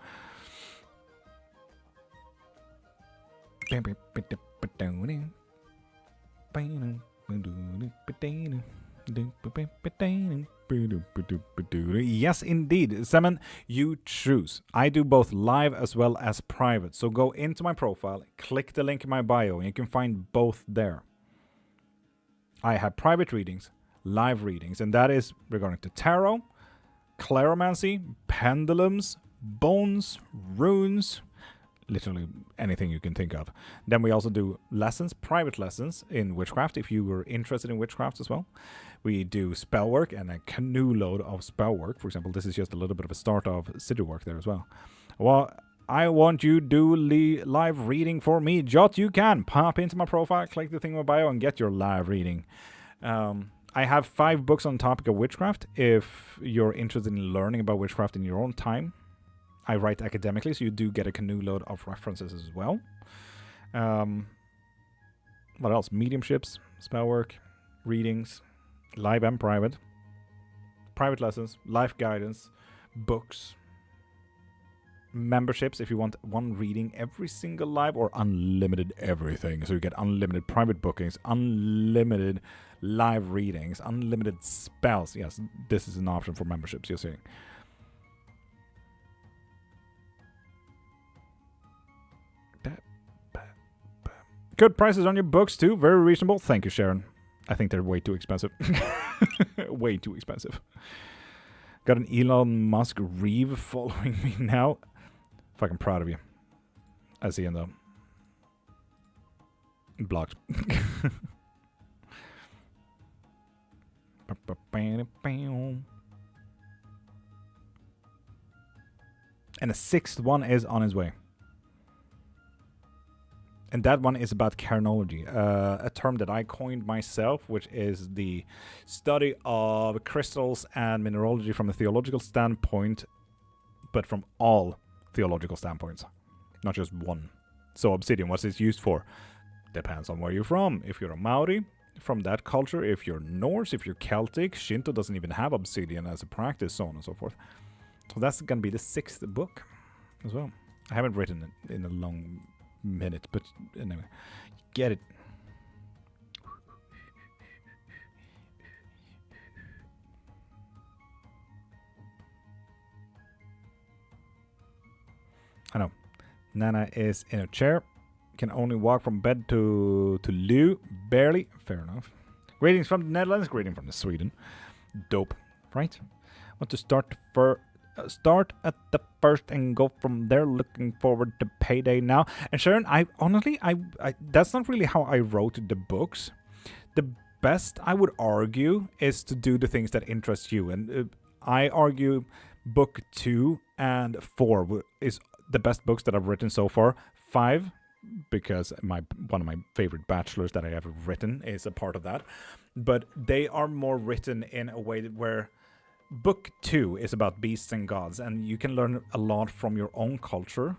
Yes, indeed. Semen, you choose. I do both live as well as private. So go into my profile, click the link in my bio, and you can find both there. I have private readings, live readings, and that is regarding to tarot, claromancy, pendulums, bones, runes, literally anything you can think of. Then we also do lessons, private lessons in witchcraft, if you were interested in witchcraft as well. We do spell work and a canoe load of spell work. For example, this is just a little bit of a start of city work there as well. Well, I want you to do live reading for me. Jot, you can. Pop into my profile, click the thing in my bio, and get your live reading. I have 5 books on the topic of witchcraft. If you're interested in learning about witchcraft in your own time, I write academically, so you do get a canoe load of references as well. What else? Mediumships, spell work, readings, live and private, private lessons, life guidance, books, memberships if you want one reading every single live, or unlimited everything. So you get unlimited private bookings, unlimited live readings, unlimited spells. Yes, this is an option for memberships, you're seeing. Good prices on your books too, very reasonable. Thank you, Sharon. I think they're way too expensive. Way too expensive. Got an Elon Musk Reeve following me now. Fucking proud of you. I see him though. Blocked. And the 6th one is on his way. And that one is about carnology, a term that I coined myself, which is the study of crystals and mineralogy from a theological standpoint, but from all theological standpoints, not just one. So obsidian, what's it used for? Depends on where you're from. If you're a Maori, from that culture. If you're Norse, if you're Celtic, Shinto doesn't even have obsidian as a practice, so on and so forth. So that's going to be the 6th book as well. I haven't written it in a long minute, but anyway, get it. I know. Nana is in a chair. Can only walk from bed to loo. Barely. Fair enough. Greetings from the Netherlands. Greetings from Sweden. Dope. Right? Want to start at the first and go from there. Looking forward to payday now. And Sharon, I honestly, I that's not really how I wrote the books. The best I would argue is to do the things that interest you. And I argue book 2 and 4 is the best books that I've written so far. 5, because one of my favorite bachelors that I ever written is a part of that. But they are more written in a way where book 2 is about beasts and gods, and you can learn a lot from your own culture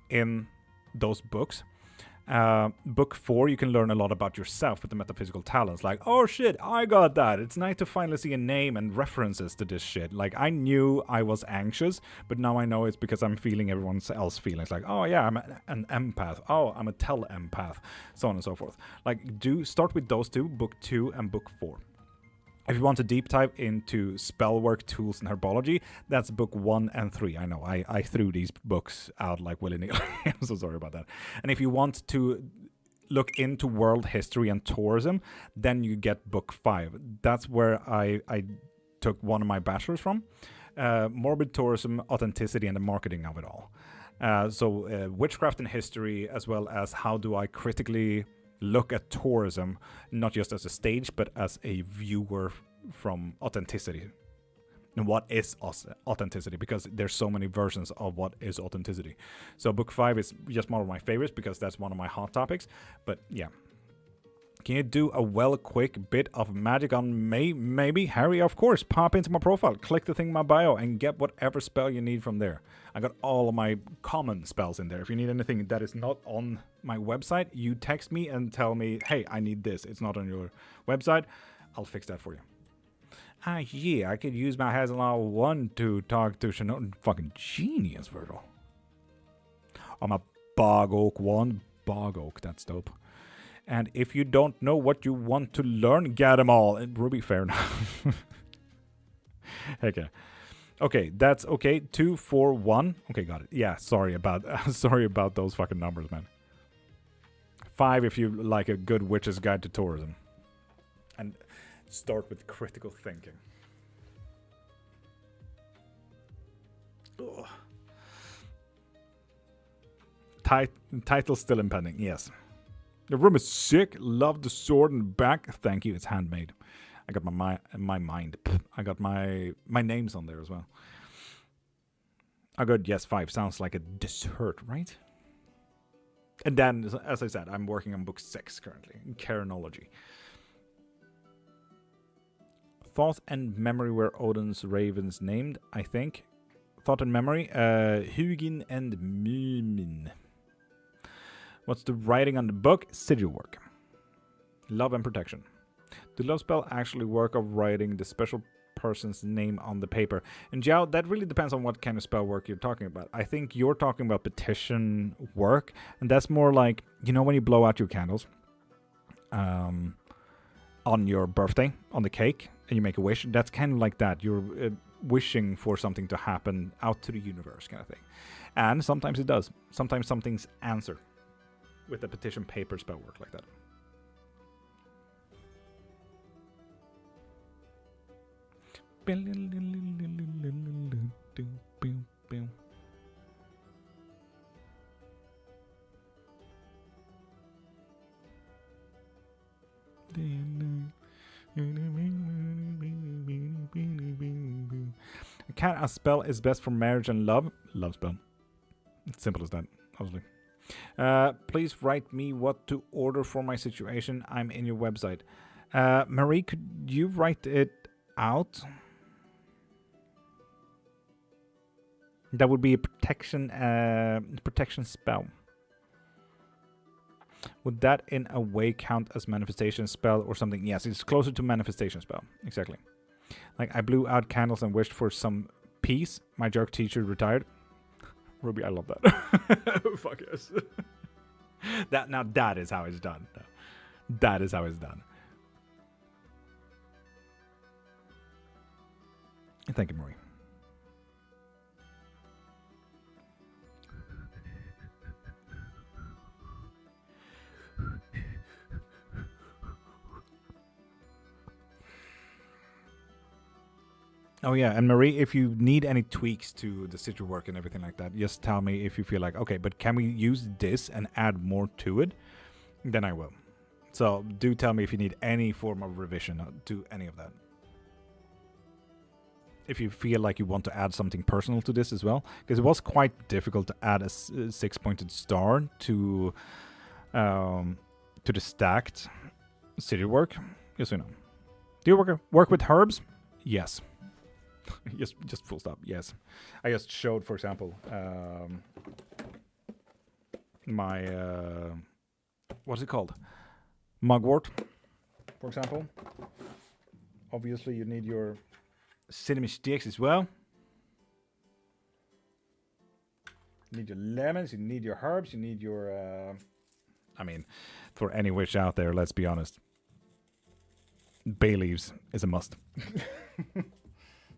in those books. Book 4, you can learn a lot about yourself with the metaphysical talents. Like, oh shit, I got that. It's nice to finally see a name and references to this shit. Like, I knew I was anxious, but now I know it's because I'm feeling everyone else's feelings. Like, oh yeah, I'm an empath. Oh, I'm a tele-empath. So on and so forth. Like, start with those two, book 2 and book 4. If you want to deep dive into spell work, tools, and herbology, that's book 1 and 3. I know, I threw these books out like willy-nilly. I'm so sorry about that. And if you want to look into world history and tourism, then you get book 5. That's where I took one of my bachelors from. Morbid tourism, authenticity, and the marketing of it all. So witchcraft and history, as well as how do I critically look at tourism, not just as a stage, but as a viewer from authenticity. And what is authenticity? Because there's so many versions of what is authenticity. So book 5 is just one of my favorites because that's one of my hot topics. But yeah. Can you do a quick bit of magic on me? Maybe? Harry, of course. Pop into my profile, click the thing in my bio, and get whatever spell you need from there. I got all of my common spells in there. If you need anything that is not on my website, you text me and tell me, hey, I need this. It's not on your website. I'll fix that for you. Yeah, I could use my Hazelnut 1 to talk to Chanel. Fucking genius, Virgil. I'm a Bog Oak 1. Bog Oak, that's dope. And if you don't know what you want to learn, get them all. And Ruby, fair enough. Okay. Okay, that's okay. 2, 4, 1. Okay, got it. Yeah, sorry about those fucking numbers, man. 5 if you like a good witch's guide to tourism. And start with critical thinking. Ugh. Title still impending, yes. The room is sick. Love the sword in the back. Thank you. It's handmade. I got my mind. I got my names on there as well. I got yes 5. Sounds like a dessert, right? And then, as I said, I'm working on book 6 currently. Cairnology. Thought and memory were Odin's ravens named, I think. Thought and memory. Hugin and Mumin. What's the writing on the book? Sigil work. Love and protection. Do love spell actually work of writing the special person's name on the paper? And Jiao, that really depends on what kind of spell work you're talking about. I think you're talking about petition work, and that's more like, you know, when you blow out your candles on your birthday, on the cake, and you make a wish. That's kind of like that. You're wishing for something to happen out to the universe kind of thing. And sometimes it does. Sometimes some things answer with a petition paper spell work like that. A spell is best for marriage and love. Love spell. It's simple as that, obviously. Please write me what to order for my situation. I'm in your website. Marie, could you write it out? That would be a protection spell. Would that in a way count as manifestation spell or something? Yes, it's closer to manifestation spell. Exactly. Like I blew out candles and wished for some peace. My jerk teacher retired. Ruby, I love that. Fuck yes. That is how it's done. That is how it's done. Thank you, Marie. Oh yeah, and Marie, if you need any tweaks to the sigil work and everything like that, just tell me if you feel like, okay, but can we use this and add more to it? Then I will. So do tell me if you need any form of revision to any of that. If you feel like you want to add something personal to this as well, because it was quite difficult to add a 6-pointed star to the stacked sigil work. Yes or no? Do you work with herbs? Yes. just full stop. Yes, I just showed, for example, my what's it called? Mugwort, for example. Obviously, you need your cinnamon sticks as well. You need your lemons, you need your herbs, you need your... I mean, for any witch out there, let's be honest. Bay leaves is a must.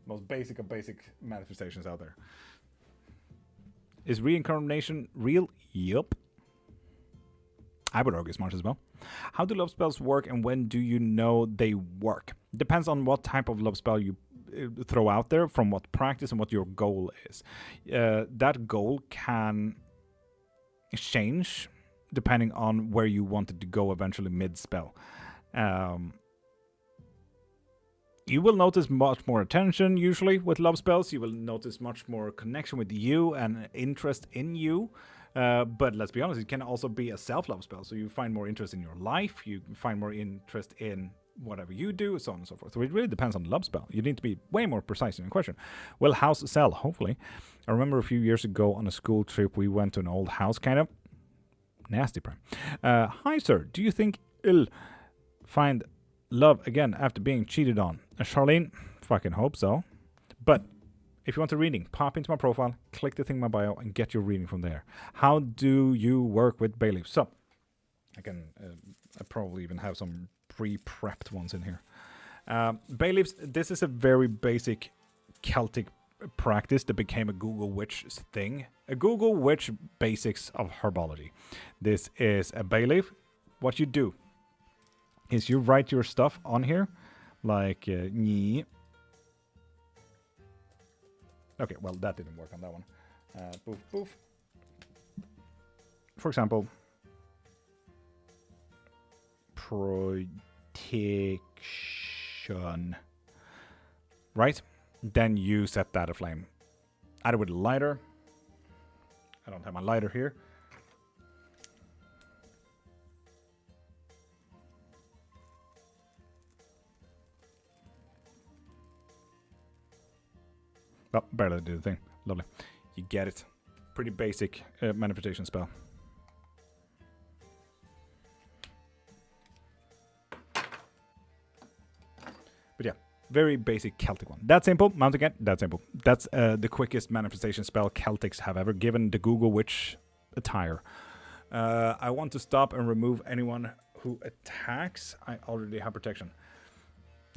Most basic of basic manifestations out there. Is reincarnation real? Yup. I would argue as much as well. How do love spells work and when do you know they work? Depends on what type of love spell you throw out there, from what practice and what your goal is. That goal can change depending on where you want it to go eventually mid-spell. You will notice much more attention usually with love spells. You will notice much more connection with you and interest in you. But let's be honest, it can also be a self-love spell. So you find more interest in your life. You find more interest in whatever you do, so on and so forth. So it really depends on the love spell. You need to be way more precise in your question. Will house sell? Hopefully. I remember a few years ago on a school trip, we went to an old house, kind of. Nasty, Prime. Hi, sir. Do you think I'll find love again after being cheated on? Charlene, fucking hope so. But if you want a reading, pop into my profile, click the thing in my bio, and get your reading from there. How do you work with bay leaves? So, I probably even have some pre-prepped ones in here. Bay leaves, this is a very basic Celtic practice that became a Google Witch thing. A Google Witch basics of herbology. This is a bay leaf. What you do is you write your stuff on here, like okay, well, that didn't work on that one. Poof, poof. For example, protection. Right? Then you set that aflame. Either with a lighter. I don't have my lighter here. Oh, barely did the thing. Lovely. You get it. Pretty basic manifestation spell. But yeah, very basic Celtic one. That simple. Mount again. That simple. That's the quickest manifestation spell Celtics have ever given the Google Witch attire. I want to stop and remove anyone who attacks. I already have protection.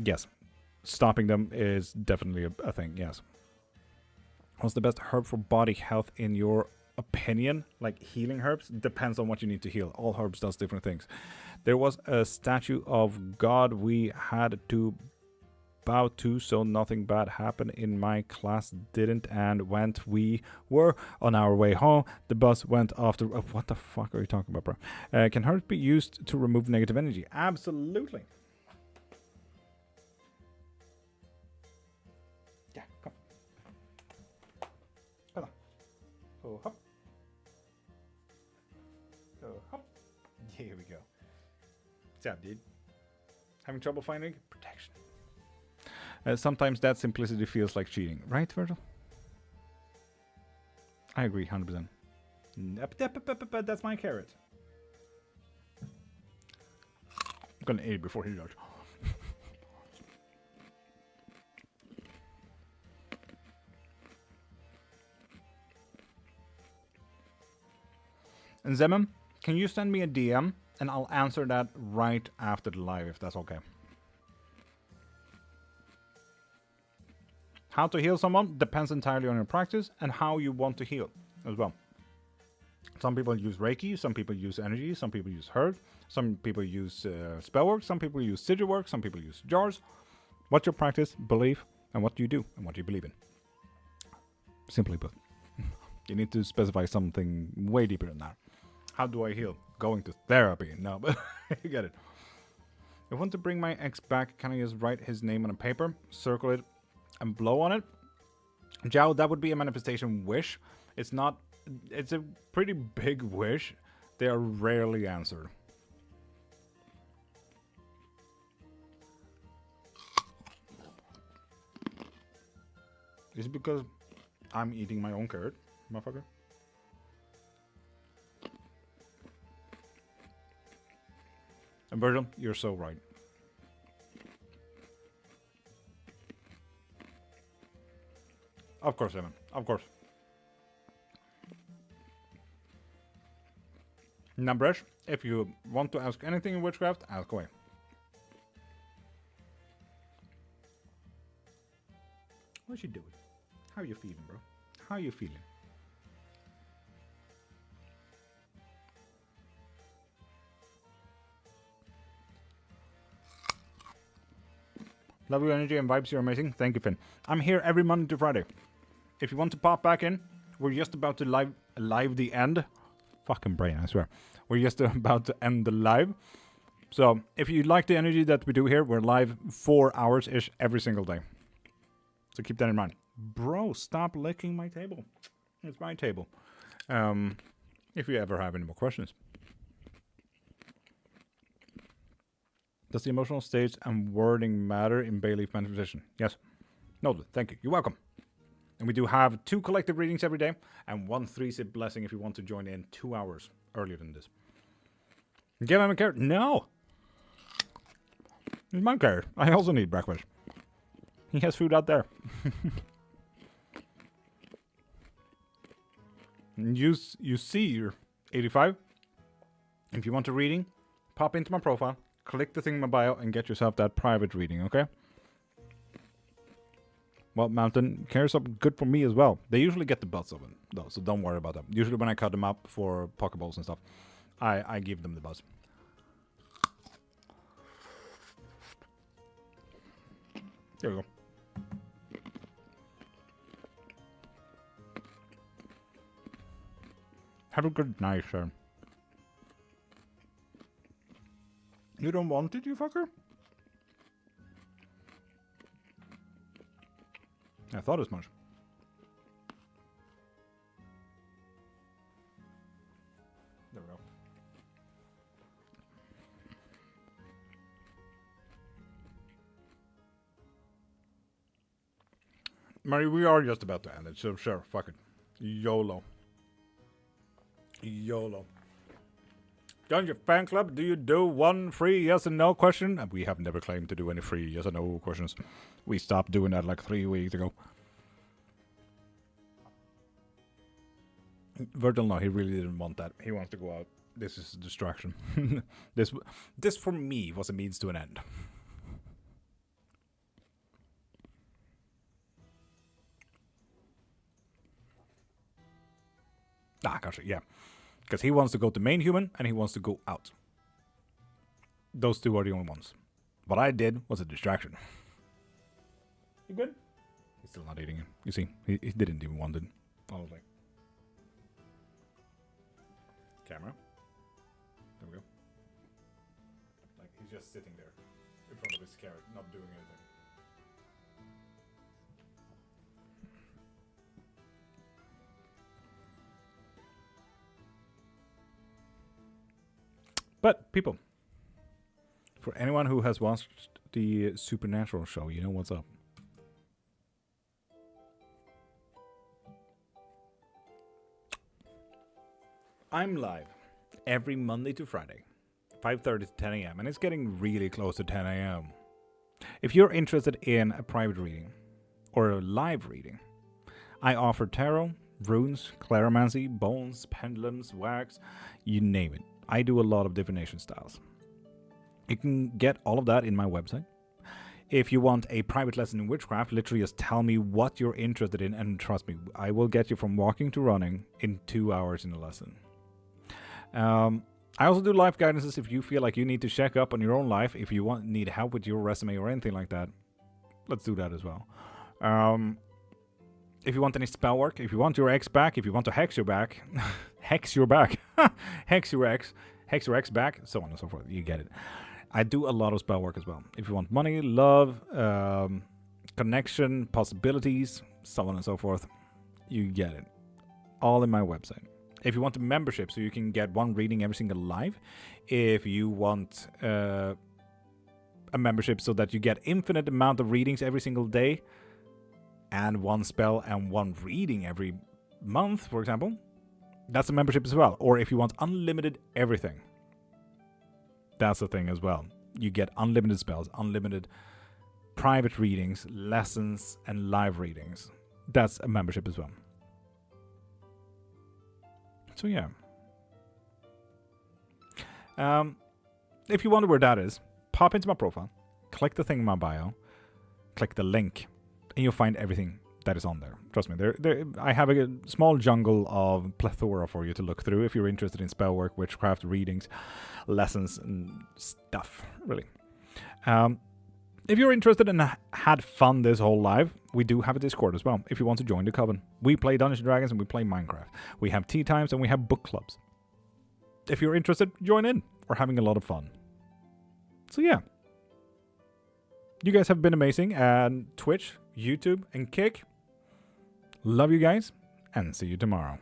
Yes. Stopping them is definitely a thing. Yes. What's the best herb for body health in your opinion? Like healing herbs? Depends on what you need to heal. All herbs does different things. There was a statue of God we had to bow to so nothing bad happened. In my class didn't, and went we were on our way home. The bus went after... what the fuck are you talking about, bro? Can herbs be used to remove negative energy? Absolutely. Yeah, come. Oh, hop. Oh, hop. Here we go. What's up, dude? Having trouble finding protection? Sometimes that simplicity feels like cheating. Right, Virgil? I agree, 100%. That's my carrot. I'm gonna eat it before he does. And Zemem, can you send me a DM and I'll answer that right after the live, if that's okay. How to heal someone depends entirely on your practice and how you want to heal as well. Some people use Reiki, some people use energy, some people use herbs, some people use spell work, some people use sigil work, some people use jars. What's your practice, belief, and what do you do and what do you believe in? Simply put. You need to specify something way deeper than that. How do I heal? Going to therapy. No, but you get it. If I want to bring my ex back, can I just write his name on a paper, circle it, and blow on it? Zhao, that would be a manifestation wish. It's not... It's a pretty big wish. They are rarely answered. Is it because I'm eating my own carrot, motherfucker? And Virgil, you're so right. Of course, Evan. Of course. Nambresh, if you want to ask anything in Witchcraft, ask away. What you doing? How you feeling, bro? How you feeling? Love your energy and vibes. You're amazing. Thank you, Finn. I'm here every Monday to Friday. If you want to pop back in, we're just about to live the end. Fucking brain, I swear. We're just about to end the live. So if you like the energy that we do here, we're live 4 hours-ish every single day. So keep that in mind. Bro, stop licking my table. It's my table. If you ever have any more questions. Does the emotional states and wording matter in Bay Leaf manifestation? Yes. Noted. Thank you. You're welcome. And we do have 2 collective readings every day and 1 3-sip blessing if you want to join in 2 hours earlier than this. Give him a carrot? No. It's my carrot. I also need breakfast. He has food out there. You see your 85. If you want a reading, pop into my profile, click the thing in my bio, and get yourself that private reading, okay? Well, Mountain, carrots are good for me as well. They usually get the buzz of it, though, so don't worry about that. Usually when I cut them up for Pokeballs and stuff, I give them the buzz. There we go. Have a good night, sir. You don't want it, you fucker? I thought as much. There we go. Mary, we are just about to end it, so sure, fuck it. YOLO. YOLO. Join your fan club. Do you do 1 free yes and no question? And we have never claimed to do any free yes and no questions. We stopped doing that like 3 weeks ago. Virgil, no, he really didn't want that. He wants to go out. This is a distraction. This for me was a means to an end. Gotcha, yeah. Because he wants to go to main human, and he wants to go out. Those 2 are the only ones. What I did was a distraction. You good? He's still not eating it. You see, he didn't even want it. I was like... Camera. There we go. Like, he's just sitting there in front of his carrot, not doing anything. But, people, for anyone who has watched the Supernatural show, you know what's up. I'm live every Monday to Friday, 5:30 to 10 a.m., and it's getting really close to 10 a.m. If you're interested in a private reading or a live reading, I offer tarot, runes, claromancy, bones, pendulums, wax, you name it. I do a lot of divination styles. You can get all of that in my website. If you want a private lesson in witchcraft, literally just tell me what you're interested in, and trust me, I will get you from walking to running in 2 hours in a lesson. I also do life guidances if you feel like you need to check up on your own life. If you need help with your resume or anything like that, let's do that as well. If you want any spell work, if you want your ex back, if you want to hex your back, hex your back, hex your ex back, so on and so forth. You get it. I do a lot of spell work as well. If you want money, love, connection, possibilities, so on and so forth, you get it. All in my website. If you want a membership so you can get 1 reading every single live, if you want a membership so that you get infinite amount of readings every single day, and 1 spell and 1 reading every month, for example, that's a membership as well. Or if you want unlimited everything, That's the thing as well. You get unlimited spells, unlimited private readings, lessons, and live readings. That's a membership as well. So yeah. If you wonder where that is, pop into my profile, click the thing in my bio, click the link, and you'll find everything that is on there. Trust me, I have a small jungle of plethora for you to look through if you're interested in spell work, witchcraft, readings, lessons, and stuff, really. If you're interested and had fun this whole live, we do have a Discord as well, if you want to join the coven. We play Dungeons & Dragons and we play Minecraft. We have tea times and we have book clubs. If you're interested, join in. We're having a lot of fun. So yeah. You guys have been amazing. And Twitch, YouTube, and Kick. Love you guys, and see you tomorrow.